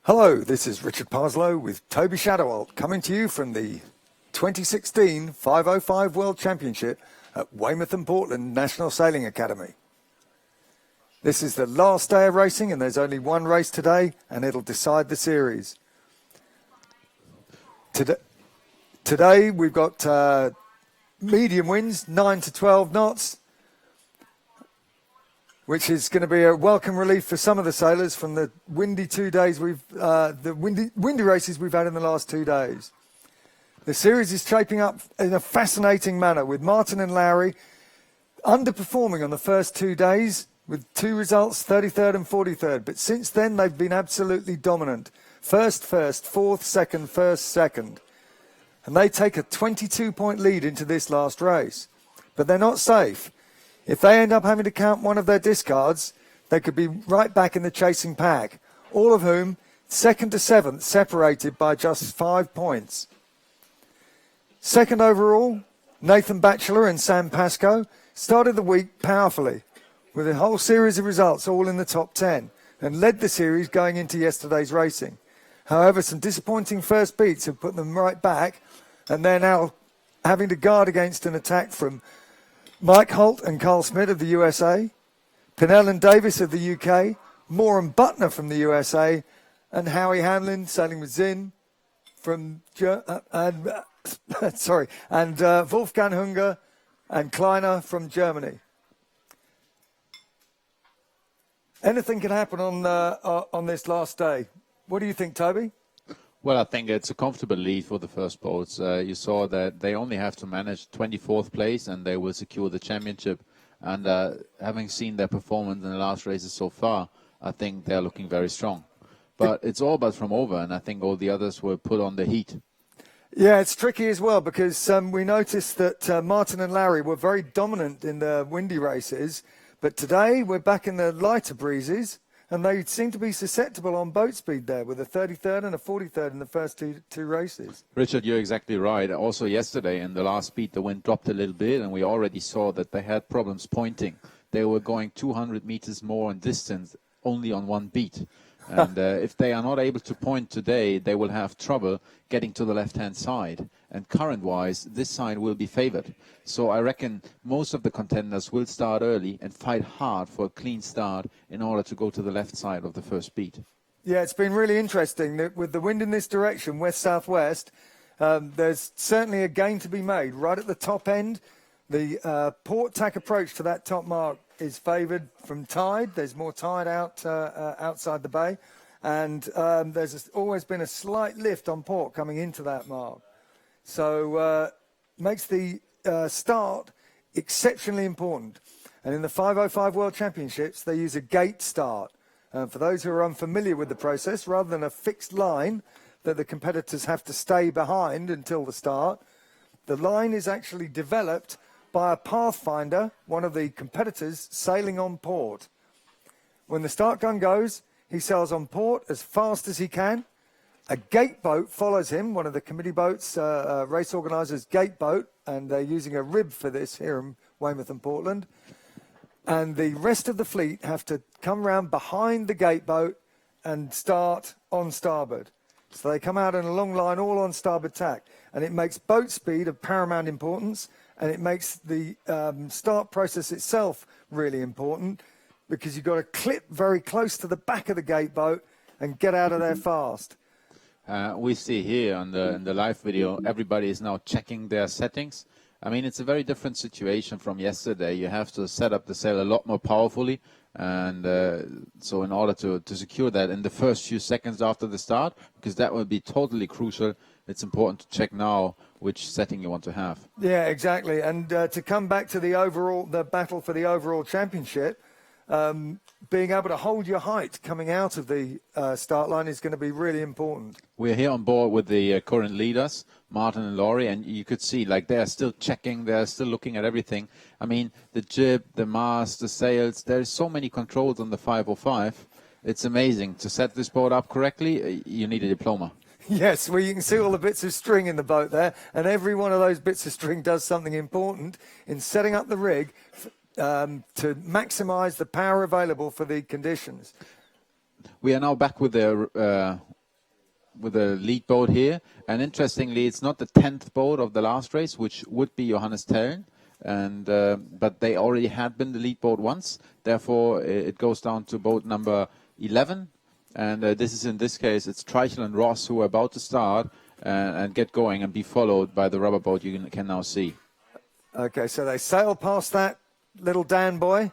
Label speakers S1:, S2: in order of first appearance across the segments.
S1: Hello, this is Richard Parslow with Toby Shadowalt coming to you from the 2016 5O5 World Championship at Weymouth and Portland National Sailing Academy. This is the last day of racing and there's only one race today and it'll decide the series. Today we've got medium winds, 9 to 12 knots, which is going to be a welcome relief for some of the sailors from the windy 2 days windy races we've had in the last 2 days. The series is shaping up in a fascinating manner with Martin and Lowry underperforming on the first 2 days with 2 results, 33rd and 43rd. But since then, they've been absolutely dominant. First, fourth, second, first, second. And they take a 22-point lead into this last race. But they're not safe. If they end up having to count one of their discards, they could be right back in the chasing pack, all of whom, 2nd to 7th, separated by just 5 points. Second overall, Nathan Batchelor and Sam Pascoe started the week powerfully, with a whole series of results all in the top 10, and led the series going into yesterday's racing. However, some disappointing first beats have put them right back, and they're now having to guard against an attack from Mike Holt and Carl Smith of the USA, Pinnell and Davis of the UK, Moore and Butner from the USA, and Howie Hanlon sailing with Zinn from Wolfgang Hunger and Kleiner from Germany. Anything can happen on this last day. What do you think, Toby?
S2: Well, I think it's a comfortable lead for the first boats. You saw that they only have to manage 24th place and they will secure the championship. And having seen their performance in the last races so far, I think they're looking very strong. But it's all but from over, and I think all the others will put on the heat.
S1: Yeah, it's tricky as well because we noticed that Martin and Larry were very dominant in the windy races. But today we're back in the lighter breezes. And they seem to be susceptible on boat speed there with a 33rd and a 43rd in the first two races.
S2: Richard, you're exactly right. Also yesterday in the last beat, the wind dropped a little bit and we already saw that they had problems pointing. They were going 200 meters more in distance only on one beat. And if they are not able to point today, they will have trouble getting to the left-hand side. And current-wise, this side will be favored. So I reckon most of the contenders will start early and fight hard for a clean start in order to go to the left side of the first beat.
S1: Yeah, it's been really interesting that with the wind in this direction, west-southwest, there's certainly a gain to be made. Right at the top end, the port tack approach to that top mark is favoured from tide. There's more tide outside the bay. And there's always been a slight lift on port coming into that mark. So makes the start exceptionally important. And in the 505 World Championships, they use a gate start. For those who are unfamiliar with the process, rather than a fixed line that the competitors have to stay behind until the start, the line is actually developed by a pathfinder, one of the competitors sailing on port. When the start gun goes, he sails on port as fast as he can. A gate boat follows him, one of the committee boats, race organisers' gate boat, and they're using a rib for this here in Weymouth and Portland. And the rest of the fleet have to come round behind the gate boat and start on starboard. So they come out in a long line, all on starboard tack. And it makes boat speed of paramount importance, and it makes the start process itself really important because you've got to clip very close to the back of the gate boat and get out of there fast.
S2: We see here in the live video, everybody is now checking their settings. I mean, it's a very different situation from yesterday. You have to set up the sail a lot more powerfully. And so in order to secure that in the first few seconds after the start, because that will be totally crucial, it's important to check now which setting you want to have.
S1: Yeah, exactly. And to come back to the battle for the overall championship, being able to hold your height coming out of the start line is going to be really important.
S2: We're here on board with the current leaders, Martin and Laurie, and you could see like they're still checking, they're still looking at everything. I mean, the jib, the mast, the sails, there's so many controls on the 505. It's amazing. To set this boat up correctly, you need a diploma.
S1: Yes, well, you can see all the bits of string in the boat there, and every one of those bits of string does something important in setting up the rig to maximise the power available for the conditions.
S2: We are now back with the lead boat here. And interestingly, it's not the 10th boat of the last race, which would be Johannes Tellen. And but they already had been the lead boat once. Therefore, it goes down to boat number 11. And in this case, it's Treichel and Ross who are about to start and get going and be followed by the rubber boat you can now see.
S1: Okay, so they sail past that little Dan boy,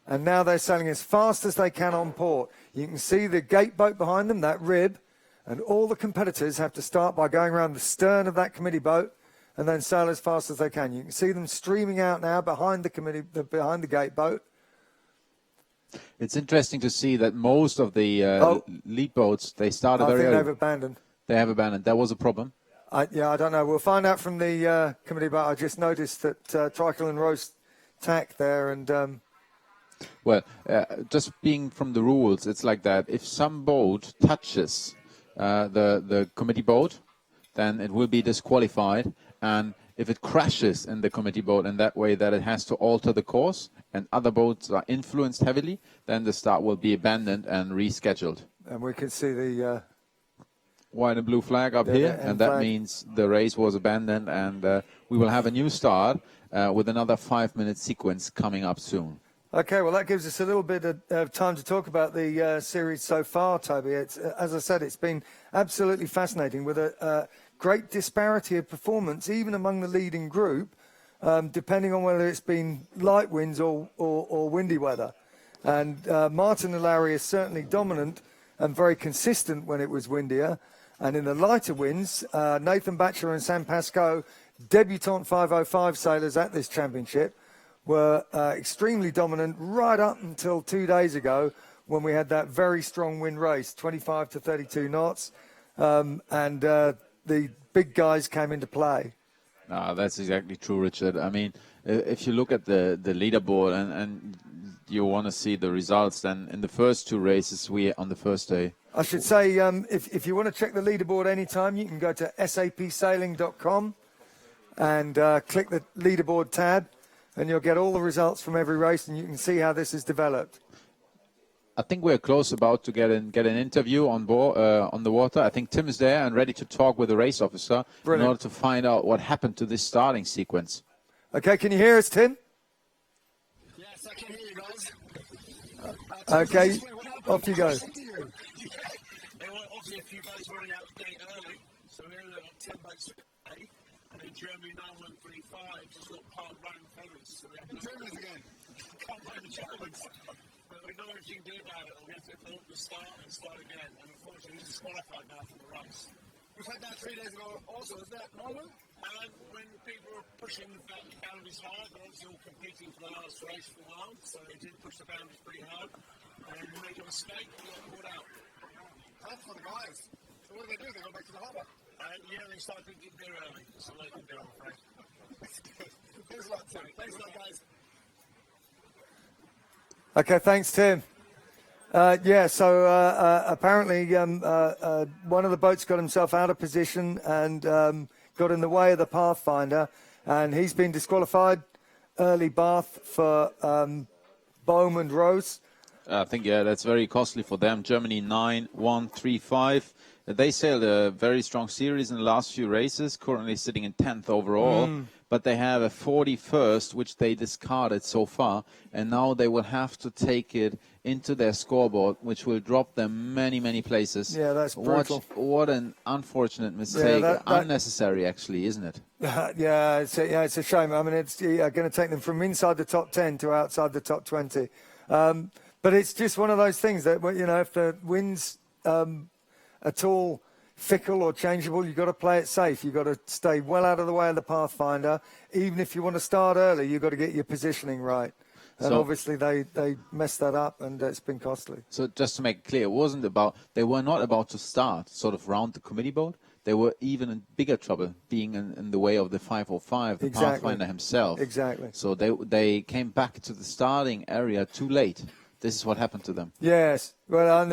S1: and now they're sailing as fast as they can on port. You can see the gate boat behind them, that rib, and all the competitors have to start by going around the stern of that committee boat and then sail as fast as they can. You can see them streaming out now behind behind the gate boat.
S2: It's interesting to see that most of the lead boats, they started very early.
S1: I think they've abandoned.
S2: They have abandoned. That was a problem.
S1: I don't know. We'll find out from the committee, but I just noticed that Treichel and Roast tack there. And
S2: well, just being from the rules, it's like that. If some boat touches the committee boat, then it will be disqualified. And if it crashes in the committee boat in that way that it has to alter the course and other boats are influenced heavily, then the start will be abandoned and rescheduled.
S1: And we can see the
S2: white and blue flag up here, and that means the race was abandoned, and we will have a new start with another 5-minute sequence coming up soon.
S1: Okay, well, that gives us a little bit of time to talk about the series so far, Toby. It's, as I said, it's been absolutely fascinating with a great disparity of performance, even among the leading group, depending on whether it's been light winds or windy weather. And Martin and Larry is certainly dominant and very consistent when it was windier. And in the lighter winds, Nathan Batchelor and Sam Pascoe, debutant 505 sailors at this championship, were extremely dominant right up until 2 days ago when we had that very strong wind race, 25 to 32 knots, and the big guys came into play.
S2: That's exactly true, Richard. I mean, if you look at the leaderboard and you want to see the results, then in the first two races, on the first day.
S1: I should say, if you want to check the leaderboard anytime, you can go to sapsailing.com and click the leaderboard tab, and you'll get all the results from every race, and you can see how this is developed.
S2: I think we're close about to get an interview on board on the water. I think Tim is there and ready to talk with the race officer. Brilliant. In order to find out what happened to this starting sequence.
S1: Okay, can you hear us, Tim?
S3: Yes, I can hear you guys.
S1: Okay, off you go.
S3: Obviously, a few boats running out the gate early, so we only got 10 boats today. And in Germany, 9135 just got part running ferries. So we have the Germans again. Can't blame the Germans. But we know what you can do about it. We have to pull up the start and start again. And unfortunately, we're disqualified now from the race. We've had that 3 days ago also. Is that normal? When people are pushing the boundaries hard, they're obviously all competing for the last race for a while. So they did push the boundaries pretty hard. And we make a mistake, we got caught out. Tough for the guys. So what do? They go back to the harbour? Yeah, they start drinking beer early. So they can do it, I'm afraid. Thanks a lot, Tim. Thanks a lot, guys.
S1: Okay, thanks, Tim. So apparently one of the boats got himself out of position and got in the way of the Pathfinder, and he's been disqualified. Early bath for Bohm and Rose.
S2: I think, that's very costly for them. Germany 9-1-3-5. They sailed a very strong series in the last few races, currently sitting in 10th overall. But they have a 41st, which they discarded so far. And now they will have to take it into their scoreboard, which will drop them many, many places.
S1: Yeah, that's brutal.
S2: What an unfortunate mistake. Yeah, unnecessary, actually, isn't it?
S1: It's a shame. I mean, it's going to take them from inside the top 10 to outside the top 20. But it's just one of those things that, if the wind's at all fickle or changeable, you've got to play it safe. You've got to stay well out of the way of the Pathfinder. Even if you want to start early, you've got to get your positioning right. And obviously they messed that up, and it's been costly. So
S2: just to make it clear, they were not about to start sort of round the committee boat. They were even in bigger trouble, being in the way of the 505, the Pathfinder himself.
S1: Exactly.
S2: So they came back to the starting area too late. This is what happened to them.
S1: Yes. Well,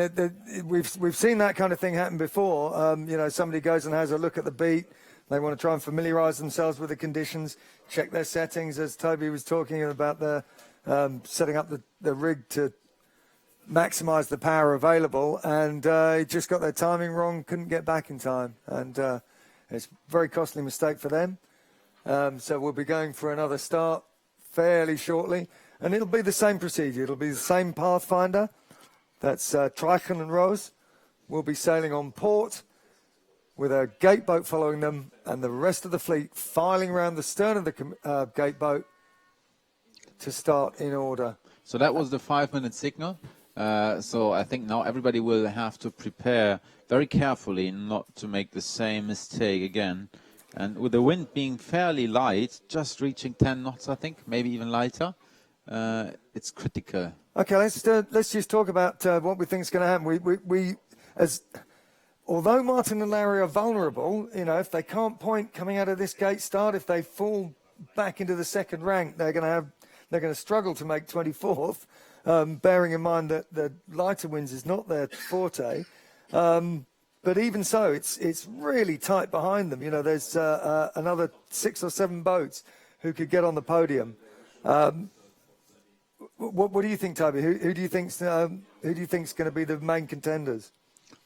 S1: we've seen that kind of thing happen before. Somebody goes and has a look at the beat. They want to try and familiarise themselves with the conditions, check their settings, as Toby was talking about the setting up the rig to maximise the power available, and he just got their timing wrong, couldn't get back in time, and it's a very costly mistake for them. So we'll be going for another start fairly shortly, and it'll be the same procedure. It'll be the same Pathfinder. That's Treichen and Rose. We'll be sailing on port with a gate boat following them, and the rest of the fleet filing around the stern of the gate boat to start in order.
S2: So that was the 5-minute signal. So I think now everybody will have to prepare very carefully not to make the same mistake again. And with the wind being fairly light, just reaching 10 knots, I think, maybe even lighter, it's critical.
S1: Okay, let's just talk about what we think is going to happen. Although Martin and Larry are vulnerable, if they can't point coming out of this gate start, if they fall back into the second rank, they're going to struggle to make 24th. Bearing in mind that the lighter winds is not their forte. But even so, it's really tight behind them. There's another 6 or 7 boats who could get on the podium. What do you think, Toby? Who do you think's going to be the main contenders?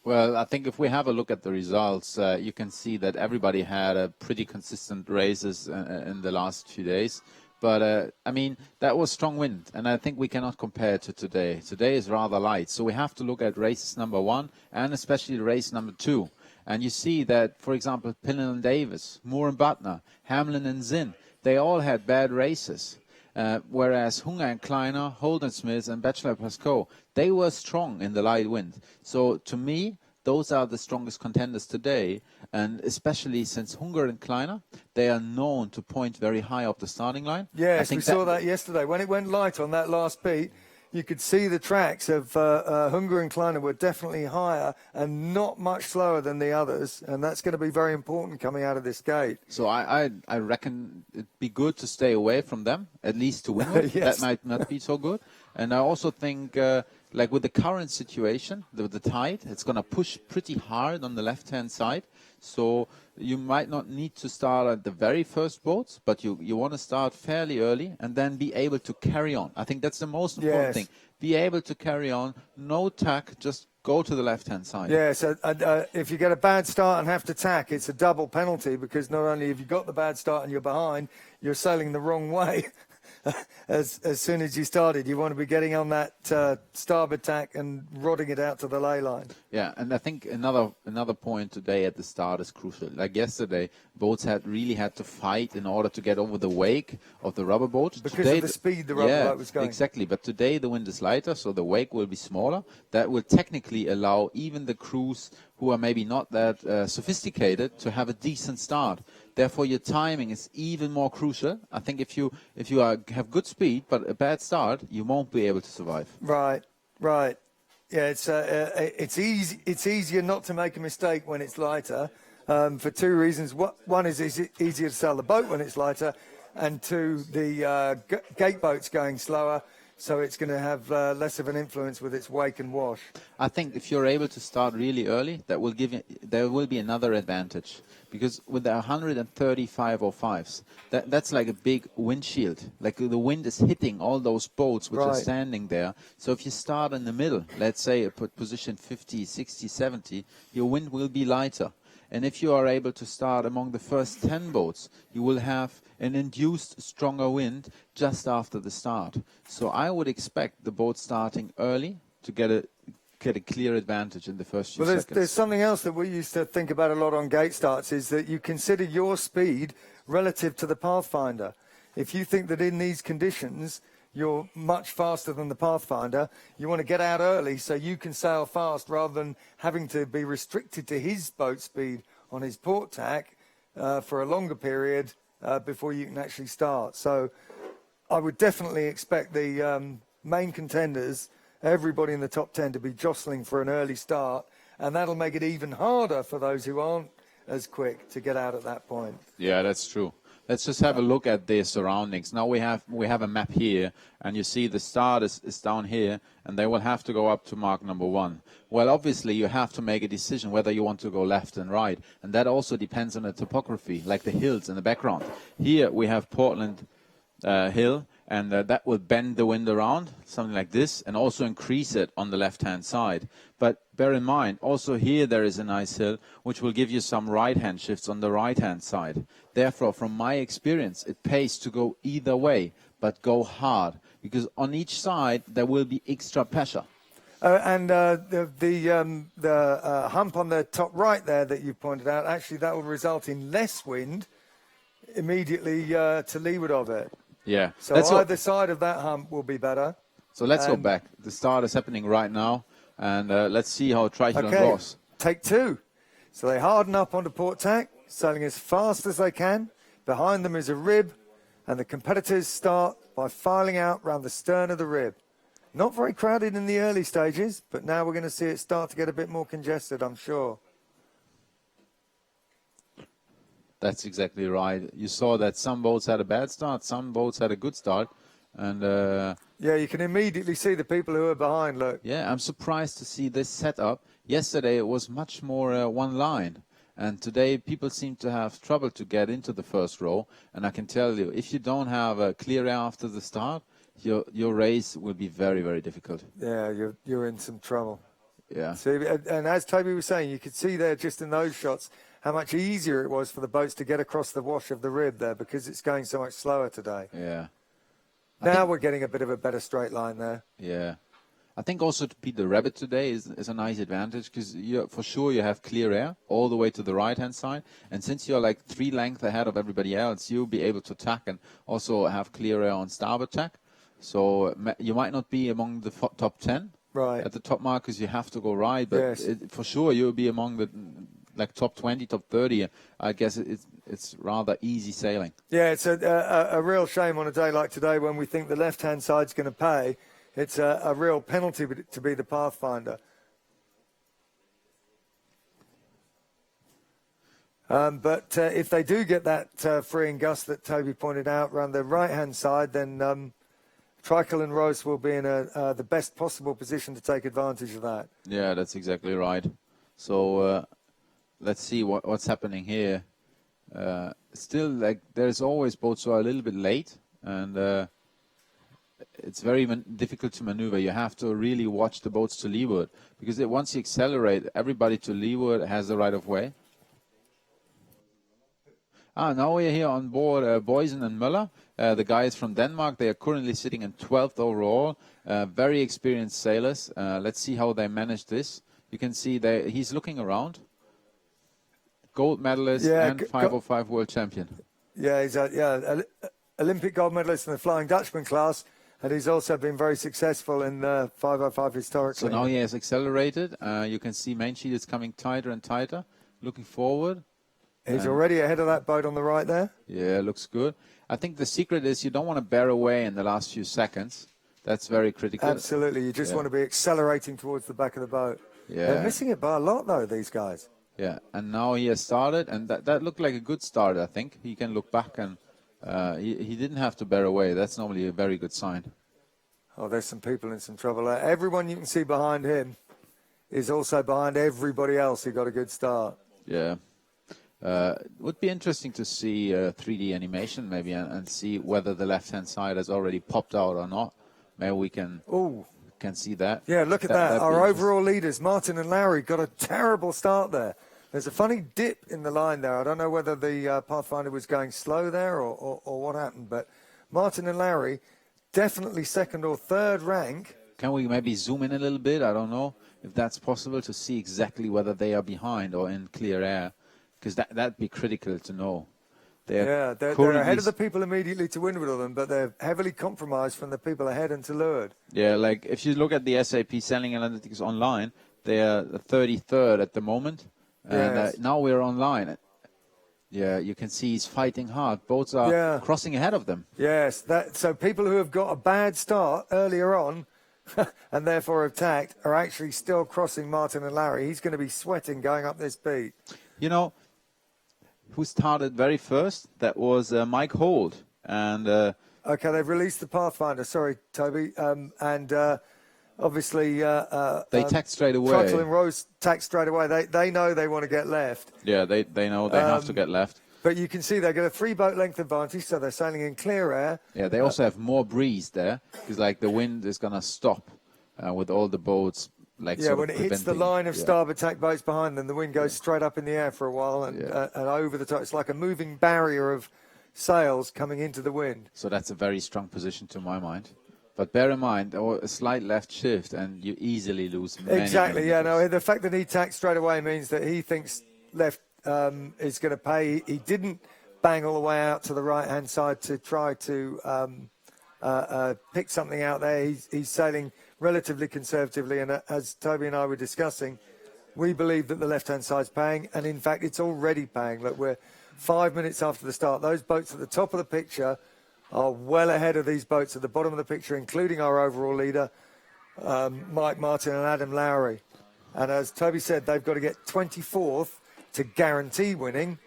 S2: Well, I think if we have a look at the results, you can see that everybody had a pretty consistent races in the last few days. But, that was strong wind, and I think we cannot compare it to today. Today is rather light, so we have to look at races number 1 and especially race number 2. And you see that, for example, Pinnon and Davis, Moore and Butner, Hamlin and Zinn, they all had bad races. Whereas Hunger and Kleiner, Holden Smith and Bachelor Pascoe, they were strong in the light wind. So to me, those are the strongest contenders today, and especially since Hunger and Kleiner, they are known to point very high up the starting line.
S1: Yes, we saw that yesterday. When it went light on that last beat, you could see the tracks of Hunger and Kleiner were definitely higher and not much slower than the others, and that's going to be very important coming out of this gate.
S2: So I reckon it'd be good to stay away from them, at least to Weymouth.
S1: Yes.
S2: That might not be so good. And I also think, like with the current situation, the tide, it's going to push pretty hard on the left-hand side. So you might not need to start at the very first boats, but you want to start fairly early and then be able to carry on. I think that's the most important thing. Be able to carry on, no tack, just go to the left-hand side.
S1: Yeah, so if you get a bad start and have to tack, it's a double penalty, because not only have you got the bad start and you're behind, you're sailing the wrong way. As soon as you started, you want to be getting on that starboard tack and rodding it out to the ley line.
S2: Yeah, and I think another point today at the start is crucial. Like yesterday, boats really had to fight in order to get over the wake of the rubber boat.
S1: Because
S2: today,
S1: of the speed the rubber boat was going.
S2: Exactly, but today the wind is lighter, so the wake will be smaller. That will technically allow even the crews who are maybe not that sophisticated to have a decent start. Therefore, your timing is even more crucial. I think if you have good speed but a bad start, you won't be able to survive.
S1: Right. Yeah, it's easy. It's easier not to make a mistake when it's lighter, for 2 reasons. One is it's easier to sail the boat when it's lighter, and 2, the gate boat's going slower, so it's going to have less of an influence with its wake and wash.
S2: I think if you're able to start really early, there will be another advantage, because with the 130 5O5s, that's like a big windshield. Like the wind is hitting all those boats which are standing there. So if you start in the middle, let's say put position 50, 60, 70, your wind will be lighter. And if you are able to start among the first 10 boats, you will have an induced stronger wind just after the start. So I would expect the boat starting early to get a clear advantage in the first few seconds.
S1: There's something else that we used to think about a lot on gate starts, is that you consider your speed relative to the Pathfinder. If you think that in these conditions you're much faster than the Pathfinder, you want to get out early so you can sail fast rather than having to be restricted to his boat speed on his port tack for a longer period before you can actually start. So I would definitely expect the main contenders, everybody in the top 10, to be jostling for an early start, and that'll make it even harder for those who aren't as quick to get out at that point.
S2: Yeah, that's true. Let's just have a look at the surroundings. Now we have a map here, and you see the start is down here, and they will have to go up to mark number 1. Well, obviously you have to make a decision whether you want to go left and right, and that also depends on the topography, like the hills in the background. Here we have Portland Hill, and that will bend the wind around, something like this, and also increase it on the left-hand side. But bear in mind, also here there is a nice hill, which will give you some right-hand shifts on the right-hand side. Therefore, from my experience, it pays to go either way, but go hard, because on each side there will be extra pressure.
S1: And the hump on the top right there that you pointed out, actually that will result in less wind immediately to leeward of it.
S2: Yeah.
S1: So either side of that hump will be better.
S2: So let's go back. The start is happening right now, and let's see how triathlon goes.
S1: Take two. So they harden up onto port tack, sailing as fast as they can. Behind them is a rib, and the competitors start by filing out round the stern of the rib. Not very crowded in the early stages, but now we're going to see it start to get a bit more congested, I'm sure.
S2: That's exactly right. You saw that some boats had a bad start, some boats had a good start. And
S1: yeah, you can immediately see the people who are behind, look.
S2: Yeah, I'm surprised to see this setup. Yesterday it was much more one line. And today people seem to have trouble to get into the first row. And I can tell you, if you don't have a clear air after the start, your race will be very, very difficult.
S1: Yeah, you're in some trouble.
S2: Yeah.
S1: See, and as Toby was saying, you could see there just in those shots how much easier it was for the boats to get across the wash of the rib there because it's going so much slower today.
S2: Yeah.
S1: Now we're getting a bit of a better straight line there.
S2: Yeah. I think also to beat the rabbit today is a nice advantage because for sure you have clear air all the way to the right-hand side. And since you're like 3 lengths ahead of everybody else, you'll be able to tack and also have clear air on starboard tack. So you might not be among the top 10 at the top mark because you have to go right. But for sure you'll be among the top 20, top 30. I guess it's rather easy sailing.
S1: Yeah, it's a real shame on a day like today when we think the left-hand side's going to pay. It's a real penalty to be the pathfinder. But if they do get that freeing gust that Toby pointed out around the right-hand side, then Tricle and Rose will be in the best possible position to take advantage of that.
S2: Yeah, that's exactly right. So let's see what's happening here. Still, there's always boats who are a little bit late, and it's very difficult to maneuver. You have to really watch the boats to leeward because once you accelerate, everybody to leeward has the right of way. Now we're here on board Boysen and Müller, the guys from Denmark. They are currently sitting in 12th overall, very experienced sailors. Let's see how they manage this. You can see he's looking around. Gold medalist and 505 world champion. Yeah, he's
S1: Olympic gold medalist in the Flying Dutchman class. And he's also been very successful in 505 historically.
S2: So now he has accelerated. You can see main sheet is coming tighter and tighter. Looking forward.
S1: He's already ahead of that boat on the right there.
S2: Yeah, looks good. I think the secret is you don't want to bear away in the last few seconds. That's very critical.
S1: Absolutely. You just want to be accelerating towards the back of the boat.
S2: Yeah.
S1: They're missing it by a lot, though, these guys.
S2: Yeah, and now he has started, and that looked like a good start, I think. He can look back, and he didn't have to bear away. That's normally a very good sign.
S1: Oh, there's some people in some trouble. Everyone you can see behind him is also behind everybody else who got a good start.
S2: Yeah. Would be interesting to see 3D animation maybe and see whether the left-hand side has already popped out or not. Maybe we can see that.
S1: Yeah, look at that. Our overall leaders, Martin and Larry, got a terrible start there. There's a funny dip in the line there. I don't know whether the Pathfinder was going slow there or what happened, but Martin and Larry, definitely second or third rank.
S2: Can we maybe zoom in a little bit? I don't know if that's possible to see exactly whether they are behind or in clear air. Because that'd be critical to know.
S1: They're ahead of the people immediately to windward of them, but they're heavily compromised from the people ahead and to leeward.
S2: Yeah, like if you look at the SAP Sailing Analytics online, they're 33rd at the moment. And now we're online. Yeah, you can see he's fighting hard. Boats are crossing ahead of them.
S1: Yes, so people who have got a bad start earlier on and therefore have tacked are actually still crossing Martin and Larry. He's going to be sweating going up this beat.
S2: You know, who started very first? That was Mike Holt. And
S1: okay, they've released the Pathfinder. Sorry, Toby. Obviously,
S2: they tacked straight away.
S1: Trottle and Rose tacked straight away. They know they want to get left.
S2: Yeah, they know they have to get left.
S1: But you can see they get a 3-boat length advantage, so they're sailing in clear air.
S2: Yeah, they also have more breeze there, because like the wind is going to stop with all the boats. Like
S1: Yeah, when it hits the line of starboard tack boats behind them, the wind goes straight up in the air for a while and over the top. It's like a moving barrier of sails coming into the wind.
S2: So that's a very strong position to my mind. But bear in mind, a slight left shift and you easily lose many.
S1: Exactly, yeah. No, the fact that he tacked straight away means that he thinks left is going to pay. He didn't bang all the way out to the right-hand side to try to pick something out there. He's sailing relatively conservatively, and as Toby and I were discussing, we believe that the left-hand side's paying, and in fact, it's already paying. Look, we're 5 minutes after the start. Those boats at the top of the picture are well ahead of these boats at the bottom of the picture, including our overall leader, Mike Martin and Adam Lowry. And as Toby said, they've got to get 24th to guarantee winning.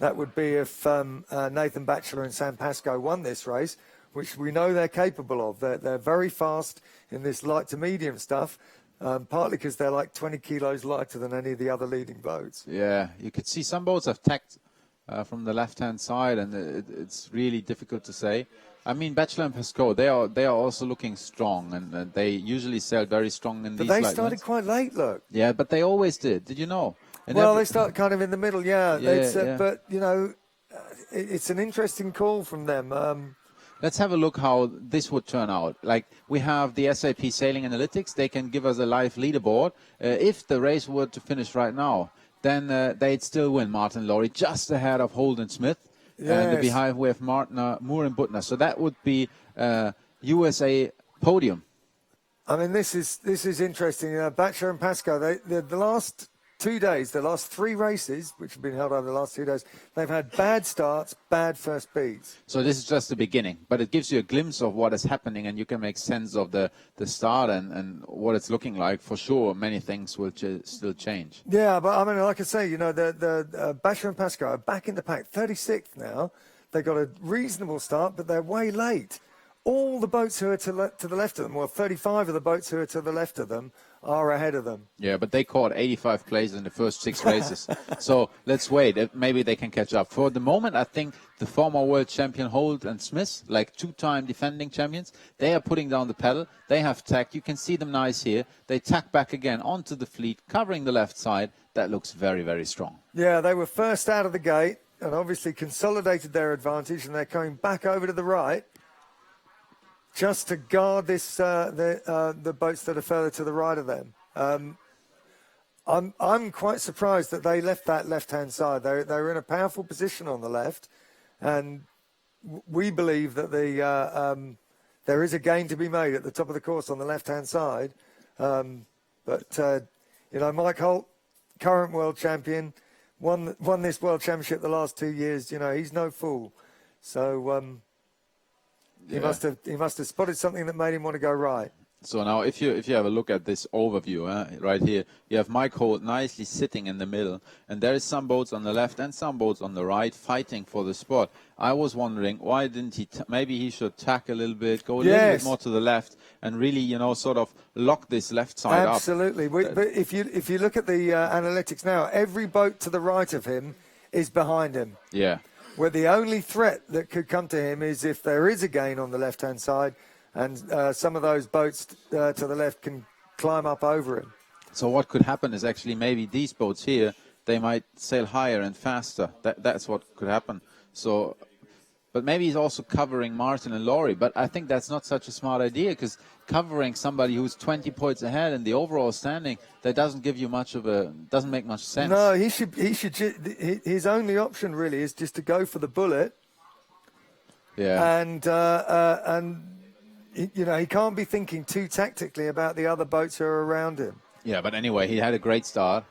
S1: That would be if Nathan Batchelor and Sam Pascoe won this race, which we know they're capable of. They're very fast in this light to medium stuff, partly because they're like 20 kilos lighter than any of the other leading boats.
S2: Yeah, you could see some boats have tacked from the left-hand side, and it's really difficult to say. I mean, Batchelor and Pascoe, they are also looking strong, and they usually sail very strong in these.
S1: But they started quite late, look.
S2: Yeah, but they always did. Did you know?
S1: Well, they start kind of in the middle, yeah. But, you know, it's an interesting call from them.
S2: Let's have a look how this would turn out. Like, we have the SAP Sailing Analytics. They can give us a live leaderboard. If the race were to finish right now, then they'd still win, Martin Lowry, just ahead of Holden Smith.
S1: Yes.
S2: And behind we have Martin Moore and Butner. So that would be USA podium.
S1: I mean, this is interesting. Batchelor and Pascoe, the last 2 days, the last 3 races, which have been held over the last 2 days, they've had bad starts, bad first beats.
S2: So this is just the beginning, but it gives you a glimpse of what is happening, and you can make sense of the start and what it's looking like. For sure, many things will still change.
S1: Yeah, but I mean, like I say, you know, the Batchelor and Pascoe are back in the pack, 36th now. They got a reasonable start, but they're way late. All the boats who are to the left of them, well, 35 of the boats who are to the left of them are ahead of them.
S2: Yeah, but they caught 85 places in the first 6 races. So let's wait. Maybe they can catch up. For the moment, I think the former world champion Holt and Smith, like 2-time defending champions, they are putting down the pedal. They have tacked. You can see them nice here. They tack back again onto the fleet, covering the left side. That looks very, very strong.
S1: Yeah, they were first out of the gate and obviously consolidated their advantage, and they're coming back over to the right just to guard this the boats that are further to the right of them. I'm quite surprised that they left that left-hand side. They were in a powerful position on the left, and we believe that there is a gain to be made at the top of the course on the left-hand side. But you know, Mike Holt, current world champion, won this world championship the last 2 years. You know, he's no fool. So he must have spotted something that made him want to go right.
S2: So now, if you have a look at this overview right here, you have Mike Holt nicely sitting in the middle, and there is some boats on the left and some boats on the right fighting for the spot. I was wondering, why didn't he? Maybe he should tack a little bit, go a little bit more to the left, and really, you know, sort of lock this left side up.
S1: Absolutely. But if you look at the analytics now, every boat to the right of him is behind him.
S2: Yeah.
S1: Where the only threat that could come to him is if there is a gain on the left-hand side, and some of those boats to the left can climb up over him.
S2: So what could happen is actually maybe these boats here, they might sail higher and faster. That's what could happen. So, but maybe he's also covering Martin and Lowry. But I think that's not such a smart idea, because covering somebody who's 20 points ahead in the overall standing, that doesn't give you doesn't make much sense.
S1: No, his only option really is just to go for the bullet.
S2: Yeah.
S1: And you know, he can't be thinking too tactically about the other boats who are around him.
S2: Yeah, but anyway, he had a great start.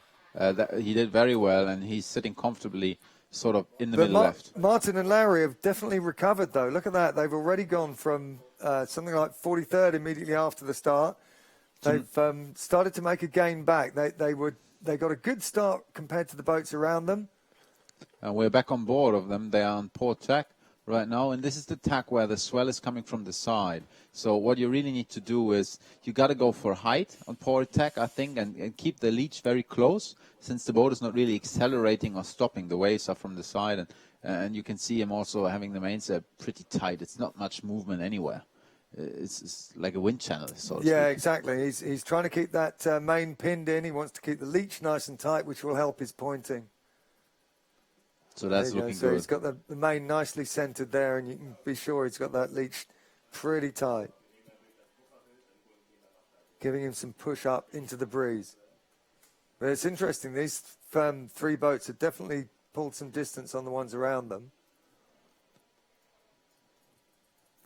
S2: He did very well, and he's sitting comfortably sort of in the middle left.
S1: Martin and Lowry have definitely recovered, though. Look at that. They've already gone from something like 43rd immediately after the start. They've started to make a gain back. They got a good start compared to the boats around them.
S2: And we're back on board of them. They are on port tack right now, and this is the tack where the swell is coming from the side. So what you really need to do is you got to go for height on port tack, I think, and keep the leech very close, since the boat is not really accelerating or stopping. The waves are from the side, And you can see him also having the mainsail pretty tight. It's not much movement anywhere. It's like a wind channel, so to
S1: Yeah,
S2: speak.
S1: exactly. He's trying to keep that main pinned in. He wants to keep the leech nice and tight, which will help his pointing.
S2: So that's
S1: There you go.
S2: looking
S1: So
S2: good.
S1: he's got the main nicely centered there, and you can be sure he's got that leech pretty tight, giving him some push up into the breeze. But it's interesting. These three boats have definitely pulled some distance on the ones around them.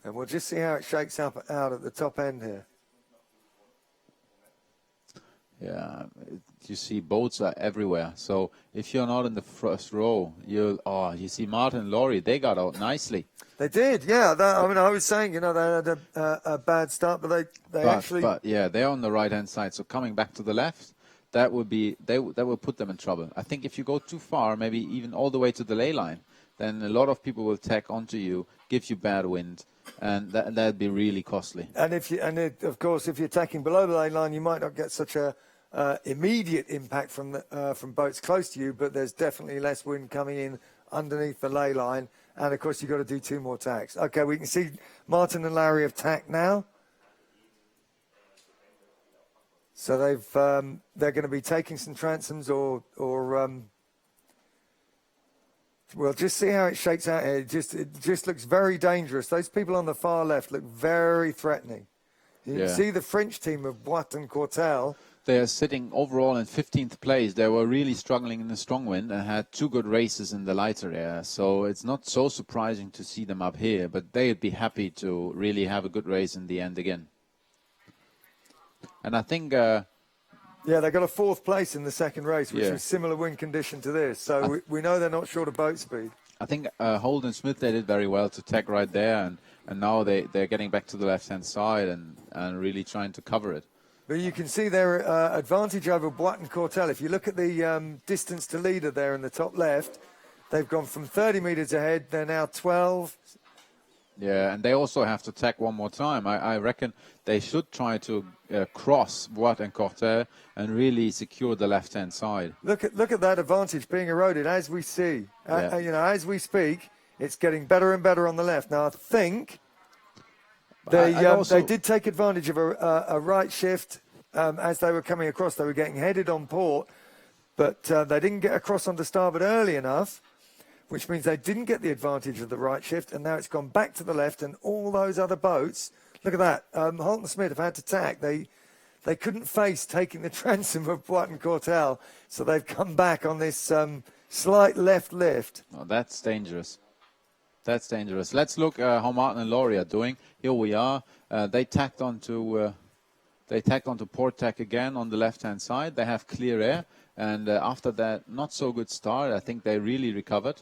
S1: And we'll just see how it shakes up out at the top end here.
S2: Yeah, you see boats are everywhere. So if you're not in the first row, you see Martin and Laurie, they got out nicely.
S1: They did, yeah. I was saying, they had a bad start, but they actually...
S2: But yeah, they're on the right-hand side. So coming back to the left, that would put them in trouble. I think if you go too far, maybe even all the way to the ley line, then a lot of people will tack onto you, give you bad wind, and that'd be really costly.
S1: And of course, if you're tacking below the ley line, you might not get such a immediate impact from boats close to you, but there's definitely less wind coming in underneath the ley line. And of course, you've got to do 2 more tacks. Okay, we can see Martin and Larry have tacked now. So they're going to be taking some transoms or we'll just see how it shakes out here. It just looks very dangerous. Those people on the far left look very threatening. You can see the French team of Boit and Courtel.
S2: They are sitting overall in 15th place. They were really struggling in the strong wind and had 2 good races in the lighter air. So it's not so surprising to see them up here, but they'd be happy to really have a good race in the end again. And I think...
S1: yeah, they got a 4th place in the second race, which was similar wind condition to this. So we know they're not short of boat speed.
S2: I think Holt and Smith, they did very well to tack right there. And now they're getting back to the left-hand side and really trying to cover it.
S1: But you can see their advantage over Boit and Courtel. If you look at the distance to leader there in the top left, they've gone from 30 metres ahead. They're now 12.
S2: Yeah, and they also have to tack one more time. I reckon they should try to cross Boit and Courtel and really secure the left-hand side.
S1: Look at that advantage being eroded as we see. As we speak, it's getting better and better on the left. Now, I think they did take advantage of a right shift as they were coming across. They were getting headed on port, but they didn't get across onto starboard early enough, which means they didn't get the advantage of the right shift, and now it's gone back to the left, and all those other boats, look at that, Holt and Smith have had to tack. They couldn't face taking the transom of Boit and Courtel, so they've come back on this slight left lift.
S2: Oh, that's dangerous. That's dangerous. Let's look how Martin and Laurie are doing. Here we are. They tacked onto port tack again on the left-hand side. They have clear air, and after that not so good start, I think they really recovered.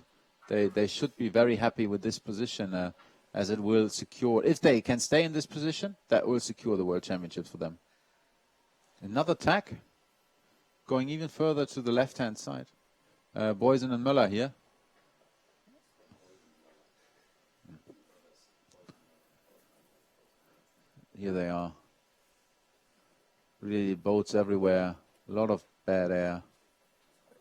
S2: They should be very happy with this position, as it will secure. If they can stay in this position, that will secure the World Championships for them. Another tack, going even further to the left-hand side. Boysen and Müller here. Here they are. Really boats everywhere. A lot of bad air.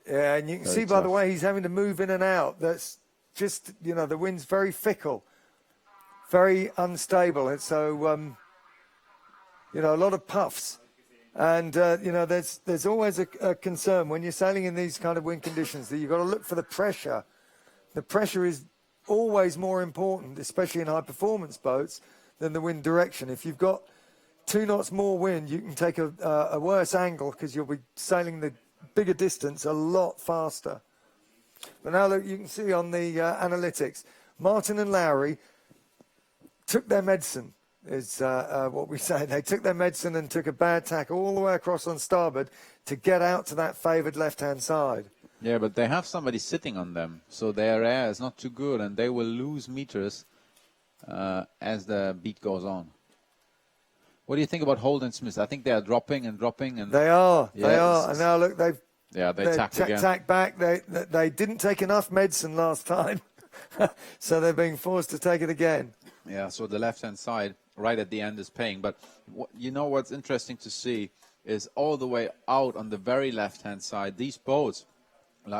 S1: Yeah, and you can see by the way he's having to move in and out. That's just, the wind's very fickle, very unstable. And so, a lot of puffs. And, there's always a concern when you're sailing in these kind of wind conditions that you've got to look for the pressure. The pressure is always more important, especially in high-performance boats, than the wind direction. If you've got 2 knots more wind, you can take a worse angle because you'll be sailing the bigger distance a lot faster. But now look, you can see on the analytics, Martin and Lowry took their medicine, is what we say. They took their medicine and took a bad tack all the way across on starboard to get out to that favoured left-hand side.
S2: Yeah, but they have somebody sitting on them, so their air is not too good, and they will lose meters as the beat goes on. What do you think about Holt and Smith? I think they are dropping and dropping. And
S1: they are. And now look, they tacked back. They didn't take enough medicine last time, so they're being forced to take it again.
S2: Yeah, so the left-hand side right at the end is paying. But what's interesting to see is all the way out on the very left-hand side, these boats,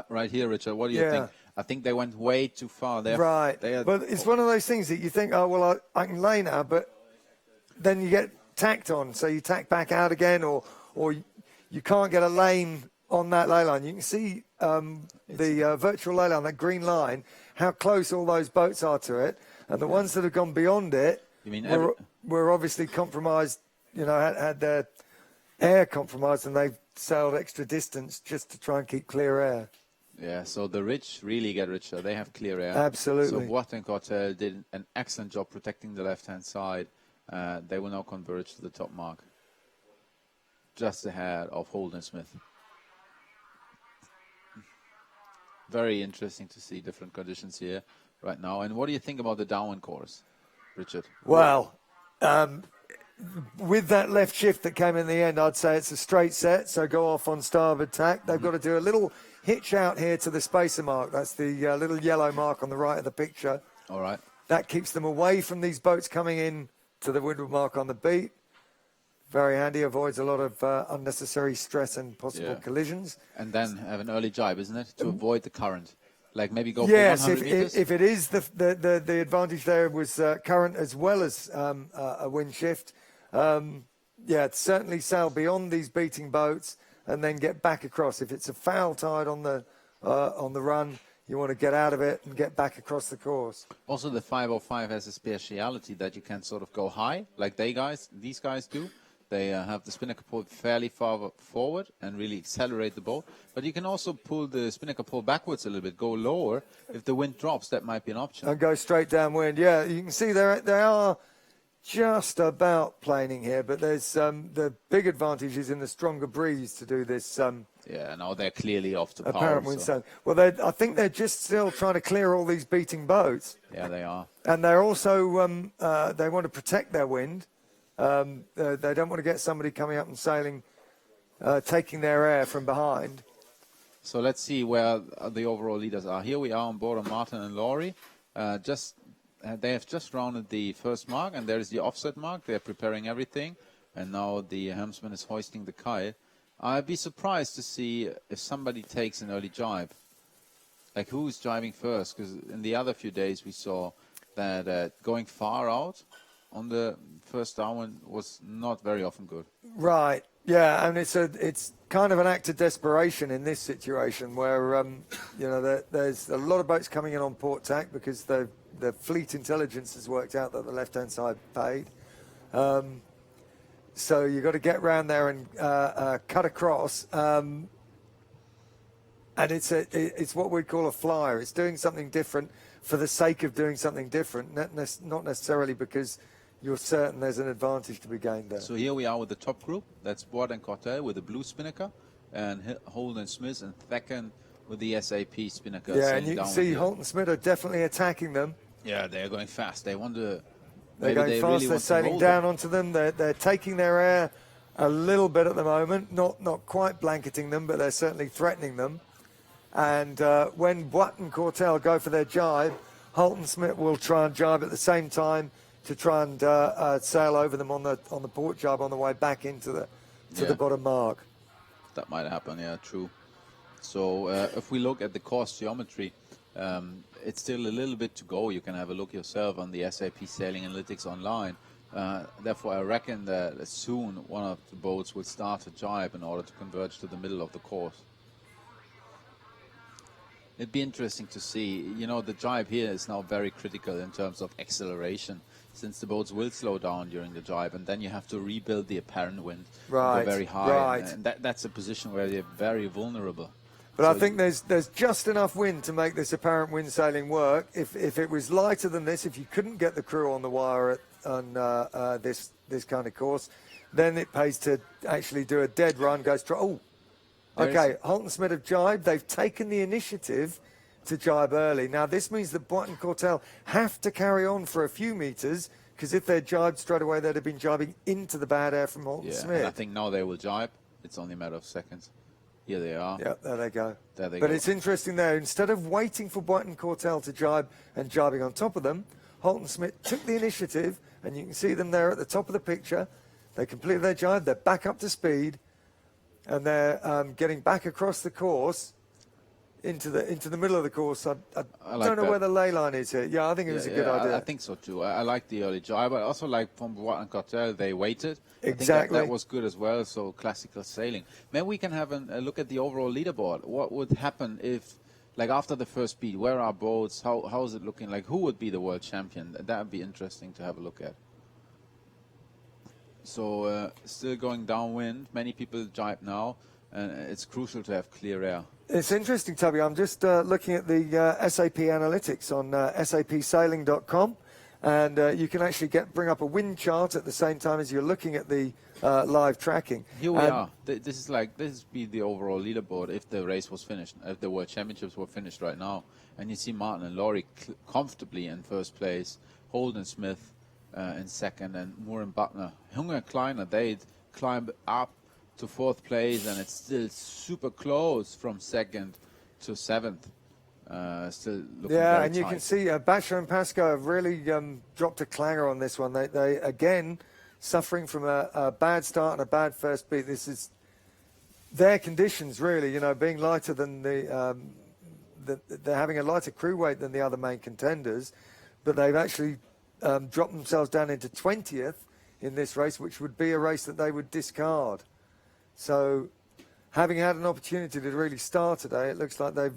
S2: right here, Richard, what do you think? I think they went way too far.
S1: Right. But it's one of those things that you think, oh, well, I can lay now, but then you get tacked on. So you tack back out again, or you can't get a lane on that ley line. You can see the virtual ley line, that green line, how close all those boats are to it. And the ones that have gone beyond it were obviously compromised, had their air compromised, and they've sailed extra distance just to try and keep clear air.
S2: Yeah, so the rich really get richer. They have clear air.
S1: Absolutely.
S2: So Watt and Cottel did an excellent job protecting the left-hand side. They will now converge to the top mark, just ahead of Holden Smith. Very interesting to see different conditions here right now. And what do you think about the downwind course, Richard?
S1: Well, with that left shift that came in the end, I'd say it's a straight set, so go off on starboard tack. They've got to do a little hitch out here to the spacer mark. That's the little yellow mark on the right of the picture.
S2: All right.
S1: That keeps them away from these boats coming in to the windward mark on the beat. Very handy, avoids a lot of unnecessary stress and possible collisions.
S2: And then have an early jibe, isn't it, to avoid the current? Like maybe go
S1: yes,
S2: for 100 meters?
S1: If it is the advantage there was current as well as a wind shift. Certainly sail beyond these beating boats and then get back across. If it's a foul tide on the run, you want to get out of it and get back across the course.
S2: Also, the 505 has a speciality that you can sort of go high, like these guys do. They have the spinnaker pulled fairly far forward and really accelerate the boat. But you can also pull the spinnaker pull backwards a little bit, go lower. If the wind drops, that might be an option.
S1: And go straight downwind. Yeah, you can see they are just about planing here, but there's the big advantage is in the stronger breeze to do this.
S2: Now they're clearly off the power.
S1: Apparent wind zone. Well, I think they're just still trying to clear all these beating boats.
S2: Yeah, they are.
S1: And they're also, they want to protect their wind. They don't want to get somebody coming up and sailing, taking their air from behind.
S2: So let's see where the overall leaders are. Here we are on board of Martin and Laurie. They have just rounded the first mark, and there is the offset mark. They're preparing everything, and now the helmsman is hoisting the kite. I'd be surprised to see if somebody takes an early jibe. Like, who's jibing first? Because in the other few days we saw that going far out on the first downwind was not very often good. Right.
S1: Yeah, and it's kind of an act of desperation in this situation where there's a lot of boats coming in on port tack because the fleet intelligence has worked out that the left-hand side paid. So you've got to get round there and cut across. And it's what we'd call a flyer. It's doing something different for the sake of doing something different, not necessarily because you're certain there's an advantage to be gained there.
S2: So here we are with the top group. That's Ward and Cottel with the blue spinnaker, and Holden Smith and Thacken with the SAP spinnaker.
S1: Yeah, and you can see Holt and Smith are definitely attacking them.
S2: Yeah, they're going fast. They want to...
S1: They're going fast.
S2: Really
S1: they're sailing down onto them. They're taking their air a little bit at the moment. Not quite blanketing them, but they're certainly threatening them. And when Watt and Cottel go for their jibe, Holt and Smith will try and jibe at the same time to try and sail over them on the port jibe on the way back into the bottom mark.
S2: That might happen. Yeah, true. So if we look at the course geometry, it's still a little bit to go. You can have a look yourself on the SAP Sailing Analytics online. Therefore, I reckon that soon one of the boats will start a jibe in order to converge to the middle of the course. It'd be interesting to see. The jibe here is now very critical in terms of acceleration, since the boats will slow down during the jibe, and then you have to rebuild the apparent wind.
S1: Right.
S2: Very high.
S1: Right.
S2: And that's a position where they're very vulnerable.
S1: But I think there's just enough wind to make this apparent wind sailing work. If it was lighter than this, if you couldn't get the crew on the wire on this kind of course, then it pays to actually do a dead run. Okay, Holt and Smith have jibed. They've taken the initiative to jibe early. Now, this means that Watt and Cottel have to carry on for a few meters, because if they'd jibed straight away, they'd have been jibing into the bad air from Holt and Smith.
S2: And I think now they will jibe. It's only a matter of seconds. Here they are.
S1: Yeah, there they go.
S2: But
S1: it's interesting there. Instead of waiting for Watt and Cottel to jibe and jibing on top of them, Holt and Smith took the initiative, and you can see them there at the top of the picture. They completed their jibe. They're back up to speed, and they're getting back across the course into the middle of the course. I
S2: like
S1: don't know
S2: that.
S1: where the ley line is here. Yeah, I think it was a good idea.
S2: I think so too. I like the early drive. I also like from Bois and Cartel, they waited. I
S1: Exactly.
S2: think that was good as well. So classical sailing. Maybe we can have a look at the overall leaderboard. What would happen if, like after the first beat, where are boats? How is it looking? Like who would be the world champion? That would be interesting to have a look at. So still going downwind. Many people jibe now, and it's crucial to have clear air.
S1: It's interesting, Toby. I'm just looking at the SAP analytics on sapsailing.com, and you can actually bring up a wind chart at the same time as you're looking at the live tracking.
S2: Here we are. This be the overall leaderboard if the race was finished, if the World Championships were finished right now. And you see Martin and Laurie comfortably in first place, Holden Smith in second, and Moore and Buckner. Hunger and Kleiner, they climbed up to fourth place, and it's still super close from second to seventh. Still looking very
S1: and you
S2: tight.
S1: can see Batcher and Pascoe have really dropped a clanger on this one. They again suffering from a bad start and a bad first beat. This is their conditions, really. You know, being lighter than they're having a lighter crew weight than the other main contenders, but they've actually dropped themselves down into 20th in this race, which would be a race that they would discard. So, having had an opportunity to really start today, it looks like they've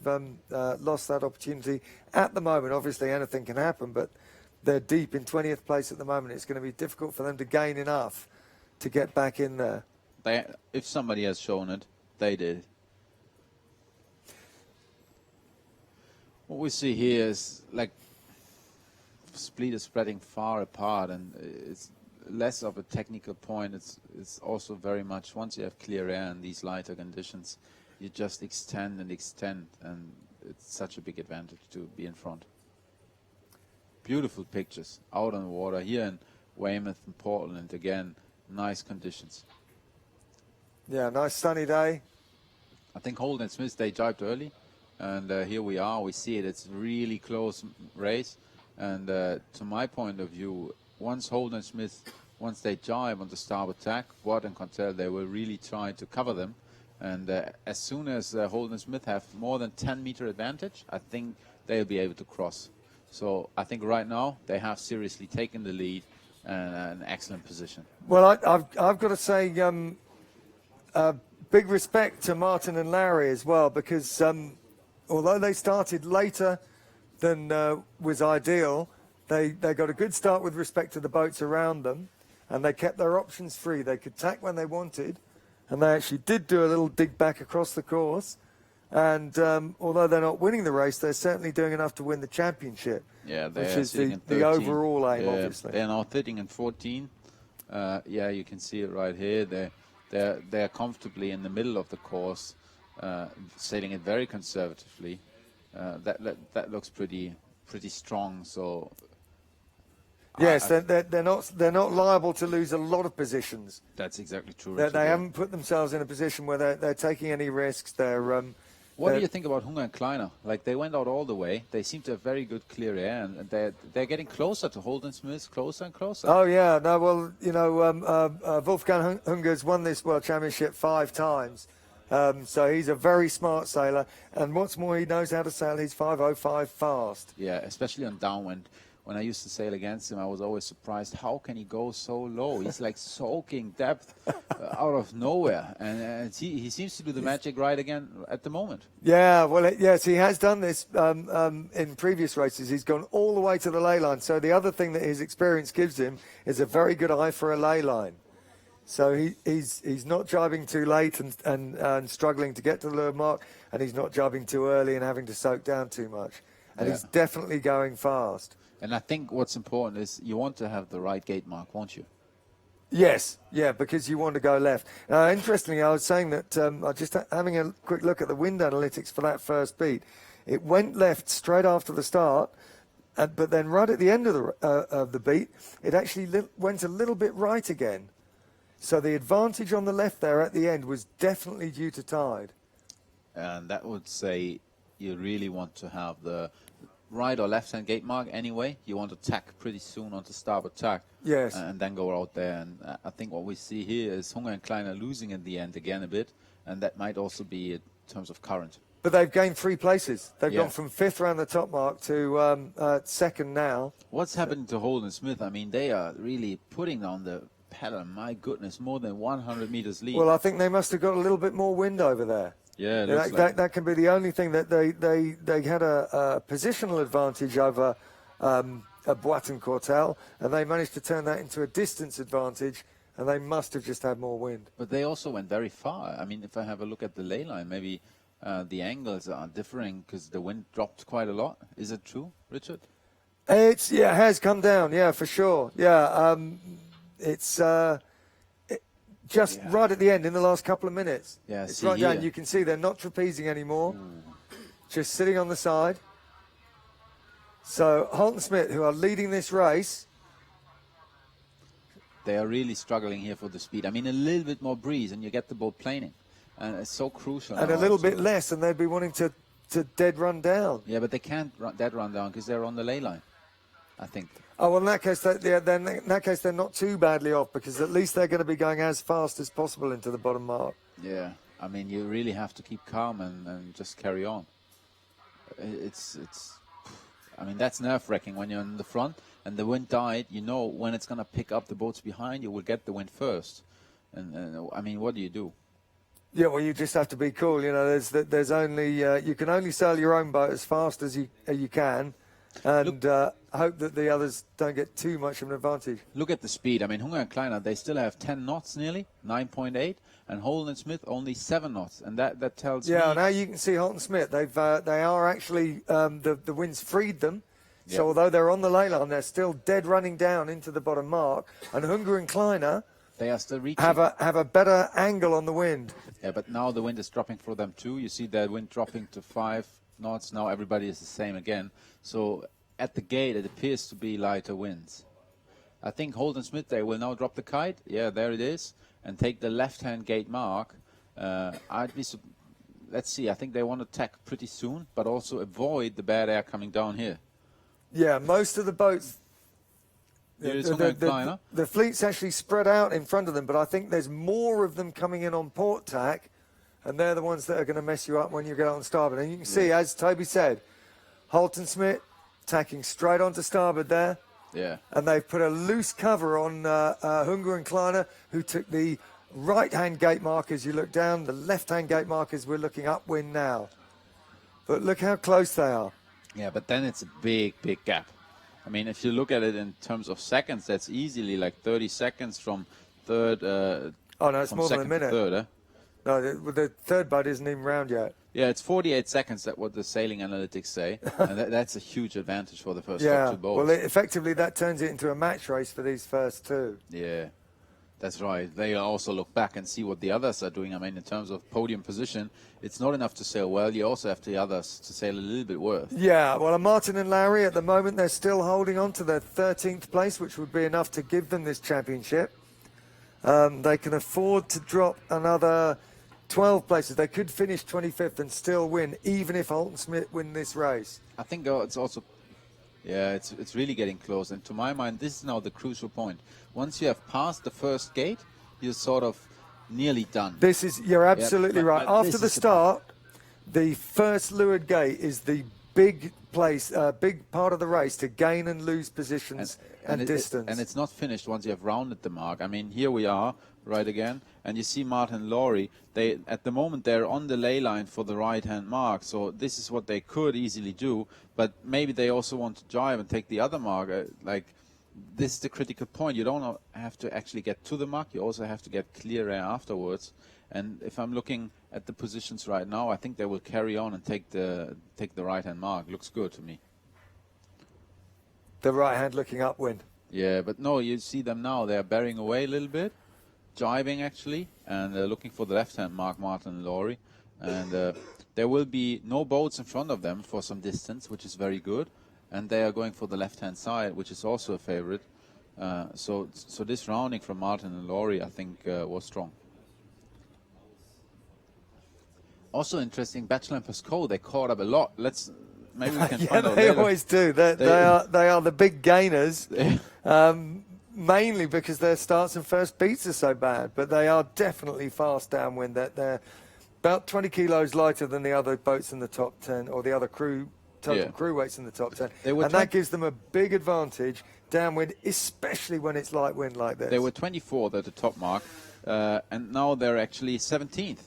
S1: lost that opportunity at the moment. Obviously, anything can happen, but they're deep in 20th place at the moment. It's going to be difficult for them to gain enough to get back in there.
S2: If somebody has shown it, they did. What we see here is like Split is spreading far apart, and it's less of a technical point. It's also very much, once you have clear air in these lighter conditions, you just extend, and it's such a big advantage to be in front. Beautiful pictures out on the water here in Weymouth and Portland. Again, nice conditions.
S1: Yeah, nice sunny day.
S2: I think Holden and Smith, they jibed early, and here we are. We see it. It's a really close race, and to my point of view, once Holden and Smith, once they jibe on the starboard tack, Watt and Contel, they will really try to cover them. And as soon as Holden and Smith have more than 10-meter advantage, I think they'll be able to cross. So I think right now they have seriously taken the lead and an excellent position.
S1: Well, I've got to say big respect to Martin and Larry as well, because although they started later than was ideal, they got a good start with respect to the boats around them, and they kept their options free. They could tack when they wanted, and they actually did do a little dig back across the course. And although they're not winning the race, they're certainly doing enough to win the championship,
S2: Yeah,
S1: which is the overall aim, obviously.
S2: They're now sitting in 14. Yeah, you can see it right here. They're comfortably in the middle of the course, sailing it very conservatively. That looks pretty strong. So
S1: yes, they're not liable to lose a lot of positions.
S2: That's exactly true.
S1: They haven't put themselves in a position where they're taking any risks.
S2: What do you think about Hunger and Kleiner? Like, they went out all the way. They seem to have very good clear air, and they're getting closer to Holden Smith, closer and closer.
S1: Oh yeah, no, well, you know, Wolfgang Hunger's won this World Championship 5 times, so he's a very smart sailor, and what's more, he knows how to sail his 505 fast.
S2: Yeah, especially on downwind. When I used to sail against him, I was always surprised. How can he go so low? He's like soaking depth out of nowhere. And he seems to do the magic right again at the moment.
S1: Yeah, well, yes, he has done this in previous races. He's gone all the way to the ley line. So the other thing that his experience gives him is a very good eye for a ley line. So he's not jibing too late and struggling to get to the lure mark, and he's not jibing too early and having to soak down too much. And he's definitely going fast.
S2: And I think what's important is you want to have the right gate mark, won't you?
S1: Yes, yeah, because you want to go left. Interestingly, I was saying that I just having a quick look at the wind analytics for that first beat. It went left straight after the start, but then right at the end of the beat, it actually went a little bit right again. So the advantage on the left there at the end was definitely due to tide.
S2: And that would say you really want to have the right or left-hand gate mark anyway. You want to tack pretty soon onto starboard tack.
S1: Yes.
S2: And then go out there. And I think what we see here is Hunger and Kleiner losing in the end again a bit. And that might also be in terms of current.
S1: But they've gained 3 places. They've
S2: Yeah.
S1: gone from 5th around the top mark to 2nd now.
S2: What's happening to Holden Smith? I mean, they are really putting down the pedal. My goodness, more than 100 meters lead.
S1: Well, I think they must have got a little bit more wind over there.
S2: Yeah, it looks
S1: that,
S2: like
S1: that, that can be the only thing that they had a positional advantage over Boitin Cortel, and they managed to turn that into a distance advantage, and they must have just had more wind.
S2: But they also went very far. I mean, if I have a look at the ley line, maybe the angles are differing because the wind dropped quite a lot. Is it true, Richard?
S1: It has come down, yeah, for sure. Yeah, it's just right at the end in the last couple of minutes.
S2: Yeah,
S1: it's
S2: see
S1: right down.
S2: here.
S1: You can see they're not trapezing anymore, just sitting on the side. So Holden Smith, who are leading this race,
S2: They are really struggling here for the speed. I mean, a little bit more breeze and you get the boat planing. And it's so crucial.
S1: and
S2: now
S1: a little
S2: also.
S1: bit less, and they'd be wanting to dead run down.
S2: Yeah, but they can't dead run down because they're on the ley line, I think.
S1: Oh, well, in that case, then in that case, they're not too badly off, because at least they're going to be going as fast as possible into the bottom mark.
S2: Yeah, I mean, you really have to keep calm and just carry on. I mean, that's nerve-wracking when you're in the front and the wind died. You know when it's going to pick up the boats behind you will get the wind first. And I mean, what do you do?
S1: Yeah, well, you just have to be cool. You know, there's only you can only sail your own boat as fast as you can, and hope that the others don't get too much of an advantage.
S2: Look at the speed. I mean, Hunger and Kleiner, they still have 10 knots nearly, 9.8, and Holden and Smith only 7 knots, and that tells me.
S1: Yeah, now you can see Holden Smith. They are actually the wind's freed them.
S2: Yeah.
S1: So although they're on the ley line, they're still dead running down into the bottom mark. And Hunger and Kleiner
S2: They are still reaching.
S1: have a better angle on the wind.
S2: Yeah, but now the wind is dropping for them too. You see the wind dropping to 5 knots. Now everybody is the same again. So at the gate, it appears to be lighter winds. I think Holden Smith, they will now drop the kite. Yeah, there it is. And take the left-hand gate mark. Let's see. I think they want to tack pretty soon, but also avoid the bad air coming down here.
S1: Yeah, most of the boats.
S2: Here is Hunger and Kleiner.
S1: The fleet's actually spread out in front of them, but I think there's more of them coming in on port tack, and they're the ones that are going to mess you up when you get on starboard. And you can see, as Toby said, Holden Smith tacking straight onto starboard there.
S2: Yeah.
S1: And they've put a loose cover on Hunger and Kleiner, who took the right-hand gate mark as you look down. The left-hand gate mark as we're looking upwind now. But look how close they are.
S2: Yeah, but then it's a big, big gap. I mean, if you look at it in terms of seconds, that's easily like 30 seconds from third.
S1: Oh, no, it's
S2: from
S1: more than a
S2: second to
S1: minute.
S2: Third, eh?
S1: No, the third boat isn't even round yet.
S2: Yeah, it's 48 seconds. That's what the sailing analytics say, and that's a huge advantage for the first
S1: Yeah,
S2: two boats.
S1: well, effectively that turns it into a match race for these first two.
S2: Yeah, that's right. They also look back and see what the others are doing. I mean, in terms of podium position, it's not enough to sail well. You also have the others to sail a little bit worse.
S1: Yeah, well, Martin and Larry, at the moment, they're still holding on to their 13th place, which would be enough to give them this championship. They can afford to drop another 12 places. They could finish 25th and still win, even if Holden Smith win this race.
S2: I think it's also, yeah, it's really getting close. And to my mind, this is now the crucial point. Once you have passed the first gate, you're sort of nearly done.
S1: You're absolutely right.
S2: but
S1: After
S2: this
S1: the
S2: is
S1: start, the first leeward gate is the big part of the race to gain and lose positions and distance.
S2: And it's not finished once you have rounded the mark. I mean, here we are, right again, and you see Martin and Laurie. They, at the moment, they're on the ley line for the right-hand mark, so this is what they could easily do, but maybe they also want to drive and take the other mark. This is the critical point. You don't have to actually get to the mark. You also have to get clear air afterwards. And if I'm looking at the positions right now, I think they will carry on and take the right-hand mark. Looks good to me.
S1: The right hand looking upwind.
S2: Yeah, but no, you see them now. They're bearing away a little bit, jibing actually, and looking for the left-hand mark, Martin and Laurie. And there will be no boats in front of them for some distance, which is very good. And they are going for the left-hand side, which is also a favorite. So this rounding from Martin and Laurie, I think, was strong. Also interesting, Bachelor and Pascoe, they caught up a lot. Maybe we can find out
S1: they
S2: later.
S1: always do. They are the big gainers, mainly because their starts and first beats are so bad. But they are definitely fast downwind. They're about 20 kilos lighter than the other boats in the top 10, or the other total crew weights in the top 10. And that gives them a big advantage downwind, especially when it's light wind like this.
S2: They were 24th at the top mark, and now they're actually 17th.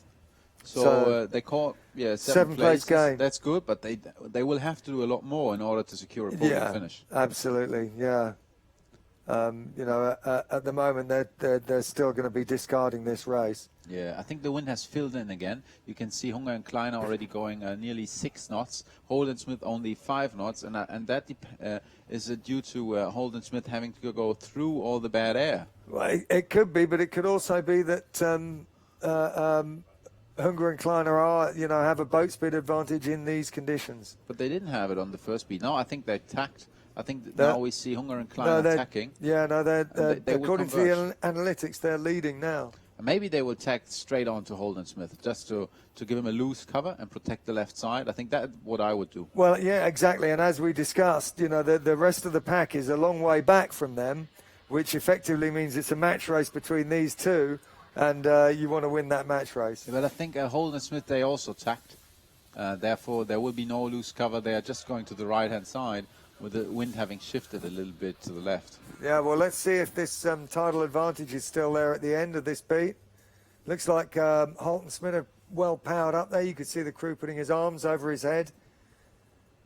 S2: So they call
S1: seventh place gain.
S2: That's good, but they will have to do a lot more in order to secure a podium finish.
S1: Absolutely, yeah. At the moment they're still going to be discarding this race.
S2: Yeah, I think the wind has filled in again. You can see Hunger and Kleiner already going nearly 6 knots. Holden Smith only 5 knots, and that is due to Holden Smith having to go through all the bad air.
S1: Well, it could be, but it could also be that Hunger and Kleiner have a boat speed advantage in these conditions.
S2: But they didn't have it on the first speed. Now I think they tacked. I think now we see Hunger and Kleiner attacking.
S1: Yeah, no, they're according to the analytics, they're leading now.
S2: Maybe they will tack straight on to Holden Smith just to give him a loose cover and protect the left side. I think that's what I would do.
S1: Well, yeah, exactly. And as we discussed, the rest of the pack is a long way back from them, which effectively means it's a match race between these two, and you want to win that match race.
S2: But I think Holden Smith, they also tacked. Therefore, there will be no loose cover. They are just going to the right-hand side, with the wind having shifted a little bit to the left.
S1: Yeah, well, let's see if this tidal advantage is still there at the end of this beat. Looks like Holden Smith are well powered up there. You could see the crew putting his arms over his head.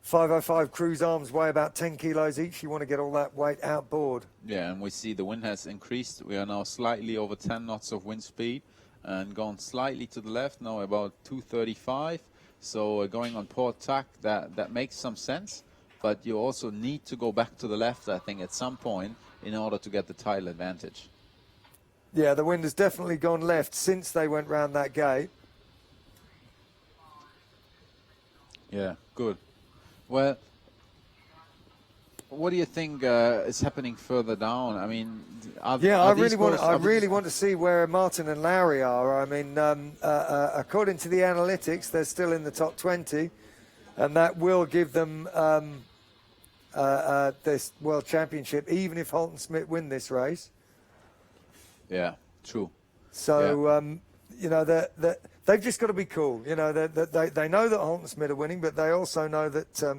S1: 505 crew's arms weigh about 10 kilos each. You want to get all that weight outboard.
S2: Yeah, and we see the wind has increased. We are now slightly over 10 knots of wind speed and gone slightly to the left, now about 235. So going on port tack, that makes some sense. But you also need to go back to the left, I think, at some point in order to get the tidal advantage.
S1: Yeah, the wind has definitely gone left since they went round that gate.
S2: Yeah, good. Well, what do you think is happening further down? I mean, I really want to see where Martin and Lowry are. I mean, according to the analytics, they're still in the top 20, and that will give them this World Championship, even if Holden Smith win this race. Yeah, true.
S1: So, they've just got to be cool. They know that Holden Smith are winning, but they also know that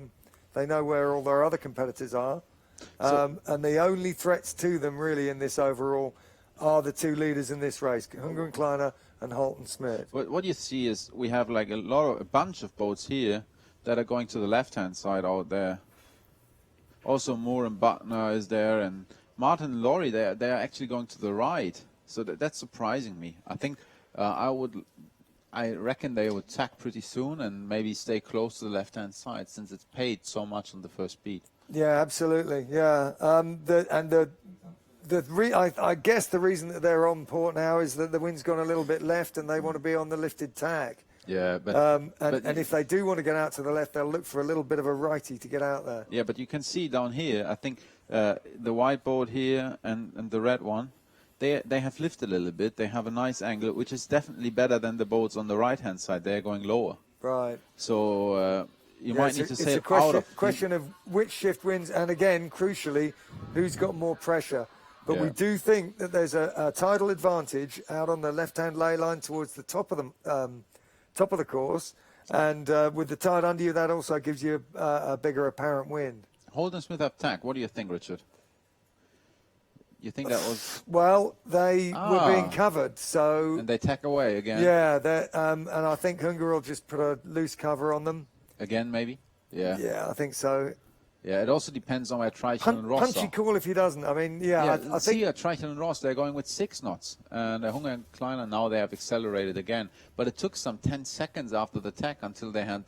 S1: they know where all their other competitors are. And the only threats to them, really, in this overall are the two leaders in this race, Hunger and Kleiner and Holden Smith.
S2: What you see is we have like a bunch of boats here that are going to the left-hand side out there. Also, Moore and Buckner is there, and Martin and Laurie, they are actually going to the right. So that's surprising me. I think I reckon they would tack pretty soon and maybe stay close to the left-hand side since it's paid so much on the first beat.
S1: Yeah, absolutely. Yeah, I guess the reason that they're on port now is that the wind's gone a little bit left and they want to be on the lifted tack.
S2: Yeah, but
S1: if they do want to get out to the left, they'll look for a little bit of a righty to get out there.
S2: Yeah, but you can see down here, I think the white boat here and the red one, they have lifted a little bit. They have a nice angle, which is definitely better than the boats on the right-hand side. They're going lower.
S1: Right.
S2: So you might need to say
S1: it's a question of which shift wins, and again, crucially, who's got more pressure. But we do think that there's a tidal advantage out on the left-hand ley line towards the top of the course, and with the tide under you, that also gives you a bigger apparent wind.
S2: Holden Smith up tack. What do you think, Richard? You think that was...
S1: Well, they were being covered, so...
S2: And they tack away again?
S1: Yeah, and I think Hunger will just put a loose cover on them.
S2: Again, maybe? Yeah.
S1: Yeah, I think so.
S2: Yeah, it also depends on where Triton and Ross
S1: punchy
S2: are.
S1: call if he doesn't. I mean, I think...
S2: Triton and Ross, they're going with 6 knots. And Hunger and Kleiner, now they have accelerated again. But it took some 10 seconds after the tack until they had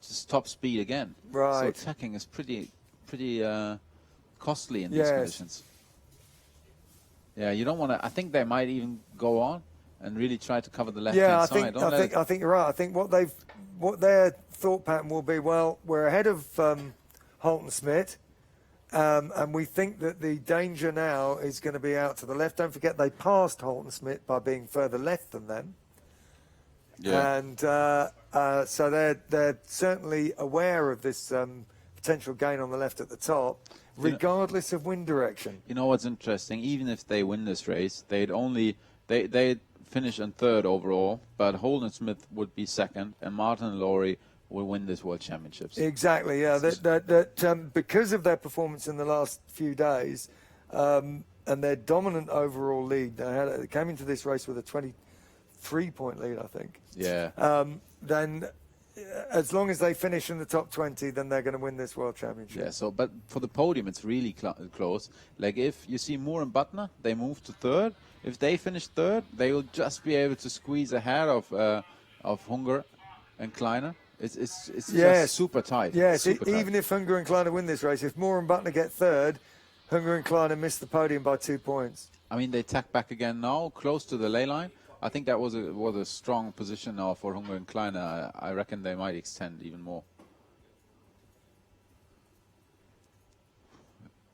S2: just top speed again.
S1: Right.
S2: So tacking is pretty costly in these conditions. Yeah, you don't want to... I think they might even go on and really try to cover the left-hand side.
S1: I think you're right. I think what their thought pattern will be, well, we're ahead of Holden Smith, and we think that the danger now is going to be out to the left. Don't forget they passed Holden Smith by being further left than them. Yeah. And so they're certainly aware of this potential gain on the left at the top, regardless of wind direction.
S2: You know what's interesting? Even if they win this race, they'd finish in third overall, but Holden Smith would be second, and Martin and Laurie will win this World Championships.
S1: Exactly, yeah. Because of their performance in the last few days and their dominant overall lead, they came into this race with a 23-point lead, I think.
S2: Yeah.
S1: Then, as long as they finish in the top 20, then they're going to win this World Championship.
S2: Yeah. So, but for the podium, it's really close. Like if you see Moore and Butner, they move to third. If they finish third, they will just be able to squeeze ahead of Hunger and Kleiner. It's just super tight.
S1: Yes,
S2: super tight.
S1: even if Hunger and Kleiner win this race, if Moore and Butner get third, Hunger and Kleiner miss the podium by 2 points.
S2: I mean, they tack back again now, close to the ley line. I think that was a strong position now for Hunger and Kleiner. I reckon they might extend even more.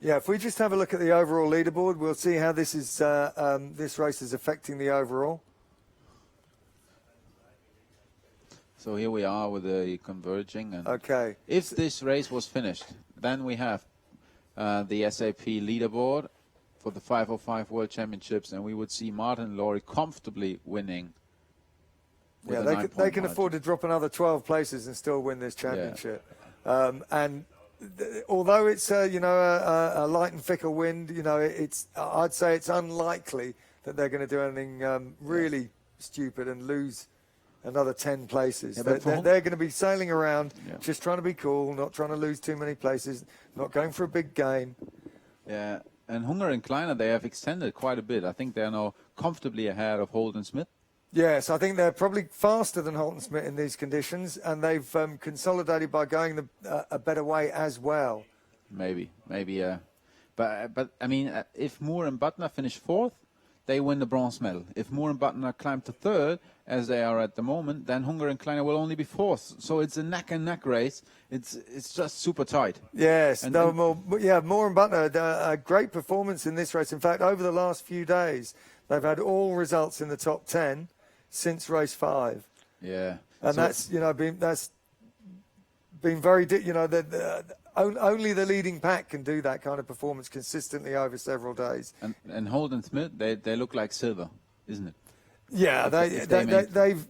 S1: Yeah, if we just have a look at the overall leaderboard, we'll see how this race is affecting the overall.
S2: So here we are with the converging. And
S1: okay.
S2: If this race was finished, then we have the SAP leaderboard for the 505 World Championships, and we would see Martin and Laurie comfortably winning.
S1: Yeah, they can afford to drop another 12 places and still win this championship. Yeah. And although it's a light and fickle wind, I'd say it's unlikely that they're going to do anything really stupid and lose another 10 places. Yeah, they're going to be sailing around, just trying to be cool, not trying to lose too many places, not going for a big gain.
S2: Yeah, and Hunger and Kleiner, they have extended quite a bit. I think they're now comfortably ahead of Holden Smith.
S1: Yes, I think they're probably faster than Holden Smith in these conditions, and they've consolidated by going a better way as well.
S2: Maybe. But I mean, if Moore and Butner finish fourth, they win the bronze medal. If Moore and Butner climb to third, as they are at the moment, then Hunger and Kleiner will only be fourth. So it's a neck-and-neck race. It's just super tight.
S1: Yes, Moore and Butner, a great performance in this race. In fact, over the last few days, they've had all results in the top 10 since race 5.
S2: Yeah,
S1: and that's been very. Only the leading pack can do that kind of performance consistently over several days.
S2: And Holden Smith, they look like silver, isn't it?
S1: Yeah, they've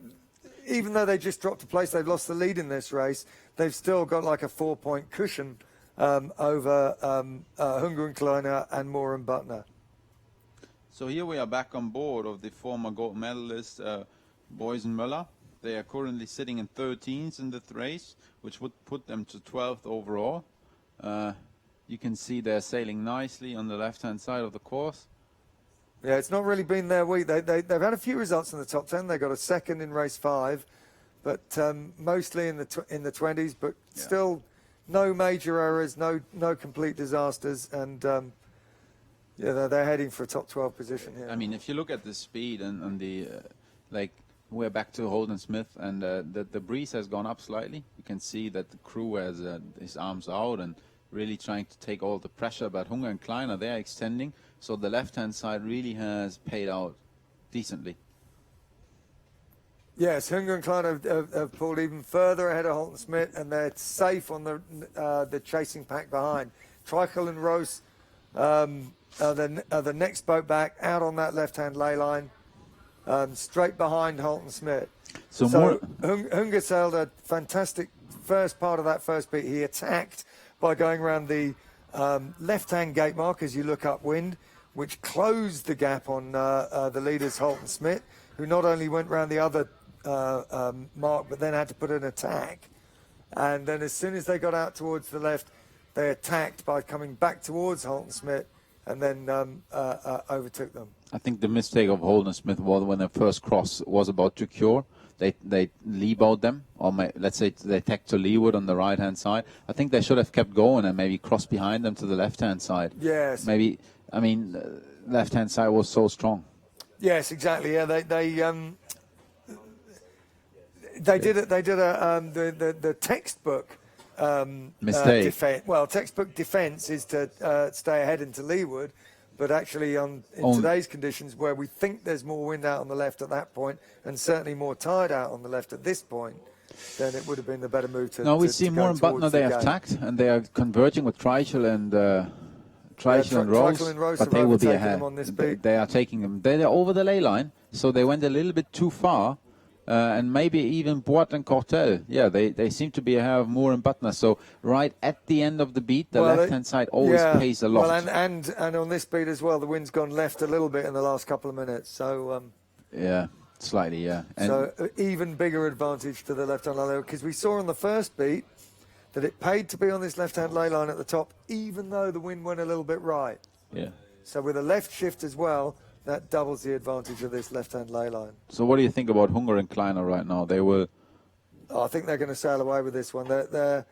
S1: even though they just dropped a place, they've lost the lead in this race. They've still got like a 4-point cushion over Hunger and Kleiner and Moore and Butner.
S2: So here we are back on board of the former gold medalist Boys and Möller. They are currently sitting in 13th in the race, which would put them to 12th overall. You can see they're sailing nicely on the left-hand side of the course.
S1: Yeah, it's not really been their week. They've had a few results in the top 10. They got a second in race 5, but mostly in the 20s. But still, no major errors, no complete disasters, and they're heading for a top 12 position here.
S2: I mean, if you look at the speed and the we're back to Holden Smith, and the breeze has gone up slightly. You can see that the crew has his arms out and really trying to take all the pressure. But Hunger and Kleiner, they are extending, so the left-hand side really has paid out decently.
S1: Yes, Hunger and Kleiner have pulled even further ahead of Holden Smith, and they're safe on the chasing pack behind. Treichel and Rose are the next boat back out on that left-hand ley line. Straight behind Holden Smith. So Hunger sailed a fantastic first part of that first beat. He attacked by going around the left-hand gate mark as you look upwind, which closed the gap on the leaders Holden Smith, who not only went around the other mark but then had to put an attack. And then as soon as they got out towards the left, they attacked by coming back towards Holden Smith and then overtook them. I
S2: think the mistake of Holden Smith was when their first cross was about to cure. They lee-bowed them, or let's say they tacked to leeward on the right-hand side. I think they should have kept going and maybe crossed behind them to the left-hand side.
S1: Yes.
S2: Maybe, I mean, left-hand side was so strong.
S1: Yes, exactly. Yeah, they did it. They did the textbook
S2: mistake.
S1: Textbook defense is to stay ahead and to leeward. But actually, in today's conditions, where we think there's more wind out on the left at that point, and certainly more tide out on the left at this point, then it would have been the better move to.
S2: Now we see Moore and Butner. They have tacked and they are converging with Treichel Treichel and Rose,
S1: Treichel and Rose
S2: but
S1: have
S2: they will be
S1: overtaken
S2: ahead.
S1: them on this
S2: They,
S1: beat.
S2: they are taking them. They're over the ley line, so they went a little bit too far. And maybe even Boit and Cortel. Yeah, they seem to be ahead of Moore and Butner. So right at the end of the beat, the left-hand side always pays a lot.
S1: Well, and on this beat as well, the wind's gone left a little bit in the last couple of minutes. So
S2: yeah, slightly, yeah. And
S1: so even bigger advantage to the left-hand lay line, because we saw on the first beat that it paid to be on this left-hand lay line at the top, even though the wind went a little bit right.
S2: yeah.
S1: So with a left shift as well, that doubles the advantage of this left-hand lay line.
S2: So what do you think about Hunger and Kleiner right now? They will.
S1: I think they're going to sail away with this one. They're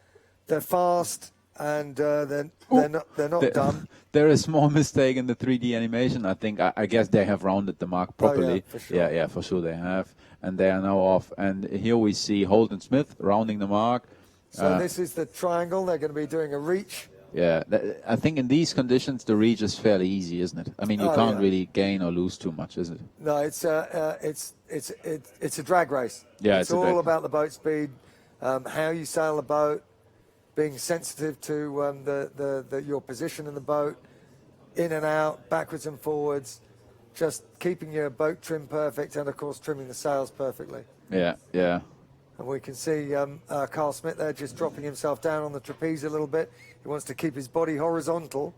S1: fast and they're not dumb.
S2: There is a small mistake in the 3D animation. I think I guess they have rounded the mark properly.
S1: Oh, yeah, for sure.
S2: Yeah, for sure they have, and they are now off. And here we see Holden Smith rounding the mark.
S1: So this is the triangle. They're going to be doing a reach.
S2: Yeah, I think in these conditions the reach is fairly easy, isn't it? I mean, you can't really gain or lose too much, is it?
S1: No, it's a drag race.
S2: Yeah,
S1: it's all about the boat speed, how you sail the boat, being sensitive to your position in the boat, in and out, backwards and forwards, just keeping your boat trim perfect, and of course trimming the sails perfectly.
S2: Yeah, yeah.
S1: And we can see Carl Smith there just dropping himself down on the trapeze a little bit. He wants to keep his body horizontal,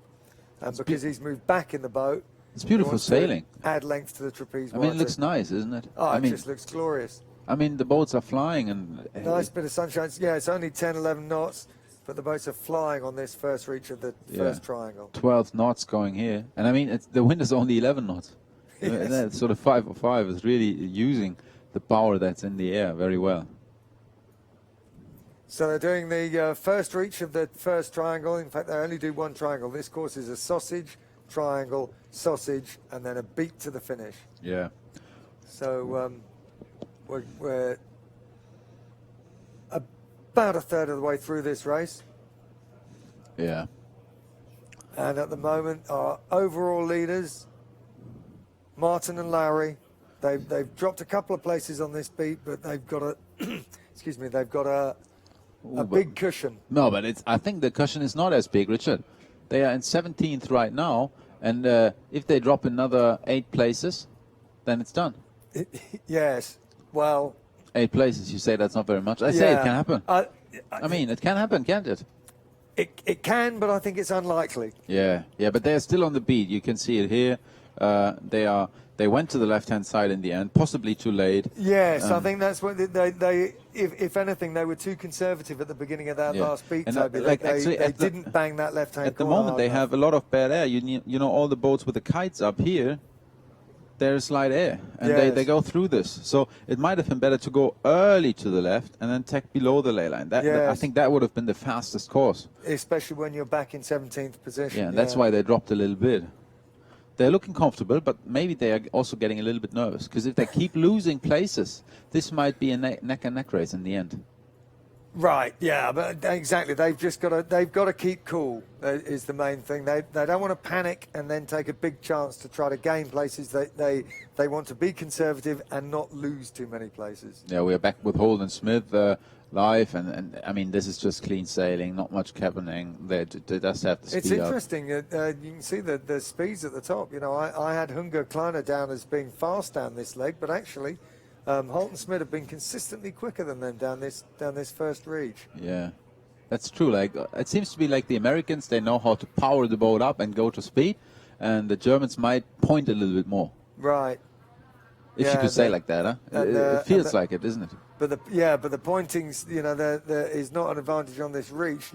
S1: and because he's moved back in the boat,
S2: it's beautiful sailing.
S1: Add length to the trapeze.
S2: I mean, it looks nice, isn't it?
S1: Oh,
S2: I mean,
S1: it just looks glorious.
S2: I mean, the boats are flying and
S1: Nice bit of sunshine. Yeah, it's only 10, 11 knots, but the boats are flying on this first reach of the first triangle.
S2: 12 knots going here, and I mean, the wind is only 11 knots.
S1: Yes.
S2: That sort of 505 is really using the power that's in the air very well.
S1: So they're doing the first reach of the first triangle. In fact, they only do one triangle. This course is a sausage, triangle, sausage, and then a beat to the finish.
S2: Yeah.
S1: So we're about a third of the way through this race.
S2: Yeah.
S1: And at the moment, our overall leaders, Martin and Lowry, they've dropped a couple of places on this beat, but they've got a, excuse me, they've got a big cushion.
S2: No, but I think the cushion is not as big, Richard. They are in 17th right now, and if they drop another 8 places, then it's done.
S1: Yes. Well,
S2: 8 places, you say that's not very much. I say it can happen. I mean, it can happen, can't it?
S1: It can, but I think it's unlikely.
S2: Yeah, but they're still on the beat. You can see it here. They went to the left-hand side in the end, possibly too late.
S1: Yes, I think that's what they if anything, they were too conservative at the beginning of that last beat.
S2: And
S1: Toby. They didn't bang that left-hand
S2: At the
S1: corner
S2: moment, they
S1: hard enough.
S2: have a lot of bad air. You know, all the boats with the kites up here, there's light air, and they go through this. So it might have been better to go early to the left and then tack below the ley line. I think that would have been the fastest course.
S1: Especially when you're back in 17th position.
S2: Yeah, and that's why they dropped a little bit. They're looking comfortable, but maybe they are also getting a little bit nervous, because if they keep losing places, this might be a neck and neck race in the end.
S1: Right, yeah, but exactly. They've got to keep cool is the main thing. They don't want to panic and then take a big chance to try to gain places. They want to be conservative and not lose too many places.
S2: Yeah, we are back with Holden Smith live, and I mean, this is just clean sailing, not much cabbining. They just have the speed
S1: It's
S2: up.
S1: interesting. You can see the speeds at the top. You know, I had Hunger Kleiner down as being fast down this leg, but actually Holden Smith have been consistently quicker than them down this first reach.
S2: Yeah, that's true. Like, it seems to be like the Americans, they know how to power the boat up and go to speed, and the Germans might point a little bit more.
S1: Right.
S2: If you could say like that, huh? It feels like it, isn't it?
S1: But the pointings, you know, there is not an advantage on this reach.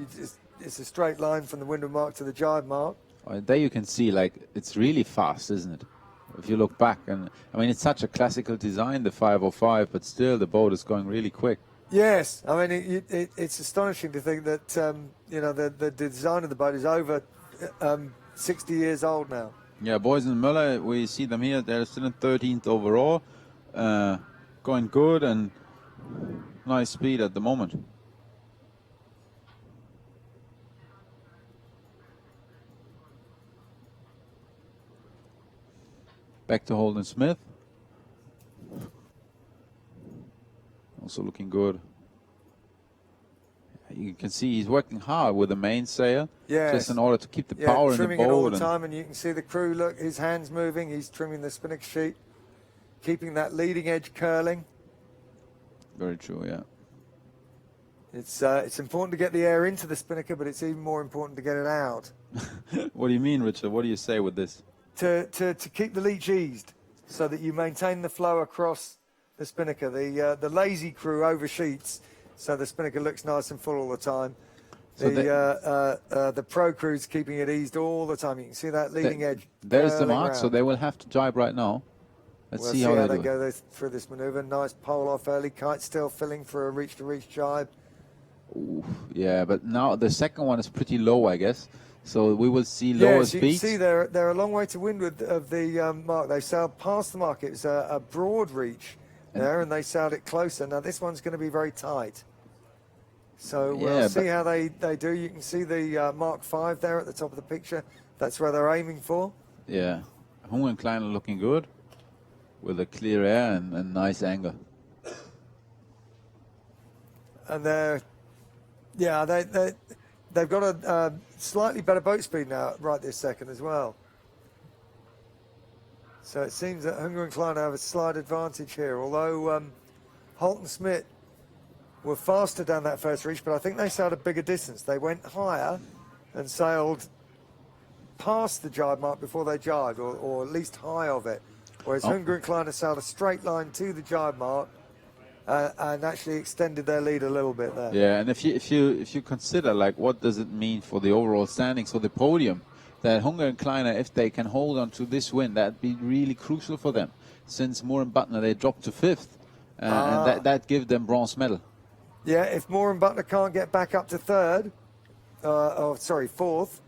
S1: It's a straight line from the windward mark to the jibe mark.
S2: There you can see, like, it's really fast, isn't it? If you look back, and I mean, it's such a classical design, the 505, but still the boat is going really quick.
S1: Yes, I mean it's astonishing to think that you know the design of the boat is over 60 years old now.
S2: Yeah, Boys and Muller, we see them here. They're still in 13th overall, going good and nice speed at the moment. Back to Holden Smith. Also looking good. You You can see he's working hard with the mainsail,
S1: Yes.
S2: just in order to keep the power in the
S1: trimming it all
S2: boat.
S1: the time, and you can see the crew, look, his hand's moving, he's trimming the spinnaker sheet, keeping that leading edge curling.
S2: Very true, yeah.
S1: It's important to get the air into the spinnaker, but it's even more important to get it out.
S2: What do you mean, Richard? What do you say with this?
S1: To keep the leach eased, so that you maintain the flow across the spinnaker. The lazy crew oversheets, so the spinnaker looks nice and full all the time.
S2: So
S1: The pro crew's keeping it eased all the time. You can see that leading edge.
S2: There's the
S1: curling
S2: mark, so
S1: round.
S2: they will have to jibe right now. Let's
S1: We'll
S2: see how they do.
S1: go through this maneuver. Nice pole off early, kite still filling for a reach-to-reach jibe.
S2: Ooh, yeah, but now the second one is pretty low, I guess. So we will see lower
S1: Yes, you can
S2: speeds.
S1: see they're a long way to windward of the mark. They sailed past the mark. It was a broad reach there, and they sailed it closer. Now this one's going to be very tight. So we'll see how they do. You can see the Mark 5 there at the top of the picture. That's where they're aiming for.
S2: Yeah, Hunger and Klein are looking good with a clear air and nice angle.
S1: And they've got a slightly better boat speed now right this second as well. So it seems that Hunger and Klein have a slight advantage here, although Holt and Smith were faster down that first reach, but I think they sailed a bigger distance. They went higher and sailed past the jibe mark before they jibed, or at least high of it. Whereas Hunger and Klein have sailed a straight line to the jibe mark and actually extended their lead a little bit there.
S2: Yeah, and if you consider like what does it mean for the overall standings for the podium, that Hunger and Kleiner, if they can hold on to this win, that'd be really crucial for them. Since Moore and Butner they dropped to fifth, and that gives them bronze medal.
S1: Yeah, if Moore and Butner can't get back up to fourth.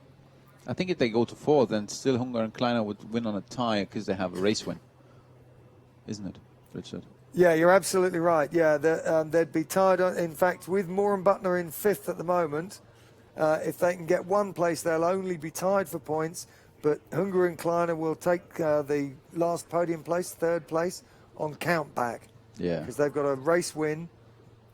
S2: I think if they go to fourth, then still Hunger and Kleiner would win on a tie because they have a race win, isn't it, Richard?
S1: Yeah, you're absolutely right. Yeah, they'd be tied on. In fact, with Moore and Butner in fifth at the moment, if they can get one place, they'll only be tied for points. But Hunger and Kleiner will take the last podium place, third place, on count back.
S2: Yeah.
S1: Because they've got a race win,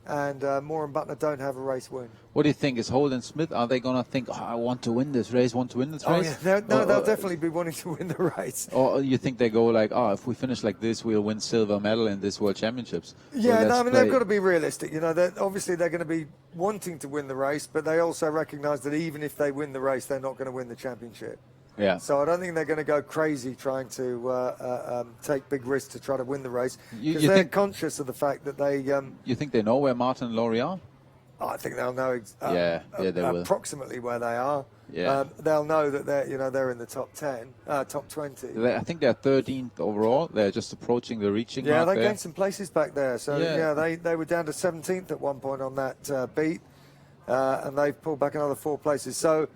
S1: and Moore and Butner don't have a race win.
S2: What do you think? Is Holt and Smith, are they going to think, I want to win this race,
S1: Oh, yeah. They'll definitely be wanting to win the race.
S2: Or you think they go like, if we finish like this, we'll win silver medal in this World Championships?
S1: Yeah, no, I mean, they've got to be realistic. You know, obviously they're going to be wanting to win the race, but they also recognise that even if they win the race, they're not going to win the championship.
S2: Yeah.
S1: So I don't think they're going to go crazy trying to take big risks to try to win the race, because they're conscious of the fact that they...
S2: you think they know where Martin and Laurie are?
S1: I think they'll know
S2: they will.
S1: approximately where they are.
S2: Yeah.
S1: They'll know that they're in the top 10, top 20.
S2: I think they're 13th overall. They're just approaching the reaching mark
S1: they
S2: there.
S1: gained some places back there. So they were down to 17th at one point on that beat, and they've pulled back another 4 places. So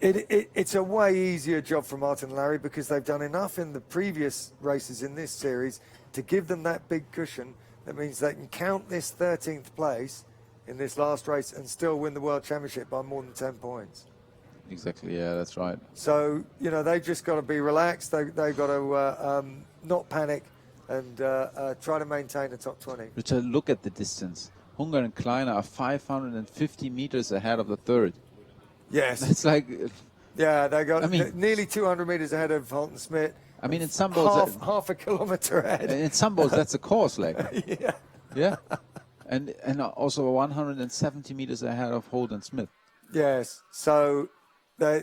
S1: it's a way easier job for Martin and Larry, because they've done enough in the previous races in this series to give them that big cushion. That means they can count this 13th place in this last race and still win the World Championship by more than 10 points.
S2: Exactly, yeah, that's right.
S1: So, they've just got to be relaxed. They've got to not panic and try to maintain the top 20.
S2: Richard, look at the distance. Hunger and Kleiner are 550 meters ahead of the third.
S1: Yes.
S2: That's like...
S1: Yeah, they got nearly 200 meters ahead of Holt and Smith.
S2: I mean, in some boats...
S1: Half a kilometer ahead.
S2: In some boats, that's a course leg.
S1: Yeah.
S2: Yeah. And also 170 meters ahead of Holt and Smith.
S1: Yes. So they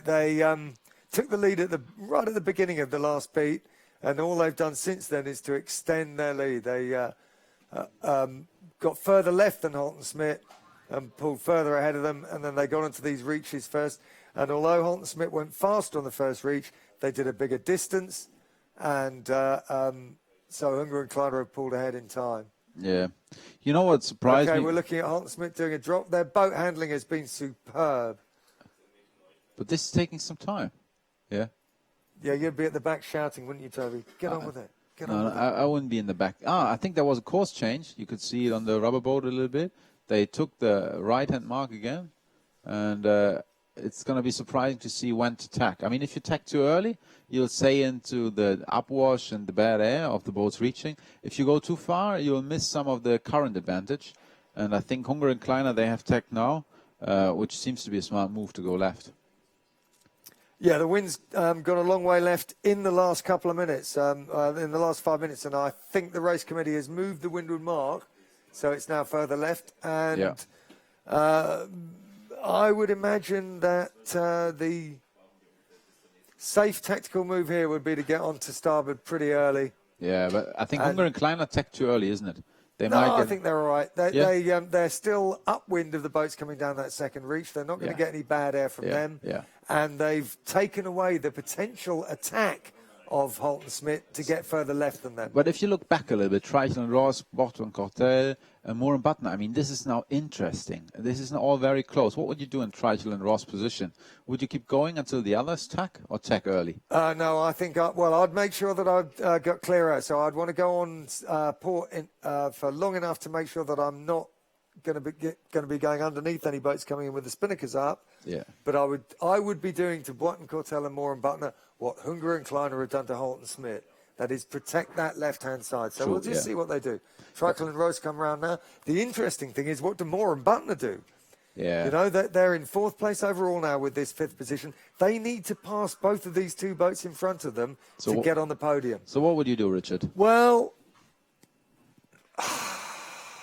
S1: took the lead right at the beginning of the last beat, and all they've done since then is to extend their lead. They got further left than Holt and Smith and pulled further ahead of them, and then they got into these reaches first. And although Holt and Smith went faster on the first reach, they did a bigger distance, and so Hunger and Kleiner have pulled ahead in time.
S2: Yeah. You know what surprised me?
S1: Okay, we're looking at Holt and Smith doing a drop. Their boat handling has been superb.
S2: But this is taking some time. Yeah.
S1: Yeah, you'd be at the back shouting, wouldn't you, Toby? Get on with it. Get on with it.
S2: I wouldn't be in the back. I think there was a course change. You could see it on the rubber boat a little bit. They took the right-hand mark again, and it's going to be surprising to see when to tack. I mean, if you tack too early, you'll sail into the upwash and the bad air of the boats reaching. If you go too far, you'll miss some of the current advantage. And I think Hunger and Kleiner, they have tacked now, which seems to be a smart move to go left.
S1: Yeah, the wind's gone a long way left in the last couple of minutes, in the last 5 minutes, and I think the race committee has moved the windward mark, so it's now further left. And I would imagine that the safe tactical move here would be to get onto starboard pretty early.
S2: Yeah, but I think Hunger and Kleiner tacked too early, isn't it?
S1: I think they're all right. They're still upwind of the boats coming down that second reach. They're not going to get any bad air from them.
S2: Yeah.
S1: And they've taken away the potential attack of Holt and Smith to get further left than them.
S2: But if you look back a little bit, Treichel and Ross, Bott and Cortel, Moore and Butner, I mean, this is now interesting. This is now all very close. What would you do in Treichel and Ross' position? Would you keep going until the others tack or tack early?
S1: No, I think, I'd make sure that I've got clear out. So I'd want to go on port for long enough to make sure that I'm not going to be going underneath any boats coming in with the spinnakers up.
S2: Yeah.
S1: But I would be doing to Boyton, Cortell and Moore and Butner what Hunger and Kleiner have done to Holt and Smith. That is protect that left-hand side. So we'll just see what they do. Treichel and Rose come around now. The interesting thing is, what do Moore and Butner do?
S2: Yeah.
S1: You know, they're in 4th place overall now with this 5th position. They need to pass both of these two boats in front of them to get on the podium.
S2: So what would you do, Richard?
S1: Well...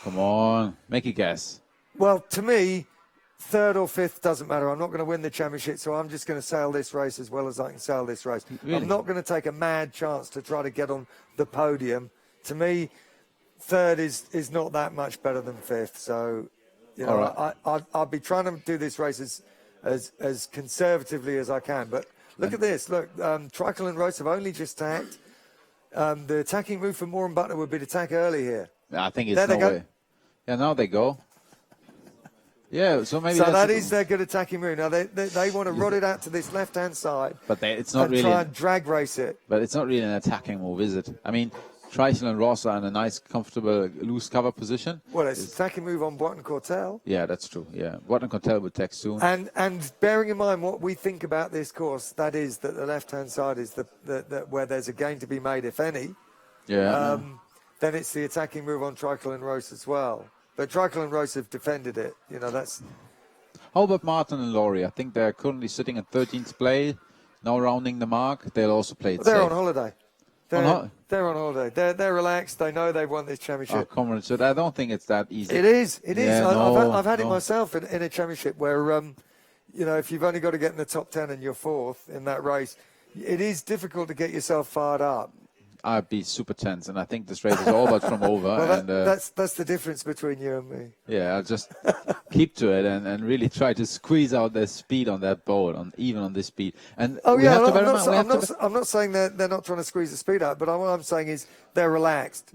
S2: Come on, make a guess.
S1: Well, to me, 3rd or 5th doesn't matter. I'm not going to win the championship, so I'm just going to sail this race as well as I can sail this race.
S2: Really?
S1: I'm not going to take a mad chance to try to get on the podium. To me, 3rd is not that much better than 5th. So, you know,
S2: right.
S1: I'll be trying to do this race as conservatively as I can. But look at this. Look, Treichel and Rose have only just tacked. The attacking move for Moore and Butner would be to tack early here.
S2: I think it's no way. Yeah, now they go. Yeah, so maybe
S1: that is their good attacking move. Now they want to rod it out to this left-hand side.
S2: But it's not really
S1: try and drag race it.
S2: But it's not really an attacking move, is it? I mean, Treichel and Ross are in a nice, comfortable, loose cover position.
S1: Well, it's an attacking move on Boyton Cortell.
S2: Yeah, that's true. Yeah, Boyton Cortell would tack soon.
S1: And bearing in mind what we think about this course, that is that the left-hand side is the where there's a gain to be made, if any.
S2: Yeah.
S1: Then it's the attacking move on Treichel and Rose as well. But Treichel and Rose have defended it. You know, that's...
S2: How about Martin and Laurie? I think they're currently sitting at 13th place, now rounding the mark. They'll also play it
S1: They're
S2: safe.
S1: on holiday. They're on holiday. They're relaxed. They know they've won this championship.
S2: Oh, come on, Richard. I don't think it's that easy.
S1: It is. It is.
S2: Yeah,
S1: I've had it myself in a championship where, you know, if you've only got to get in the top 10 and you're 4th in that race, it is difficult to get yourself fired up.
S2: I'd be super tense, and I think this race is all but from over.
S1: Well, that's the difference between you and me.
S2: Yeah, I'll just keep to it and really try to squeeze out the speed on that boat, even on this speed. And
S1: I'm not saying they're not trying to squeeze the speed out, but what I'm saying is they're relaxed.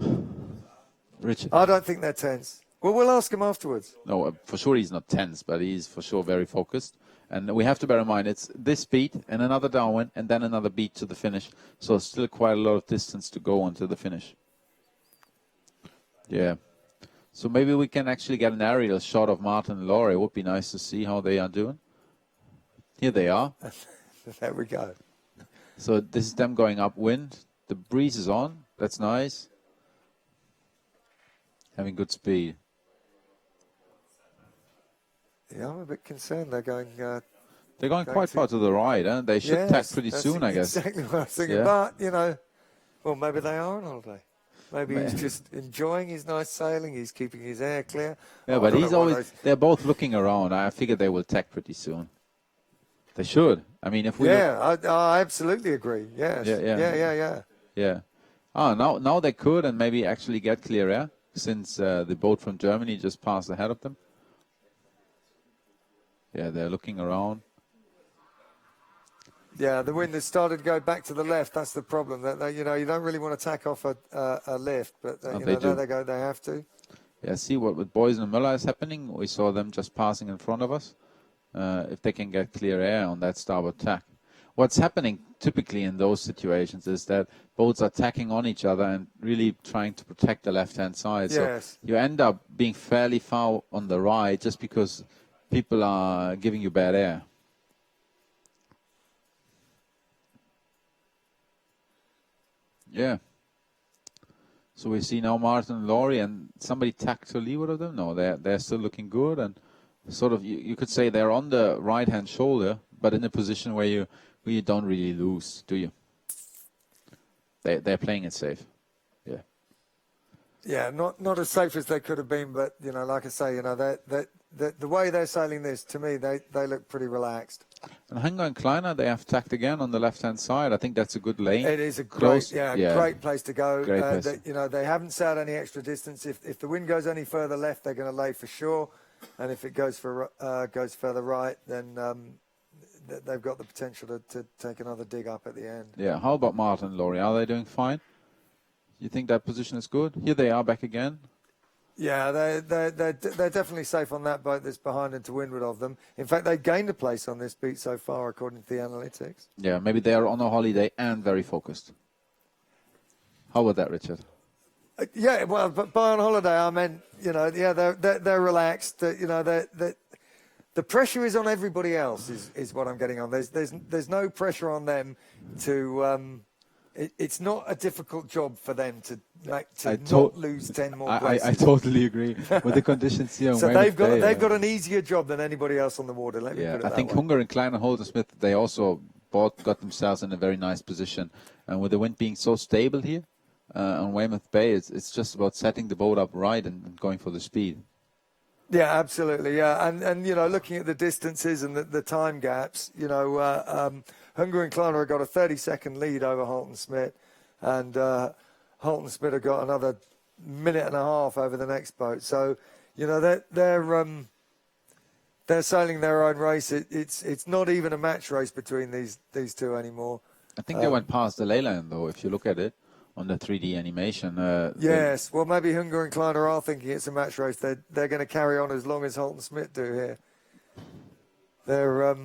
S2: Richard,
S1: I don't think they're tense. Well, we'll ask him afterwards.
S2: No, for sure he's not tense, but he's for sure very focused. And we have to bear in mind, it's this beat and another downwind and then another beat to the finish. So still quite a lot of distance to go until the finish. Yeah. So maybe we can actually get an aerial shot of Martin and Laurie. It would be nice to see how they are doing. Here they are.
S1: There we go.
S2: So this is them going upwind. The breeze is on. That's nice. Having good speed.
S1: Yeah, I'm a bit concerned. They're going
S2: quite far to the right, huh? They should tack pretty soon, I guess.
S1: Exactly what I was thinking.
S2: Yeah.
S1: But, you know, well, maybe they are on holiday. Maybe he's just enjoying his nice sailing. He's keeping his air clear.
S2: Yeah, but they're both looking around. I figure they will tack pretty soon. They should. I mean, if we...
S1: Yeah, I absolutely agree. Yes.
S2: Yeah. Now they could and maybe actually get clear air since the boat from Germany just passed ahead of them. Yeah, they're looking around.
S1: Yeah, the wind has started to go back to the left. That's the problem. That you know, you don't really want to tack off a lift, but you know, there they go. They have to.
S2: Yeah, see what with Boysen and Müller is happening. We saw them just passing in front of us. If they can get clear air on that starboard tack. What's happening typically in those situations is that boats are tacking on each other and really trying to protect the left-hand side.
S1: Yes.
S2: So you end up being fairly far on the right just because people are giving you bad air. Yeah. So we see now Martin and Laurie, and somebody tacked to leeward of them. No, they're still looking good, and sort of you could say they're on the right hand shoulder, but in a position where you don't really lose, do you? They're playing it safe. Yeah.
S1: Yeah, not as safe as they could have been, but like I say, the way they're sailing this, to me, they look pretty relaxed.
S2: And Hunger and Kleiner, they have tacked again on the left-hand side. I think that's a good lane.
S1: It is a
S2: Close.
S1: great place to go.
S2: Great place.
S1: They haven't sailed any extra distance. If the wind goes any further left, they're going to lay for sure, and if it goes further right, then they've got the potential to take another dig up at the end.
S2: Yeah. How about Martin and Laurie? Are they doing fine? You think that position is good? Here they are back again.
S1: Yeah, they're definitely safe on that boat that's behind and to windward of them. In fact, they gained a place on this beat so far, according to the analytics.
S2: Yeah, maybe they are on a holiday and very focused. How about that, Richard?
S1: Yeah, well, but by on holiday, I meant, they're relaxed. The pressure is on everybody else, is what I'm getting on. There's no pressure on them to. It's not a difficult job for them to not lose 10 more places.
S2: I totally agree with the conditions here.
S1: So they've got an easier job than anybody else on the water. Let me put it that
S2: I think
S1: way.
S2: Hunger and Klein and Holden Smith, they also got themselves in a very nice position. And with the wind being so stable here on Weymouth Bay, it's just about setting the boat up right and going for the speed.
S1: Yeah, absolutely. Yeah, and looking at the distances and the time gaps, Hunger and Kleiner have got a 30-second lead over Holton Smith, and Holton Smith have got another minute and a half over the next boat. So, they're sailing their own race. It's not even a match race between these two anymore.
S2: I think they went past the ley line, though, if you look at it on the 3D animation.
S1: Yes, well, maybe Hunger and Kleiner are thinking it's a match race. They're going to carry on as long as Holton Smith do here. They're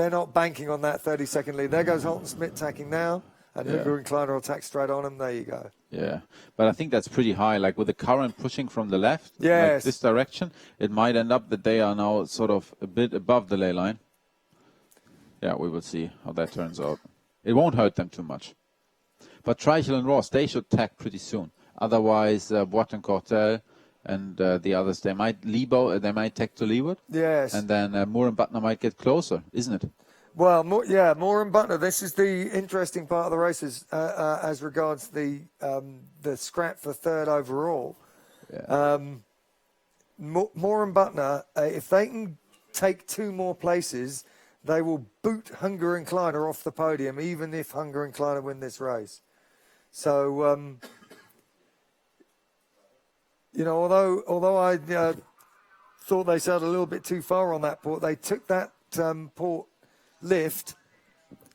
S1: not banking on that 30-second lead. There goes Holton Smith tacking now, and Hunger and Kleiner will tack straight on him. There you go.
S2: Yeah, but I think that's pretty high. Like with the current pushing from the left,
S1: yes,
S2: like this direction, it might end up that they are now sort of a bit above the ley line. Yeah, we will see how that turns out. It won't hurt them too much. But Treichel and Ross, they should tack pretty soon. Otherwise, Boit and Cortel and the others, they might tack to leeward.
S1: Yes.
S2: And then Moore and Butner might get closer, isn't it?
S1: Well, Moore and Butner. This is the interesting part of the races as regards the scrap for third overall.
S2: Yeah.
S1: Moore and Butner, if they can take 2 more places, they will boot Hunger and Kleiner off the podium, even if Hunger and Kleiner win this race. So, although I thought they sailed a little bit too far on that port, they took that port lift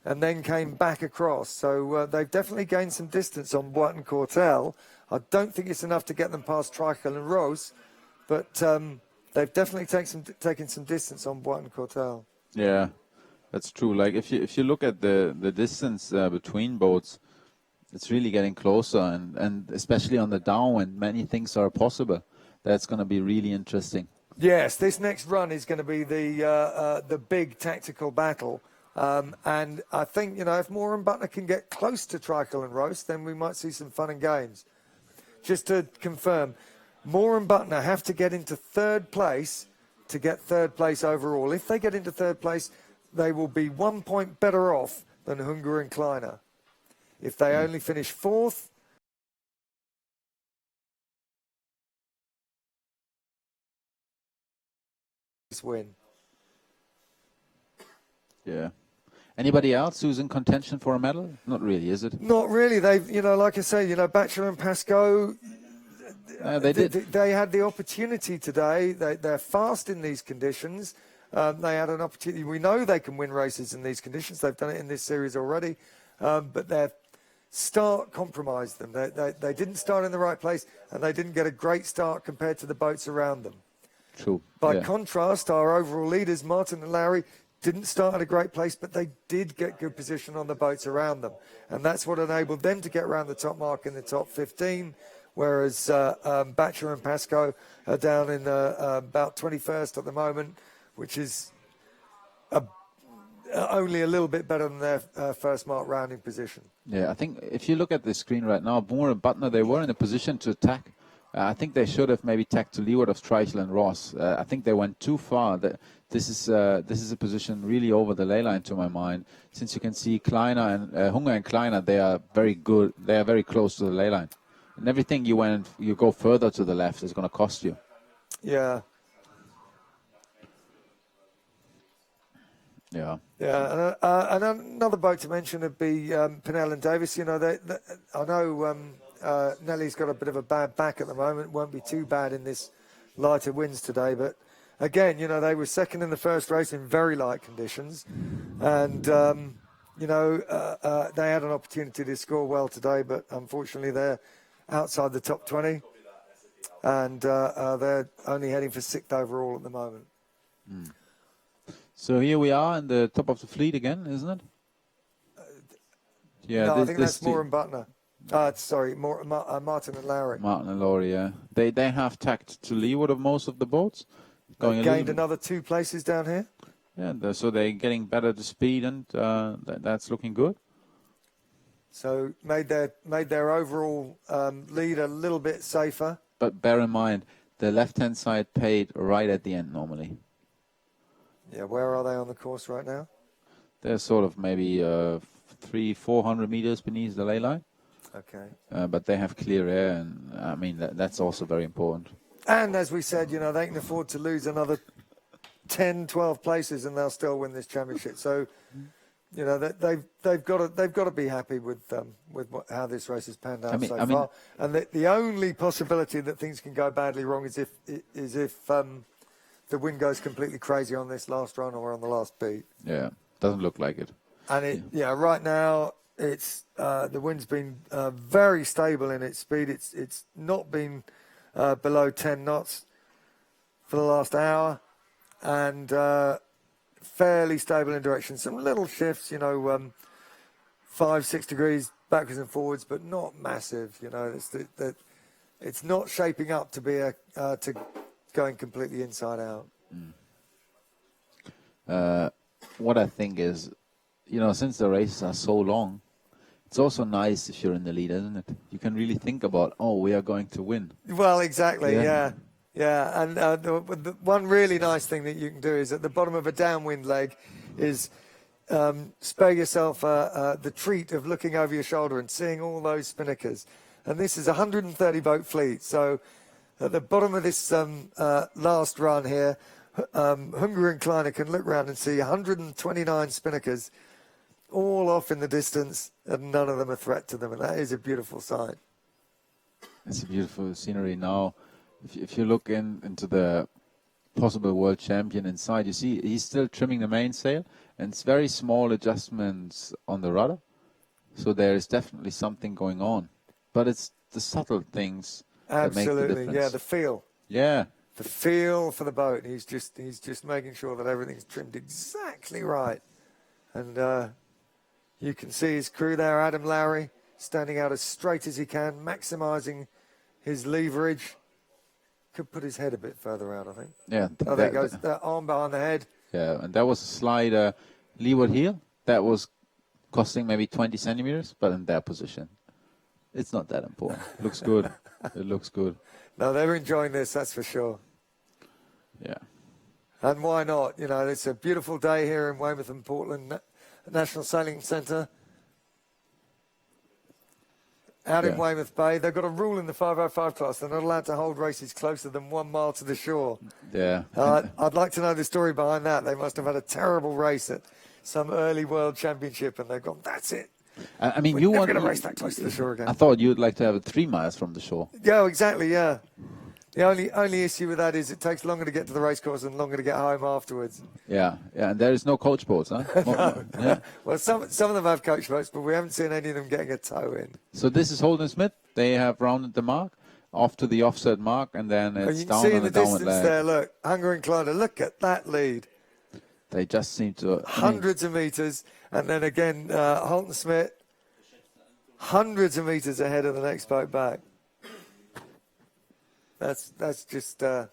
S1: and then came back across. So they've definitely gained some distance on Boit and Cortel. I don't think it's enough to get them past Treichel and Rose, but they've definitely taken some distance on Boit and Cortel.
S2: Yeah, that's true. Like if you look at the distance between boats, it's really getting closer, and especially on the downwind, many things are possible. That's going to be really interesting.
S1: Yes, this next run is going to be the big tactical battle, and I think if Moore and Butner can get close to Treichel and Rose, then we might see some fun and games. Just to confirm, Moore and Butner have to get into third place to get third place overall. If they get into third place, they will be 1 point better off than Hunger and Kleiner. If they only finish fourth, win.
S2: Yeah. Anybody else who's in contention for a medal? Not really, is it?
S1: Not really. They've, like I say, Batchelor and Pascoe, they had the opportunity today. They're fast in these conditions. They had an opportunity. We know they can win races in these conditions. They've done it in this series already. But their start compromised them. They didn't start in the right place, and they didn't get a great start compared to the boats around them.
S2: True.
S1: By contrast, our overall leaders, Martin and Larry, didn't start at a great place, but they did get good position on the boats around them. And that's what enabled them to get around the top mark in the top 15, whereas Batchelor and Pascoe are down in about 21st at the moment, which is only a little bit better than their first mark rounding position.
S2: Yeah, I think if you look at the screen right now, Moore and Butner, they were in a position to attack. I think they should have maybe tacked to leeward of Streichel and Ross. I think they went too far. This is a position really over the ley line to my mind. Since you can see Kleiner and Hunger and Kleiner, they are very good. They are very close to the ley line. And everything you go further to the left is going to cost you.
S1: Yeah.
S2: Yeah.
S1: Yeah, and another boat to mention would be Pinnell and Davis. You know, I know Nelly's got a bit of a bad back at the moment. Won't be too bad in this lighter winds today. But again, you know, they were second in the first race in very light conditions. And, you know, they had an opportunity to score well today. But unfortunately, they're outside the top 20. And they're only heading for 6th overall at the moment.
S2: Mm. So here we are in the top of the fleet again, isn't it? Yeah,
S1: no, I think that's Moore and Butner. Sorry, Martin and Lowry.
S2: Martin and Lowry, yeah. They have tacked to leeward of most of the boats.
S1: They gained another 2 places down here.
S2: Yeah, so they're getting better to speed, and that's looking good.
S1: So made their overall lead a little bit safer.
S2: But bear in mind, the left-hand side paid right at the end normally.
S1: Yeah, where are they on the course right now?
S2: They're sort of maybe 300-400 meters beneath the ley line.
S1: Okay.
S2: But they have clear air, and I mean that's also very important.
S1: And as we said, you know, they can afford to lose another 10, 12 places, and they'll still win this championship. So, you know, they've got to be happy with how this race has panned out so far. And the only possibility that things can go badly wrong is if the wind goes completely crazy on this last run or on the last beat.
S2: Yeah, doesn't look like it.
S1: And right now it's the wind's been very stable in its speed. It's not been below 10 knots for the last hour, and fairly stable in direction. Some little shifts, you know, 5-6 degrees backwards and forwards, but not massive. You know, it's not shaping up to be to going completely inside out.
S2: What I think is, you know, since the races are so long, it's also nice if you're in the lead, isn't it? You can really think about, we are going to win.
S1: Well, exactly, yeah. And the one really nice thing that you can do is at the bottom of a downwind leg is spare yourself the treat of looking over your shoulder and seeing all those spinnakers. And this is a 130 boat fleet, so at the bottom of this last run here, Hunger and Kleiner can look around and see 129 spinnakers all off in the distance, and none of them a threat to them, and that is a beautiful sight.
S2: It's a beautiful scenery. Now, if you look into the possible world champion inside, you see he's still trimming the mainsail, and it's very small adjustments on the rudder. So there is definitely something going on, but it's the subtle things.
S1: Absolutely, yeah, the feel.
S2: Yeah.
S1: The feel for the boat. He's just making sure that everything's trimmed exactly right. And you can see his crew there, Adam Lowry, standing out as straight as he can, maximising his leverage. Could put his head a bit further out, I think.
S2: Yeah.
S1: There goes that arm behind the head.
S2: Yeah, and that was a slide leeward heel. That was costing maybe 20 centimeters, but in that position. It's not that important. It looks good. It looks good.
S1: No, they're enjoying this, that's for sure.
S2: Yeah.
S1: And why not? You know, it's a beautiful day here in Weymouth and Portland National Sailing Centre. Out in Weymouth Bay. They've got a rule in the 505 class. They're not allowed to hold races closer than 1 mile to the shore.
S2: Yeah.
S1: I'd like to know the story behind that. They must have had a terrible race at some early world championship, and they've gone, that's it.
S2: I mean,
S1: We're never going to race that close to the shore again.
S2: I thought you'd like to have it 3 miles from the shore.
S1: Yeah, exactly, yeah. The only issue with that is it takes longer to get to the race course and longer to get home afterwards.
S2: Yeah, and there is no coach boats, huh?
S1: Yeah. Well, some of them have coach boats, but we haven't seen any of them getting a tow in.
S2: So this is Holden Smith. They have rounded the mark, off to the offset mark, and then it's down on the downward leg. You can see in the distance there, look, Hunger and Kleiner, look at that lead. They just seem to... Hundreds of metres, and then again, Holden Smith, hundreds of metres ahead of the next boat back. That's just and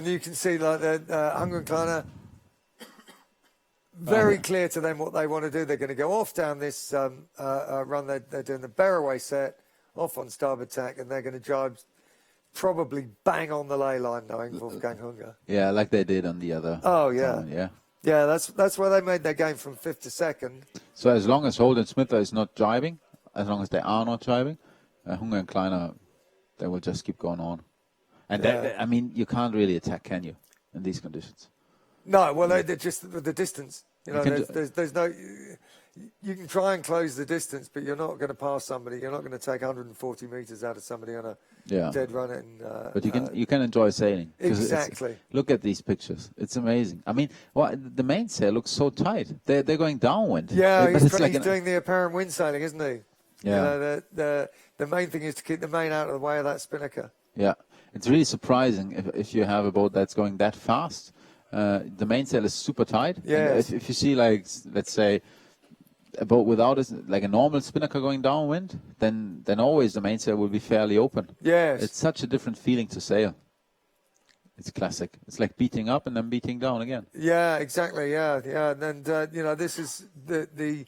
S2: you can see like the Hunger and Kleiner
S1: very clear to them what they want to do. They're going to go off down this run. They're doing the bearaway set, off on starboard tack, and they're going to drive probably bang on the ley line, knowing Wolfgang Hunger.
S2: Yeah, like they did on the other.
S1: Oh, yeah.
S2: Yeah.
S1: Yeah, that's where they made their game from 5th to 2nd.
S2: So as long as Holt and Smith is not driving, as long as they are not driving, Hunger and Kleiner, they will just keep going on. And I mean, you can't really attack, can you, in these conditions?
S1: No, well, they're just the distance. You know, there's no. You can try and close the distance, but you're not going to pass somebody. You're not going to take 140 meters out of somebody on a dead run.
S2: But you can enjoy sailing.
S1: Exactly.
S2: Look at these pictures. It's amazing. I mean, the mainsail looks so tight. They're going downwind.
S1: Yeah, he's doing the apparent wind sailing, isn't he?
S2: Yeah.
S1: You know, the main thing is to keep the main out of the way of that spinnaker.
S2: Yeah, it's really surprising if you have a boat that's going that fast. The mainsail is super tight.
S1: Yeah.
S2: If you see, like, let's say, a boat without like a normal spinnaker going downwind, then always the mainsail will be fairly open.
S1: Yes.
S2: It's such a different feeling to sail. It's classic. It's like beating up and then beating down again.
S1: Yeah, exactly. Yeah. And you know, this is the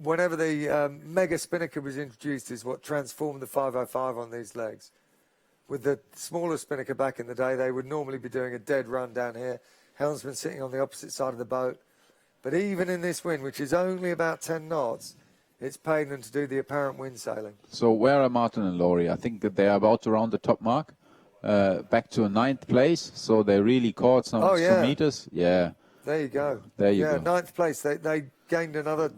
S1: whenever the mega spinnaker was introduced, is what transformed the 505 on these legs. With the smaller spinnaker back in the day, they would normally be doing a dead run down here, helmsman sitting on the opposite side of the boat. But even in this wind, which is only about 10 knots, it's paying them to do the apparent wind sailing.
S2: So where are Martin and Laurie? I think that they are about to round the top mark, back to a 9th place. So they really caught some meters. Yeah.
S1: There you go.
S2: There you go.
S1: Yeah, 9th place. They gained another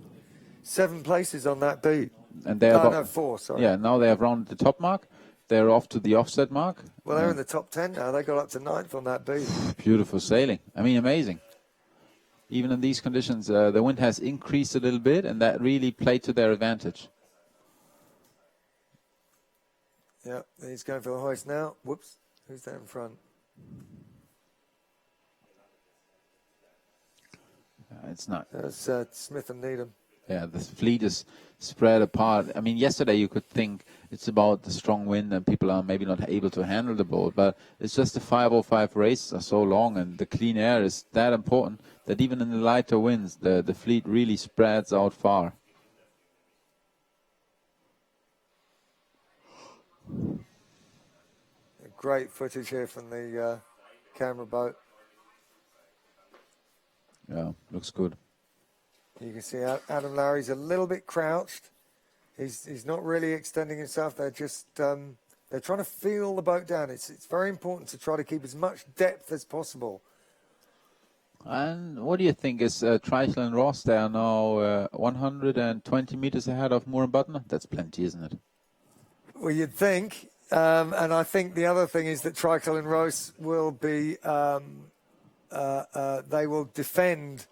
S1: 7 places on that beat.
S2: And they're
S1: 4, sorry.
S2: Yeah, now they have rounded the top mark. They're off to the offset mark.
S1: Well, they're in the top 10 now. They got up to 9th on that beat.
S2: Beautiful sailing. I mean, amazing. Even in these conditions, the wind has increased a little bit, and that really played to their advantage.
S1: Yeah, he's going for the hoist now. Whoops, who's there in front?
S2: It's not.
S1: That's Smith and Needham.
S2: Yeah, the fleet is spread apart. I mean, yesterday you could think it's about the strong wind and people are maybe not able to handle the boat, but it's just the 505 races are so long and the clean air is that important that even in the lighter winds, the fleet really spreads out far.
S1: Great footage here from the camera boat.
S2: Yeah, looks good.
S1: You can see Adam Lowry's a little bit crouched. He's not really extending himself. They're just they're trying to feel the boat down. It's very important to try to keep as much depth as possible.
S2: And what do you think? Is Treichel and Ross, they are now 120 meters ahead of Moore and Butner? That's plenty, isn't it?
S1: Well, you'd think. And I think the other thing is that Treichel and Ross will be they will defend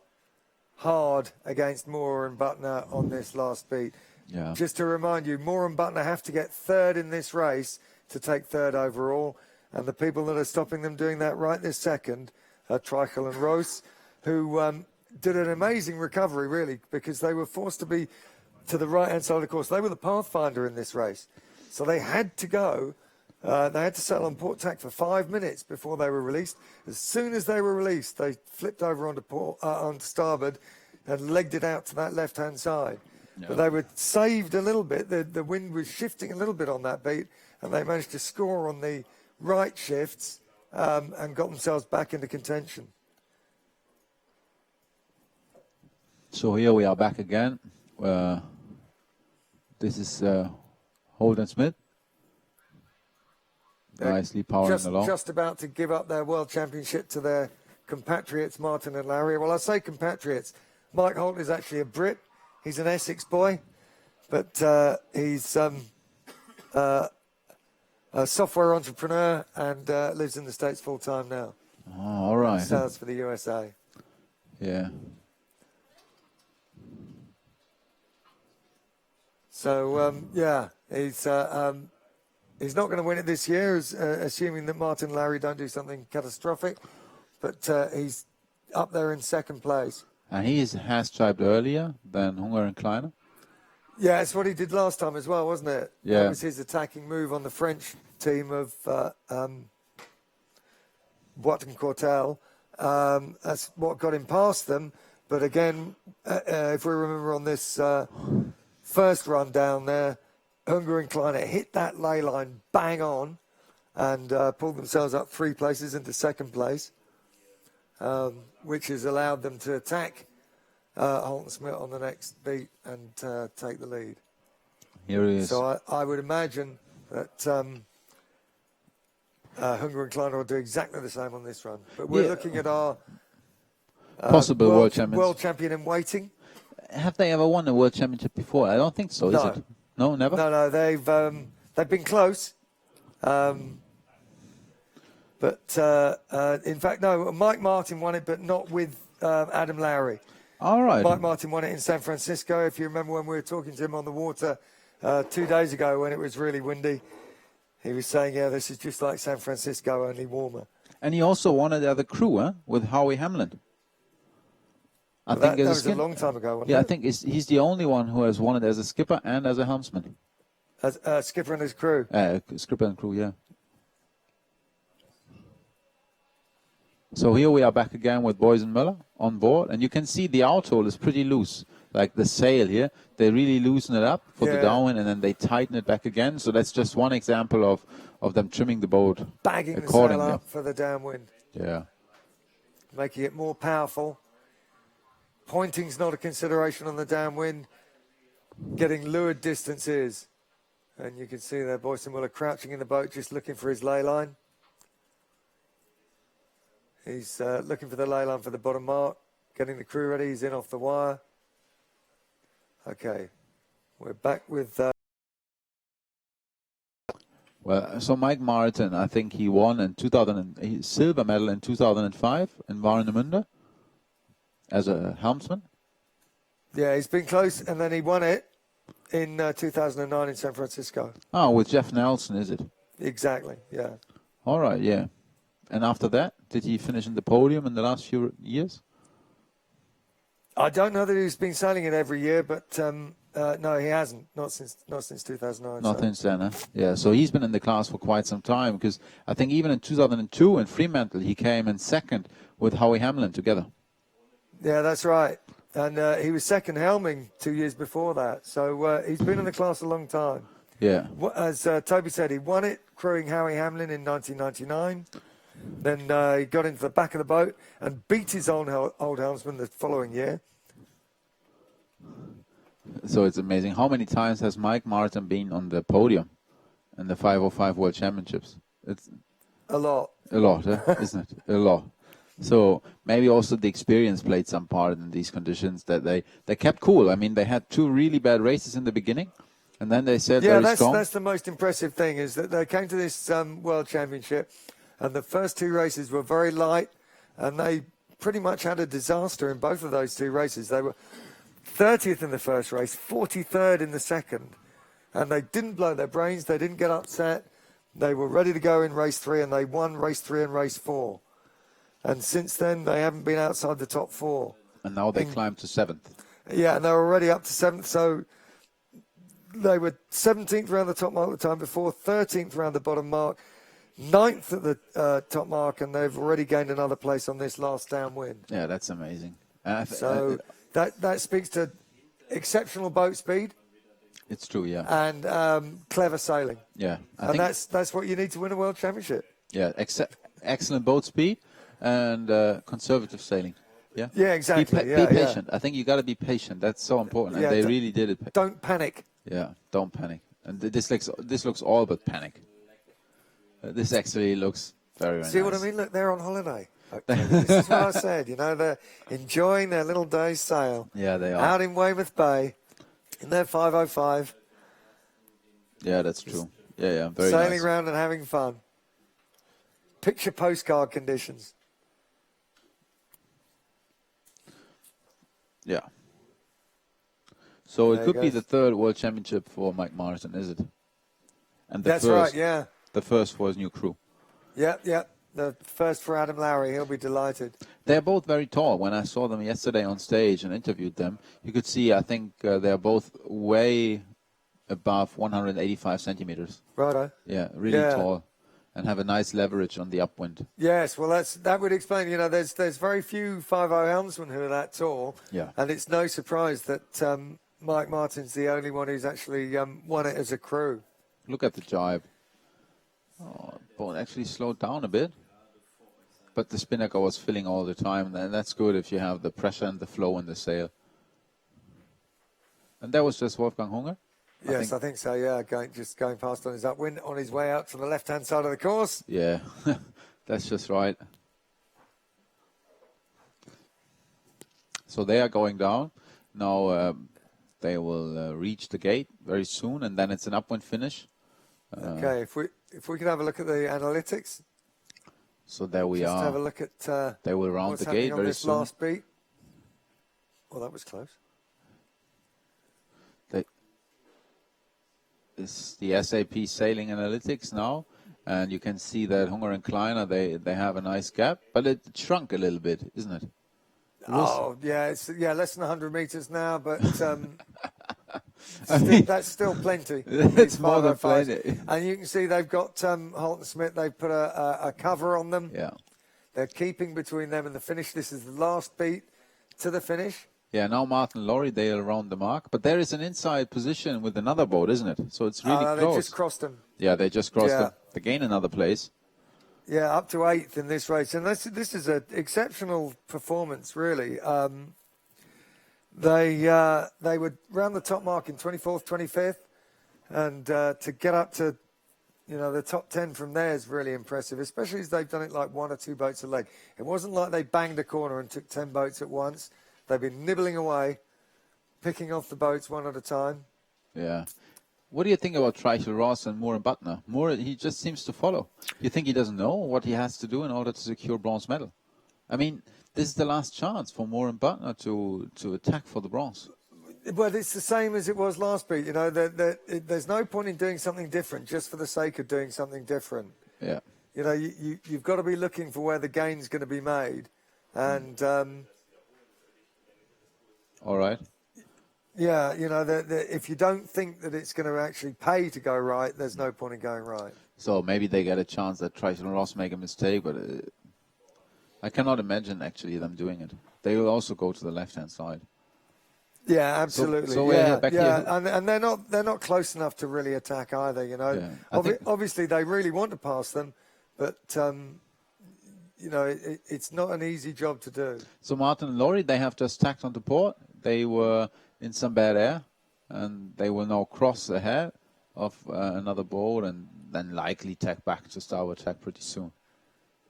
S1: hard against Moore and Butner on this last beat.
S2: Yeah.
S1: Just to remind you, Moore and Butner have to get 3rd in this race to take 3rd overall, and the people that are stopping them doing that right this second are Treichel and Roos, who did an amazing recovery, really, because they were forced to be to the right-hand side of the course. They were the pathfinder in this race, so they had to go. They had to settle on port tack for 5 minutes before they were released. As soon as they were released, they flipped over onto starboard and legged it out to that left-hand side. Yeah. But they were saved a little bit. The wind was shifting a little bit on that beat, and they managed to score on the right shifts and got themselves back into contention.
S2: So here we are back again. This is Holden Smith. Nicely powering along.
S1: Just about to give up their world championship to their compatriots, Martin and Larry. Well, I say compatriots. Mike Holt is actually a Brit. He's an Essex boy, but he's a software entrepreneur and lives in the States full time now.
S2: Oh, all right.
S1: Sails for the USA.
S2: Yeah.
S1: So, yeah, he's not going to win it this year, assuming that Martin and Larry don't do something catastrophic. But he's up there in 2nd place.
S2: And he has striped earlier than Hunger and Kleiner?
S1: Yeah, it's what he did last time as well, wasn't it?
S2: Yeah.
S1: That was his attacking move on the French team of Boit and Cortel. That's what got him past them. But again, if we remember on this first run down there, Hunger and Kleiner hit that ley line bang on and pulled themselves up 3 places into second place, which has allowed them to attack Holton Smith on the next beat and take the lead.
S2: Here he is.
S1: So I would imagine that Hunger and Kleiner will do exactly the same on this run. But we're looking at our
S2: possible world champions.
S1: World champion in waiting.
S2: Have they ever won a world championship before? I don't think so,
S1: No.
S2: is it? No, never?
S1: No, they've been close. But in fact, no, Mike Martin won it, but not with Adam Lowry.
S2: All right.
S1: Mike Martin won it in San Francisco. If you remember when we were talking to him on the water 2 days ago when it was really windy, he was saying, yeah, this is just like San Francisco, only warmer.
S2: And he also won it as a crew, with Howie Hamlin. I
S1: Well,
S2: think
S1: that
S2: as
S1: was a long time ago, wasn't
S2: Yeah,
S1: it?
S2: I think he's the only one who has won it as a skipper and as a helmsman.
S1: As skipper and his crew.
S2: Skipper and crew, yeah. So here we are back again with Boyce and Muller on board, and you can see the outhole is pretty loose. Like the sail here, they really loosen it up for the downwind, and then they tighten it back again. So that's just one example of them trimming the boat
S1: Bagging the sail
S2: accordingly.
S1: up for the downwind.
S2: Yeah.
S1: Making it more powerful. Pointing's not a consideration on the downwind. Getting lured distance is. And you can see there Boyce and Muller crouching in the boat just looking for his ley line. He's looking for the ley line for the bottom mark. Getting the crew ready. He's in off the wire. Okay. We're back with...
S2: Well, so Mike Martin, I think he won in silver medal in 2005 in Warnemünde as a helmsman.
S1: Yeah, he's been close, and then he won it in 2009 in San Francisco.
S2: Oh, with Jeff Nelson, is it?
S1: Exactly, yeah.
S2: All right, yeah. And after that, did he finish in the podium in the last few years?
S1: I don't know that he's been sailing it every year, but no, he hasn't. Not since 2009.
S2: Not since then, huh? Yeah, so he's been in the class for quite some time, because I think even in 2002 in Fremantle, he came in second with Howie Hamlin together.
S1: Yeah, that's right. And he was second helming 2 years before that. So he's been in the class a long time.
S2: Yeah.
S1: As Toby said, he won it crewing Howie Hamlin in 1999. Then he got into the back of the boat and beat his own old helmsman the following year.
S2: So it's amazing. How many times has Mike Martin been on the podium in the 505 World Championships? It's
S1: a lot.
S2: A lot, isn't it? A lot. So maybe also the experience played some part in these conditions, that they kept cool. I mean, they had 2 really bad races in the beginning, and then they said very strong.
S1: Yeah, that's the most impressive thing, is that they came to this World Championship, and the first 2 races were very light, and they pretty much had a disaster in both of those 2 races. They were 30th in the first race, 43rd in the second, and they didn't blow their brains. They didn't get upset. They were ready to go in race 3, and they won race 3 and race 4. And since then, they haven't been outside the top 4.
S2: And now they climbed to 7th.
S1: Yeah, and they're already up to 7th. So they were 17th around the top mark at the time before, 13th around the bottom mark, 9th at the top mark, and they've already gained another place on this last downwind.
S2: Yeah, that's amazing.
S1: So that speaks to exceptional boat speed.
S2: It's true, yeah.
S1: And clever sailing.
S2: Yeah.
S1: And that's what you need to win a world championship.
S2: Yeah, excellent boat speed and conservative sailing. Yeah.
S1: Yeah, exactly.
S2: Be patient. I think you got to be patient. That's so important. And they really did it.
S1: Don't panic.
S2: Yeah, don't panic. And this looks all but panic. This actually looks very, very
S1: See
S2: nice.
S1: what I mean? Look, they're on holiday. This is what I said. You know, they're enjoying their little day's sail.
S2: Yeah, they are.
S1: Out in Weymouth Bay, in their 505.
S2: Yeah, that's true. Yeah, very
S1: sailing
S2: nice.
S1: around and having fun. Picture postcard conditions.
S2: Yeah. So it
S1: There
S2: could
S1: he
S2: be
S1: goes.
S2: the 3rd World Championship for Mike Martin, is it? And the
S1: That's
S2: first,
S1: right, yeah.
S2: The first for his new crew.
S1: Yeah. The first for Adam Lowry. He'll be delighted.
S2: They're both very tall. When I saw them yesterday on stage and interviewed them, you could see, I think they're both way above 185 centimeters.
S1: Righto.
S2: Yeah, really tall. and have a nice leverage on the upwind.
S1: Yes, well, that would explain. You know, there's very few 5.0 helmsmen who are that tall.
S2: Yeah.
S1: And it's no surprise that Mike Martin's the only one who's actually won it as a crew.
S2: Look at the jibe. Oh, boat actually slowed down a bit. But the spinnaker was filling all the time, and that's good if you have the pressure and the flow in the sail. And that was just Wolfgang Hunger?
S1: Yes, I think so, yeah. Just going past on his upwind, on his way out to the left-hand side of the course.
S2: Yeah, that's just right. So they are going down. Now they will reach the gate very soon, and then it's an upwind finish.
S1: Okay, if we could have a look at the analytics.
S2: So there we
S1: Just
S2: are.
S1: have a look at
S2: they will round
S1: what's
S2: the
S1: happening
S2: gate
S1: on
S2: very
S1: this
S2: soon.
S1: last beat. Well, that was close.
S2: It's the SAP Sailing Analytics now, and you can see that Hunger and Kleiner, they have a nice gap, but it shrunk a little bit, isn't it?
S1: It's less than 100 meters now, but
S2: I mean,
S1: that's still plenty.
S2: It's more than
S1: 505s.
S2: plenty.
S1: And you can see they've got Holt and Smith. They've put a cover on them.
S2: Yeah.
S1: They're keeping between them and the finish. This is the last beat to the finish.
S2: Yeah, now Martin and Laurie, they are around the mark, but there is an inside position with another boat, isn't it? So it's really
S1: They
S2: close.
S1: just crossed them.
S2: Yeah, they just crossed
S1: Yeah.
S2: them. They gain another place.
S1: Yeah, up to 8th in this race. And this is an exceptional performance, really. They were round the top mark in 24th, 25th. And to get up to, the top 10 from there is really impressive, especially as they've done it like 1 or 2 boats a leg. It wasn't like they banged a corner and took 10 boats at once. They've been nibbling away, picking off the boats one at a time.
S2: Yeah. What do you think about Treichel, Ross, and Moore and Butner? Moore, he just seems to follow. You think he doesn't know what he has to do in order to secure bronze medal? I mean, this is the last chance for Moore and Butner to attack for the bronze.
S1: Well, it's the same as it was last beat. There's no point in doing something different just for the sake of doing something different.
S2: Yeah.
S1: You've got to be looking for where the gain's going to be made. And...
S2: all right.
S1: Yeah, if you don't think that it's going to actually pay to go right, there's no point in going right.
S2: So maybe they get a chance that Treichel and Ross make a mistake, but I cannot imagine actually them doing it. They will also go to the left-hand side.
S1: Yeah, absolutely.
S2: So we're back here.
S1: And they're not close enough to really attack either.
S2: Yeah,
S1: Obviously they really want to pass them, but it's not an easy job to do.
S2: So Martin and Laurie, they have just tacked onto port. They were in some bad air, and they will now cross ahead of another boat and then likely tack back to starboard tack pretty soon.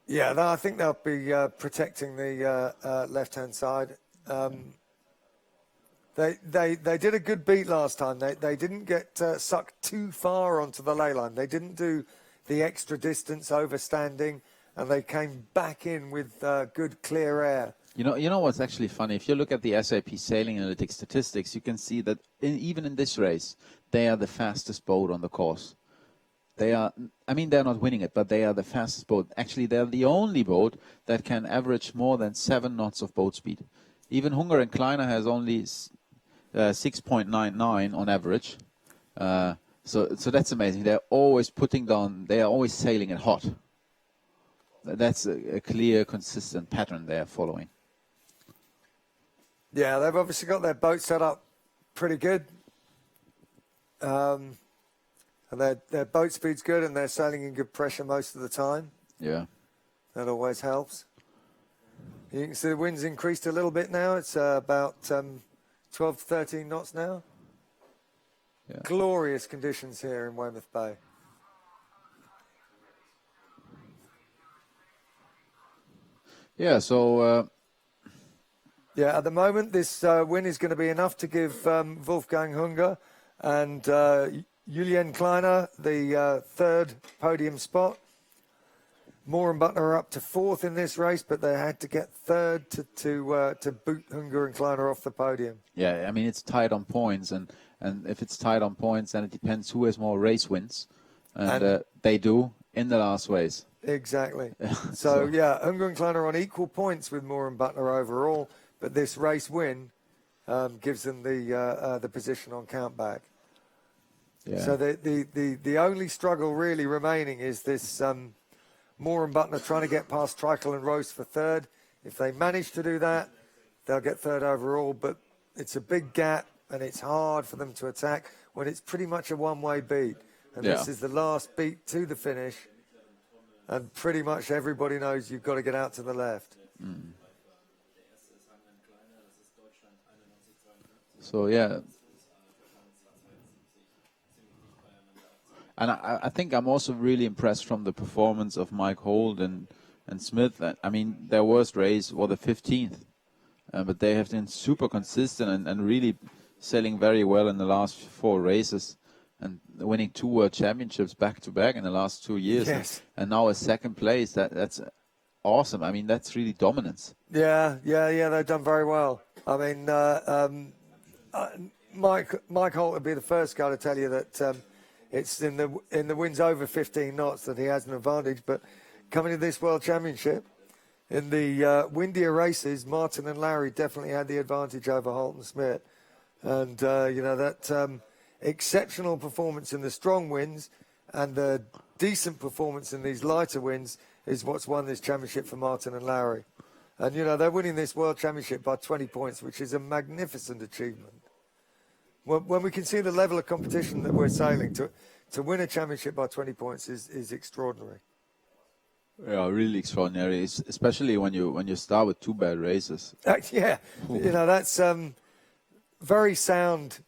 S1: Yeah, I think they'll be protecting the left-hand side. They did a good beat last time. They didn't get sucked too far onto the ley line. They didn't do the extra distance overstanding, and they came back in with good clear air.
S2: You know what's actually funny? If you look at the SAP Sailing Analytics statistics, you can see that even in this race, they are the fastest boat on the course. They're not winning it, but they are the fastest boat. Actually, they're the only boat that can average more than 7 knots of boat speed. Even Hunger and Kleiner has only 6.99 on average. So that's amazing. They're always they are always sailing it hot. That's a clear, consistent pattern they're following.
S1: Yeah, they've obviously got their boat set up pretty good. And their boat speed's good, and they're sailing in good pressure most of the time.
S2: Yeah.
S1: That always helps. You can see the wind's increased a little bit now. It's about 12 to 13 knots now.
S2: Yeah.
S1: Glorious conditions here in Weymouth Bay.
S2: Yeah, so...
S1: at the moment, this win is going to be enough to give Wolfgang Hunger and Julian Kleiner the third podium spot. Moore and Butner are up to 4th in this race, but they had to get 3rd to boot Hunger and Kleiner off the podium.
S2: Yeah, I mean, it's tied on points, and if it's tied on points, then it depends who has more race wins. And they do in the last race.
S1: Exactly. So, Hunger and Kleiner are on equal points with Moore and Butner overall, but this race win gives them the position on countback.
S2: Yeah.
S1: So the only struggle really remaining is this Moore and Butner trying to get past Treichel and Roast for third. If they manage to do that, they'll get third overall. But it's a big gap, and it's hard for them to attack when it's pretty much a one-way beat. And this is the last beat to the finish. And pretty much everybody knows you've got to get out to the left.
S2: So, yeah. And I think I'm also really impressed from the performance of Mike Holt and Smith. I mean, their worst race was the 15th. But they have been super consistent and really selling very well in the last 4 races. And winning 2 world championships back-to-back in the last 2 years.
S1: Yes.
S2: And now a second place. That's awesome. I mean, that's really dominance.
S1: Yeah, they've done very well. I mean, Mike Holt would be the first guy to tell you that it's in the winds over 15 knots that he has an advantage. But coming to this World Championship, in the windier races, Martin and Larry definitely had the advantage over Holt and Smith. And, that exceptional performance in the strong winds and the decent performance in these lighter winds is what's won this championship for Martin and Larry. And, they're winning this World Championship by 20 points, which is a magnificent achievement. When we can see the level of competition that we're sailing, to win a championship by 20 points is extraordinary.
S2: Yeah, really extraordinary, especially when you start with 2 bad races.
S1: Yeah, that's very sound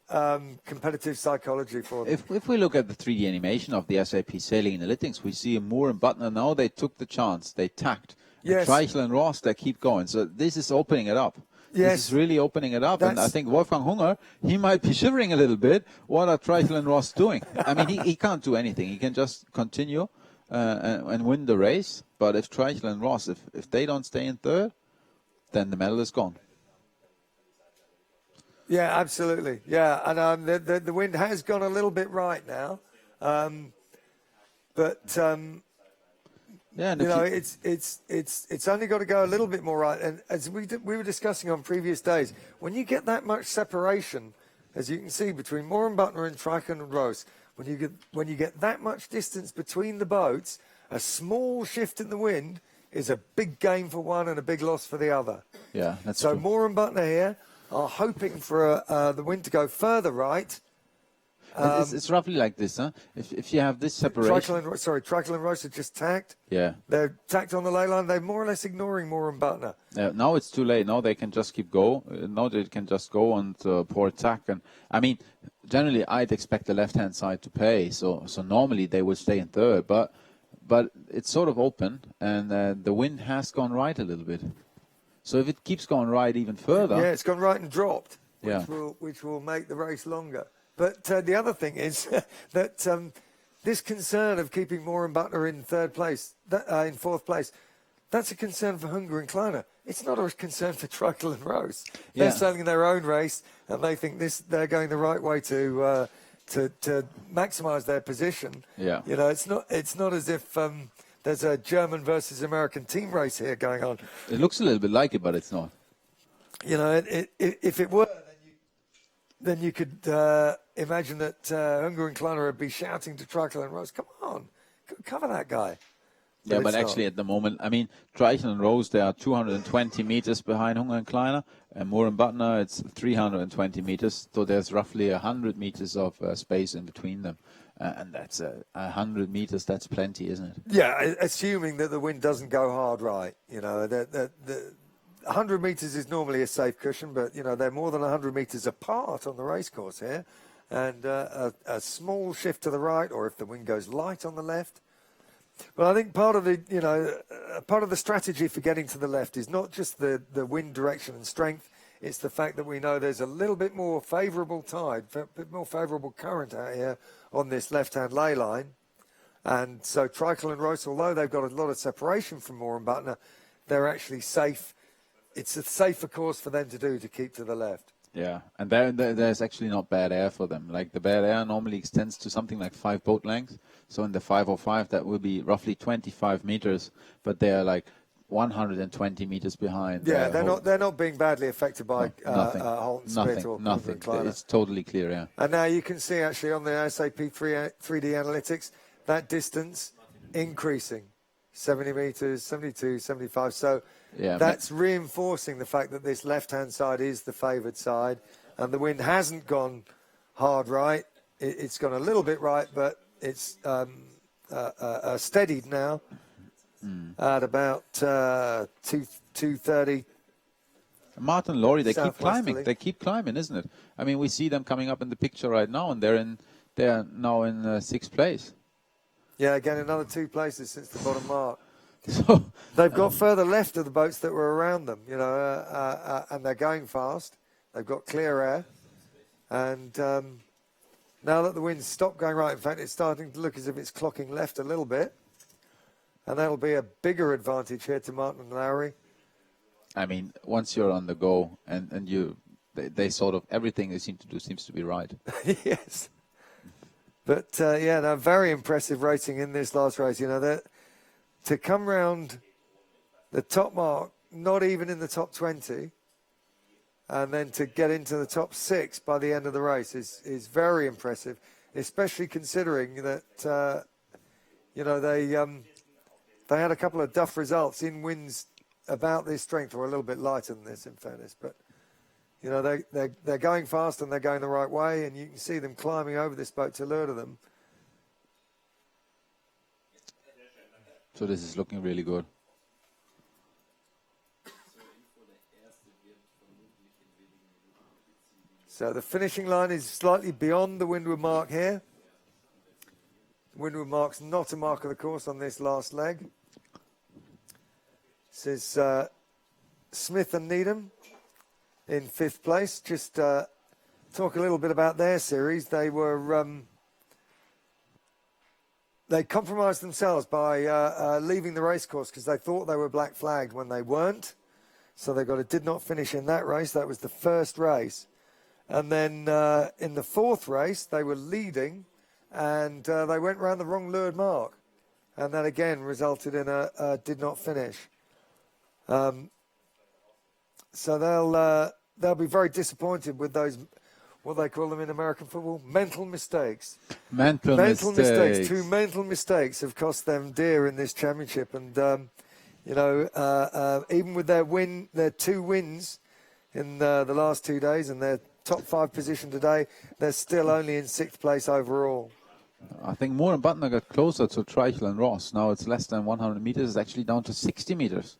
S1: competitive psychology for them.
S2: If we look at the 3D animation of the SAP Sailing Analytics, we see Moore and Butner now. They took the chance. They tacked.
S1: Yes.
S2: Treichel and Ross, they keep going. So this is opening it up.
S1: Yes.
S2: This is really opening it up. And I think Wolfgang Hunger, he might be shivering a little bit. What are Treichel and Ross doing? I mean, he can't do anything. He can just continue and win the race. But if Treichel and Ross, if they don't stay in third, then the medal is gone.
S1: Yeah, absolutely. Yeah, and the wind has gone a little bit right now, but
S2: yeah, and
S1: it's only got to go a little bit more right. And as we were discussing on previous days, when you get that much separation, as you can see between Moore and Butner and Treichel and Roos, when you get that much distance between the boats, a small shift in the wind is a big gain for one and a big loss for the other.
S2: Yeah, that's
S1: so
S2: true.
S1: Moore and Butner here are hoping for the wind to go further right.
S2: It's roughly like this, huh? If you have this separation.
S1: Treichel and Roos are just tacked.
S2: Yeah.
S1: They're tacked on the ley line. They're more or less ignoring Moore and Butner.
S2: Now it's too late. Now they can just keep go. Now they can just go and pour tack. And I mean, generally I'd expect the left-hand side to pay. So normally they will stay in third, but it's sort of open, and the wind has gone right a little bit. So if it keeps going right even further...
S1: Yeah, it's gone right and dropped,
S2: yeah.
S1: which will make the race longer. But the other thing is that this concern of keeping Moore and Butner in in fourth place, that's a concern for Hunger and Kleiner. It's not a concern for Treichel and Roos. They're sailing their own race, and they think they're going the right way to maximise their position.
S2: Yeah.
S1: It's not as if... there's a German versus American team race here going on.
S2: It looks a little bit like it, but it's not.
S1: If it were, then you could imagine that Hunger and Kleiner would be shouting to Treichel and Roos, come on, cover that guy.
S2: But actually at the moment, I mean, Treichel and Roos, they are 220 meters behind Hunger and Kleiner, and Moore and Butner, it's 320 meters, so there's roughly 100 meters of space in between them. And that's 100 meters, that's plenty, isn't it?
S1: Yeah, assuming that the wind doesn't go hard right. The 100 meters is normally a safe cushion, but, they're more than 100 meters apart on the racecourse here. And a small shift to the right, or if the wind goes light on the left. Well, I think part of the strategy for getting to the left is not just the wind direction and strength. It's the fact that we know there's a little bit more favourable tide, a bit more favourable current out here on this left-hand ley line. And so Treichel and Roos, although they've got a lot of separation from Moore and Butner, they're actually safe. It's a safer course for them to do to keep to the left.
S2: Yeah, and there's actually not bad air for them. Like the bad air normally extends to something like 5 boat lengths. So in the 505, that will be roughly 25 meters, but they are like 120 meters behind.
S1: Yeah, they're not being badly affected by
S2: nothing,
S1: Holton Smith or
S2: nothing.
S1: Kleiner.
S2: It's totally clear. Yeah.
S1: And now you can see actually on the SAP 3D analytics that distance increasing, 70 meters, 72, 75. So that's reinforcing the fact that this left-hand side is the favoured side, and the wind hasn't gone hard right. It's gone a little bit right, but it's steadied now at about 230.
S2: Martin and Laurie, they keep climbing.
S1: Southwesterly.
S2: They keep climbing, isn't it? I mean, we see them coming up in the picture right now, and they're now in 6th place.
S1: Yeah, again, another 2 places since the bottom mark.
S2: So
S1: They've got further left of the boats that were around them, and they're going fast. They've got clear air. And now that the wind's stopped going right, in fact, it's starting to look as if it's clocking left a little bit. And that'll be a bigger advantage here to Martin and Lowry.
S2: I mean, once you're on the go and they sort of, everything they seem to do seems to be right.
S1: Yes. But, they're very impressive racing in this last race. To come round the top mark, not even in the top 20, and then to get into the top 6 by the end of the race is very impressive, especially considering that, they had a couple of duff results in winds about this strength, or a little bit lighter than this, in fairness. But, they're going fast and they're going the right way, and you can see them climbing over this boat to lure to them.
S2: So this is looking really good.
S1: So the finishing line is slightly beyond the windward mark here. Windward mark's not a mark of the course on this last leg. This is Smith and Needham in 5th place. Just talk a little bit about their series. They were they compromised themselves by leaving the race course because they thought they were black flagged when they weren't. So they got a did not finish in that race. That was the first race. And then in the 4th race, they were leading and they went round the wrong lured mark. And that again resulted in a did not finish. So they'll be very disappointed with those, what they call them in American football, mental mistakes.
S2: Mental mistakes.
S1: 2 mental mistakes have cost them dear in this championship. And, even with their 2 wins in the last 2 days and their top 5 position today, they're still only in 6th place overall.
S2: I think Moore and Butner got closer to Treichel and Ross. Now it's less than 100 meters. It's actually down to 60 meters.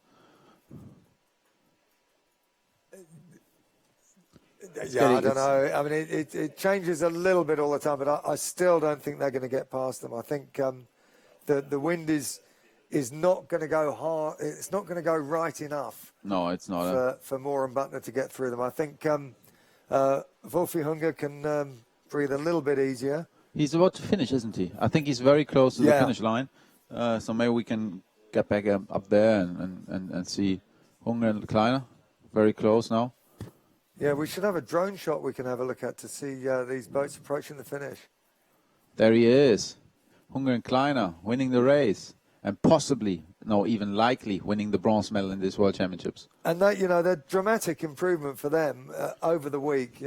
S1: Yeah, I don't know. I mean, it changes a little bit all the time, but I still don't think they're going to get past them. I think the wind is not going to go hard. It's not going to go right enough.
S2: No, it's not.
S1: For Moore and Butner to get through them. I think Wolfie Hunger can breathe a little bit easier.
S2: He's about to finish, isn't he? I think he's very close to the finish line. So maybe we can get back up there and see Hunger and Kleiner. Very close now.
S1: Yeah, we should have a drone shot we can have a look at to see these boats approaching the finish.
S2: There he is. Hunger and Kleiner winning the race and possibly, no, even likely winning the bronze medal in this World Championships.
S1: And that, the dramatic improvement for them over the week,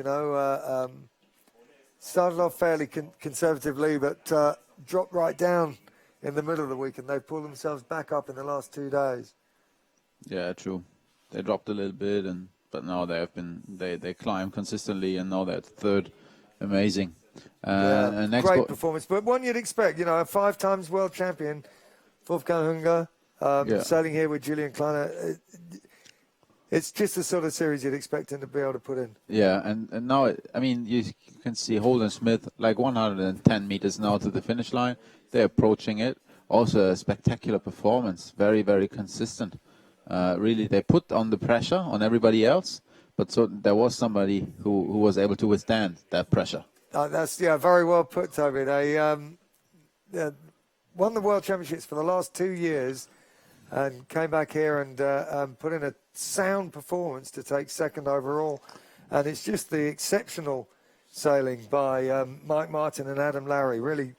S1: started off fairly conservatively, but dropped right down in the middle of the week, and they've pulled themselves back up in the last 2 days.
S2: Yeah, true. They dropped a little bit, but now they climb consistently, and now they're at 3rd. Amazing. And next
S1: great performance, but one you'd expect, a 5 times world champion, Wolfgang Hunger, sailing here with Julian Kleiner. It's just the sort of series you'd expect him to be able to put in.
S2: Yeah, and now, I mean, you can see Holden Smith, like 110 meters now to the finish line. They're approaching it. Also a spectacular performance, very, very consistent. Really, they put on the pressure on everybody else, but so there was somebody who was able to withstand that pressure.
S1: That's very well put, Toby. They won the World Championships for the last 2 years and came back here and put in a sound performance to take 2nd overall. And it's just the exceptional sailing by Mike Martin and Adam Lowry. Really,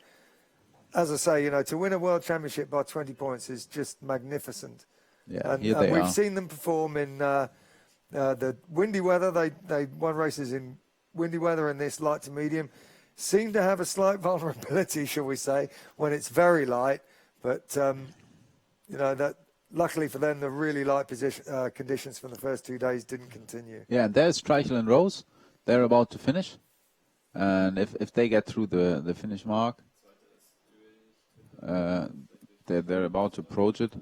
S1: as I say, to win a World Championship by 20 points is just magnificent.
S2: Yeah,
S1: And
S2: here they
S1: we've
S2: are.
S1: seen them perform in the windy weather. They won races in windy weather in this light to medium. Seem to have a slight vulnerability, shall we say, when it's very light. But, that luckily for them, the really light conditions from the first 2 days didn't continue.
S2: Yeah, and there's Streichel and Rose. They're about to finish. And if they get through the finish mark, they're about to approach it,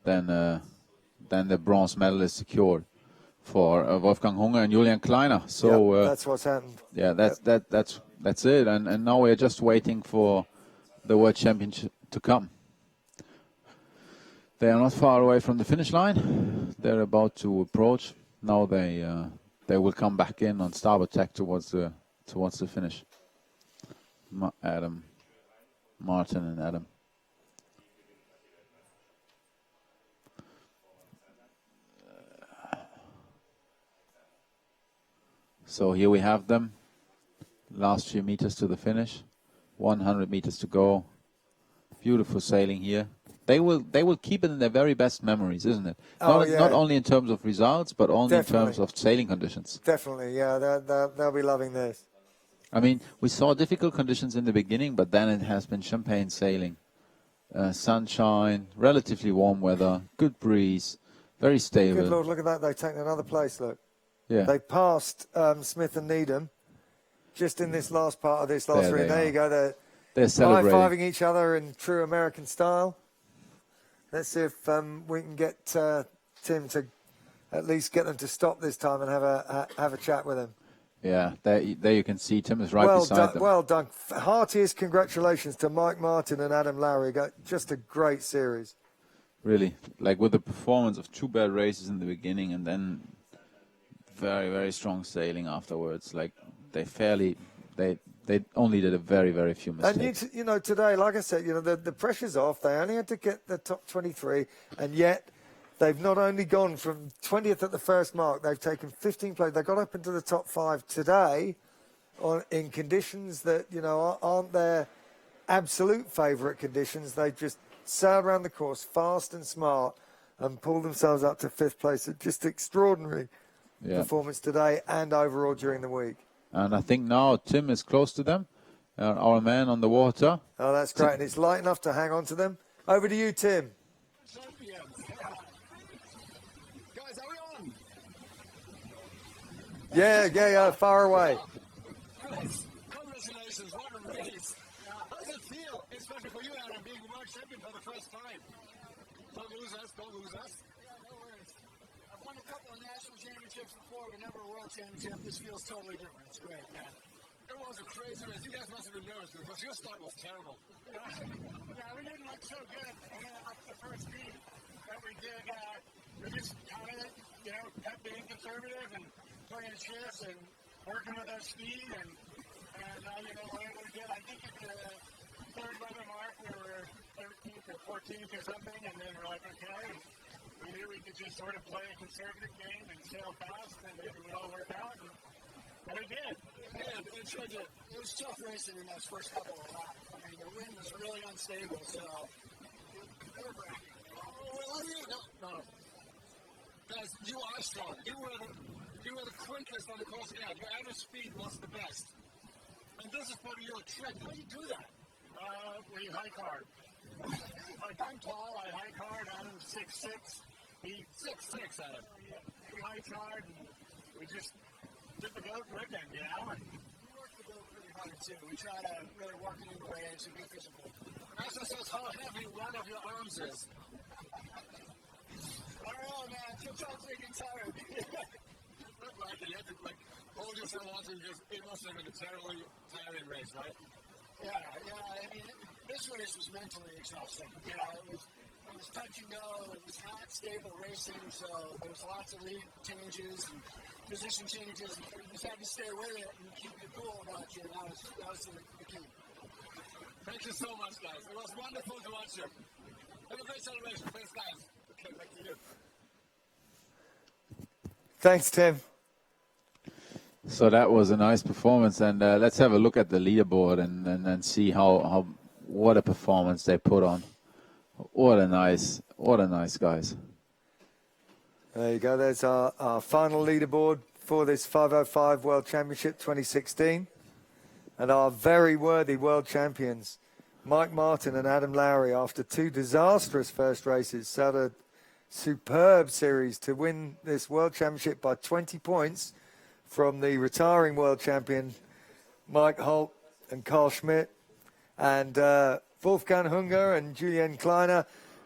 S2: then the bronze medal is secured for Wolfgang Hunger and Julian Kleiner. So
S1: that's what's happened.
S2: Yeah, that's it. And now we're just waiting for the World Championship to come. They are not far away from the finish line. They're about to approach. Now they will come back in on starboard tack towards the finish. Martin and Adam. So here we have them. Last few meters to the finish. 100 meters to go. Beautiful sailing here. They will keep it in their very best memories, isn't it? Not only in terms of results, but only in terms of sailing conditions.
S1: Definitely, yeah. They'll be loving this.
S2: I mean, we saw difficult conditions in the beginning, but then it has been champagne sailing. Sunshine, relatively warm weather, good breeze, very stable.
S1: Good Lord, look at that. They've taken another place, look.
S2: Yeah.
S1: They passed Smith and Needham just in this last part of this last round. There you go.
S2: They're celebrating.
S1: High-fiving each other in true American style. Let's see if we can get Tim to at least get them to stop this time and have a chat with him.
S2: Yeah, there you can see Tim is right beside them.
S1: Well done. Heartiest congratulations to Mike Martin and Adam Lowry. Got just a great series.
S2: Really, like with the performance of 2 bad races in the beginning and then very, very strong sailing afterwards. Like they only did a very, very few mistakes.
S1: And today, like I said, the pressure's off. They only had to get the top 23, and yet they've not only gone from 20th at the first mark, they've taken 15 places. They got up into the top 5 today in conditions that, aren't their absolute favourite conditions. They just sailed around the course fast and smart and pulled themselves up to 5th place. Just extraordinary performance today and overall during the week.
S2: And I think now Tim is close to them, our man on the water.
S1: Oh, that's great. And it's light enough to hang on to them. Over to you, Tim.
S3: Guys, are we on?
S1: Yeah, far away.
S3: Congratulations, what a race. How does it feel, especially for you, Adam, being world champion for the first time? Don't lose us. No worries. I've won a couple of national championships before, but never a world championship. This feels totally different. It's great, man. It was a crazy race. You guys must have been nervous because your start was terrible. Yeah, we didn't look so good up the first beat, but we did. We just kept being conservative and playing shifts and working with our speed and whatever we did. I think at the third weather mark we were 13th or 14th or something, and then we're like, okay, we knew we could just sort of play a conservative game and sail fast, and maybe it would all work out. And we did. Yeah, it was tough racing in those first couple of laps. I mean, the wind was really unstable, so. No. Guys, you are strong. You were the quickest on the course. Yeah, your average speed was the best. And this is part of your trick. How do you do that? We hike hard. Like, I'm tall, I hike hard. Adam's 6'6". He's 6'6", Adam. We hike hard, and we just did the boat quick end, and we work the boat pretty hard, too. We try to really work it in the waves and be physical. Also says how heavy one of your arms is. I don't know, man. Sometimes they get tired. Look like it. You have to, hold yourself on to it must have been a terribly tiring race, right? Yeah. I mean, this race was mentally exhausting. It was touch and go. It was not stable racing, so there was lots of lead changes and position changes. And you just had to stay with it and keep your cool about you. That was the key. Thank you so much, guys. It was wonderful to watch you. Have a great celebration. Thanks, guys. Okay, back to you.
S1: Thanks, Tim.
S2: So that was a nice performance, and let's have a look at the leaderboard and see what a performance they put on. What a nice guys.
S1: There you go. There's our final leaderboard for this 505 World Championship 2016. And our very worthy world champions, Mike Martin and Adam Lowry, after 2 disastrous first races, set a superb series to win this world championship by 20 points from the retiring world champion, Mike Holt and Carl Schmidt, and Wolfgang Hunger and Julien Kleiner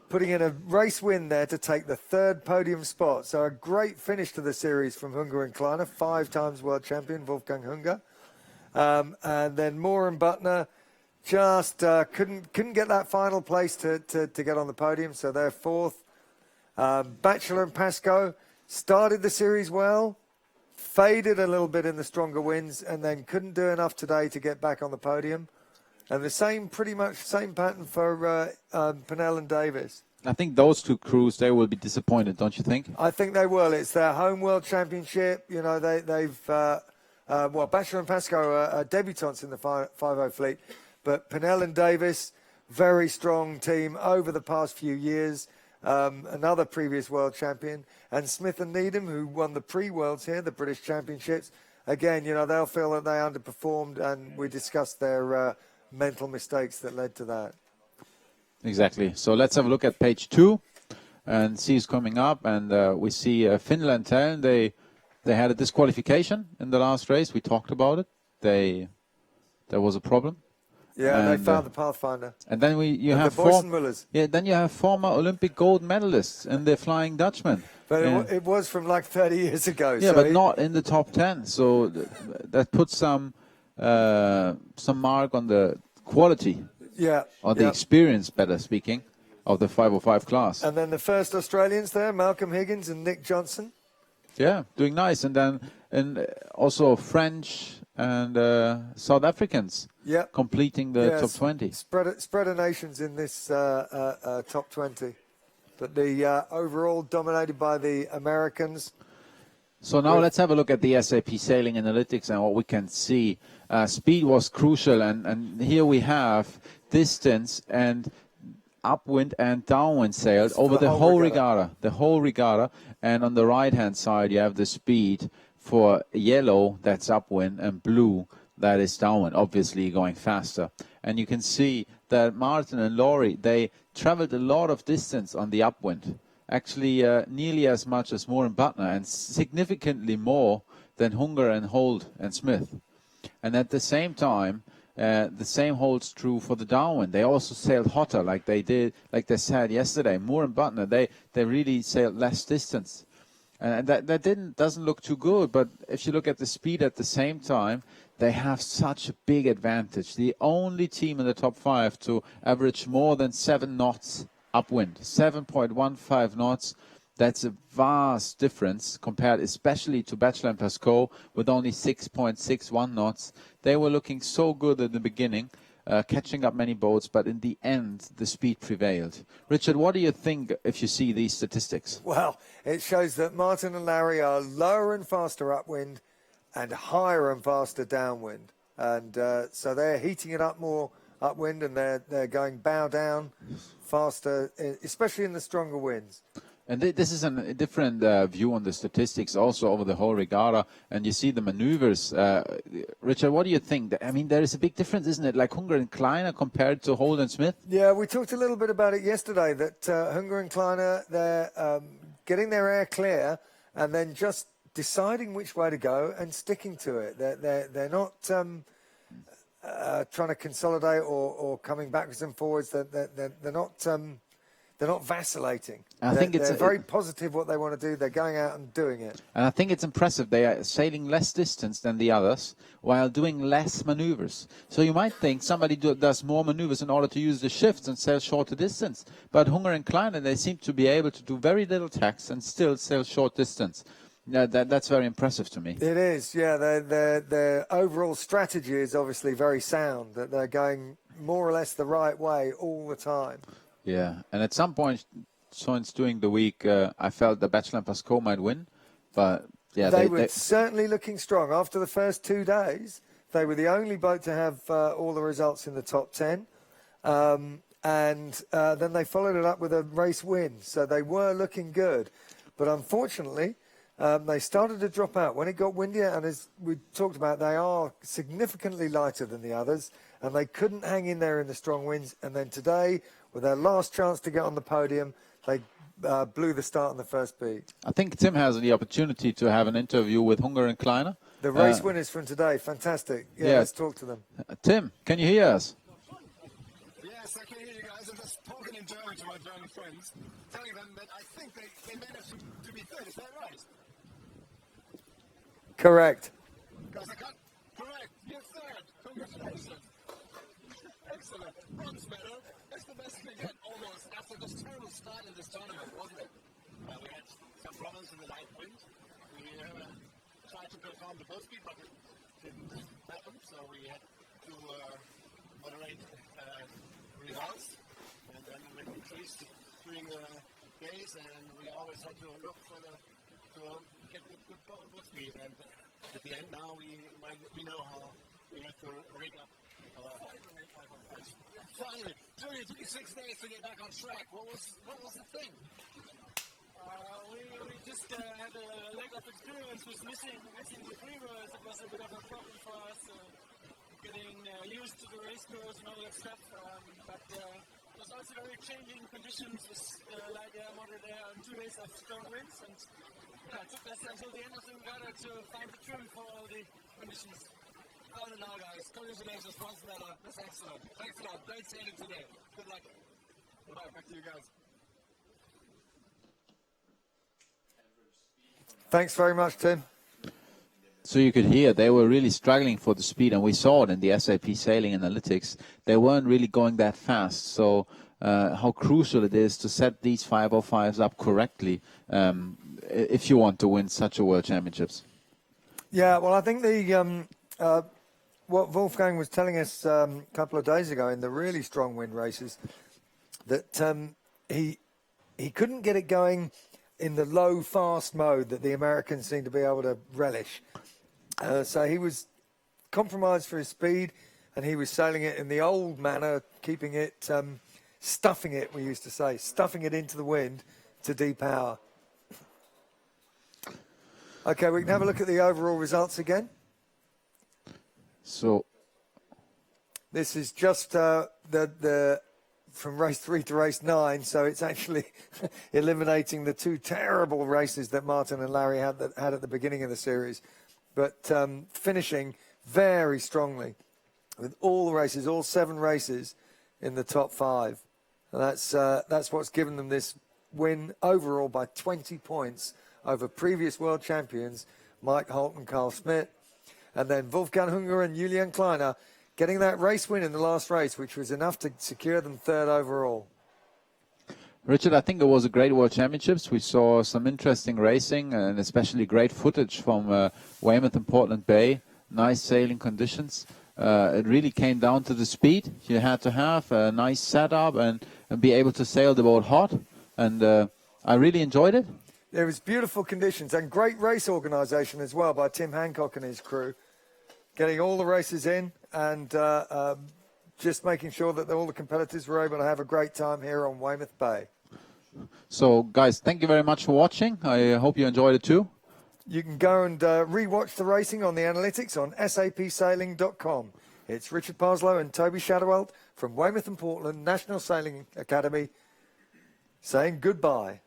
S1: putting in a race win there to take the 3rd podium spot. So a great finish to the series from Hunger and Kleiner, 5 times world champion Wolfgang Hunger. And then Moore and Butner just couldn't get that final place to get on the podium, so they're 4th. Batchelor and Pascoe started the series well, faded a little bit in the stronger winds, and then couldn't do enough today to get back on the podium. And the pretty much same pattern for Pennell and Davis.
S2: I think those 2 crews, they will be disappointed, don't you think?
S1: I think they will. It's their home world championship. You know, they've Batchelor and Pascoe are debutants in the 5.0 fleet, but Pennell and Davis, very strong team over the past few years. Another previous world champion, and Smith and Needham, who won the pre-worlds here, the British Championships. Again, you know, they'll feel that they underperformed, and we discussed their mental mistakes that led to that.
S2: Exactly. So let's have a look at page 2 and see who's coming up. And we see Finland. They had a disqualification in the last race. We talked about it. There was a problem.
S1: Yeah,
S2: and
S1: they found the Pathfinder.
S2: And then you have
S1: the Boyson Mullers.
S2: Yeah, then you have former Olympic gold medalists in the Flying Dutchman.
S1: But it was from like 30 years ago.
S2: Yeah,
S1: so
S2: but not in the top 10. So that puts some mark on the quality.
S1: Yeah.
S2: Or the experience, better speaking, of the 505 class.
S1: And then the first Australians there, Malcolm Higgins and Nick Johnson.
S2: Yeah, doing nice. And then also French and South Africans completing the top 20.
S1: Spread of nations in this top 20. But the overall dominated by the Americans.
S2: So now let's have a look at the SAP Sailing Analytics and what we can see. Speed was crucial, and here we have distance and upwind and downwind sailed over the whole regatta. And on the right-hand side, you have the speed for yellow, that's upwind, and blue, that is downwind, obviously going faster. And you can see that Martin and Laurie, they traveled a lot of distance on the upwind. Actually, nearly as much as Moore and Butner, and significantly more than Hunger and Holt and Smith. And at the same time, the same holds true for the downwind. They also sailed hotter, like they said yesterday. Moore and Butner, they really sailed less distance. And that doesn't look too good, but if you look at the speed at the same time, they have such a big advantage. The only team in the top 5 to average more than 7 knots upwind, 7.15 knots. That's a vast difference compared especially to Batchelor and Pascoe with only 6.61 knots. They were looking so good at the beginning, catching up many boats, but in the end, the speed prevailed. Richard, what do you think if you see these statistics?
S1: Well, it shows that Martin and Larry are lower and faster upwind and higher and faster downwind. And so they're heating it up more upwind, and they're going bow down faster, especially in the stronger winds.
S2: And this is a different view on the statistics also over the whole regatta. And you see the maneuvers. Richard, what do you think? I mean, there is a big difference, isn't it? Like Hunger and Kleiner compared to Holt and Smith?
S1: Yeah, we talked a little bit about it yesterday, that Hunger and Kleiner, they're getting their air clear and then just deciding which way to go and sticking to it. They're not trying to consolidate or coming backwards and forwards. They're not vacillating.
S2: I think it's
S1: very positive what they want to do. They're going out and doing it.
S2: And I think it's impressive. They are sailing less distance than the others while doing less maneuvers. So you might think somebody does more maneuvers in order to use the shifts and sail shorter distance. But Hunger and Kleiner, they seem to be able to do very little tacks and still sail short distance. Yeah, that's very impressive to me.
S1: It is, yeah. Their overall strategy is obviously very sound, that they're going more or less the right way all the time.
S2: Yeah, and at some point during the week, I felt that Batchelor and Pascoe might win, but yeah,
S1: they were certainly looking strong. After the first 2 days, they were the only boat to have all the results in the top 10, and then they followed it up with a race win. So they were looking good, But unfortunately, they started to drop out when it got windier, and as we talked about, they are significantly lighter than the others, and they couldn't hang in there in the strong winds. And then today, with their last chance to get on the podium, they blew the start on the first beat.
S2: I think Tim has the opportunity to have an interview with Hunger and Kleiner.
S1: The race winners from today, fantastic. Yeah, let's talk to them.
S2: Tim, can you hear us?
S4: Yes, I can hear you guys. I'm just talking in German to my German friends, telling them that I think they managed to be third. Is that right?
S1: Correct.
S4: Correct. You're third. Congratulations. Excellent. Bronze medal. That's the best we get almost after this terrible start in this tournament, wasn't it? We had some problems in the light wind. We tried to perform the boat speed, but it didn't happen, so we had to moderate results, and then we increased during the days, and we always had to look for to get good boat speed, and at the end now we know how we have to rig up our finally, Julie, it took you 6 days to get back on track. What was the thing?
S3: We just had a lack of experience with missing the pre-runs. It was a bit of a problem for us, getting used to the race course and all that stuff. But it was also very changing conditions with light air, moderate air, and 2 days of strong winds. And it took us until the end of the regatta to find the trim for all the conditions.
S4: All in all, guys, congratulations, bronze medal. That's excellent. Thanks a lot. Great sailing today. Good luck. Bye. Back to you guys.
S1: Thanks very much, Tim.
S2: So you could hear they were really struggling for the speed, and we saw it in the SAP Sailing Analytics. They weren't really going that fast. So how crucial it is to set these 505s up correctly if you want to win such a World Championships.
S1: Yeah, well, I think what Wolfgang was telling us a couple of days ago in the really strong wind races, that he couldn't get it going in the low fast mode that the Americans seem to be able to relish. So he was compromised for his speed, and he was sailing it in the old manner, keeping it, stuffing it, we used to say, stuffing it into the wind to depower. Okay, we can have a look at the overall results again.
S2: So
S1: this is just the from race 3 to race 9, so it's actually eliminating the 2 terrible races that Martin and Larry had at the beginning of the series, but finishing very strongly with all the races, all 7 races in the top 5. And that's what's given them this win overall by 20 points over previous world champions Mike Holt and Carl Schmidt. And then Wolfgang Hunger and Julian Kleiner getting that race win in the last race, which was enough to secure them 3rd overall.
S2: Richard, I think it was a great World Championships. We saw some interesting racing and especially great footage from Weymouth and Portland Bay. Nice sailing conditions. It really came down to the speed. You had to have a nice setup and be able to sail the boat hot. And I really enjoyed it.
S1: There was beautiful conditions and great race organisation as well by Tim Hancock and his crew, getting all the races in and just making sure that all the competitors were able to have a great time here on Weymouth Bay.
S2: So, guys, thank you very much for watching. I hope you enjoyed it too.
S1: You can go and re-watch the racing on the analytics on sapsailing.com. It's Richard Parslow and Toby Shadowelt from Weymouth and Portland National Sailing Academy saying goodbye.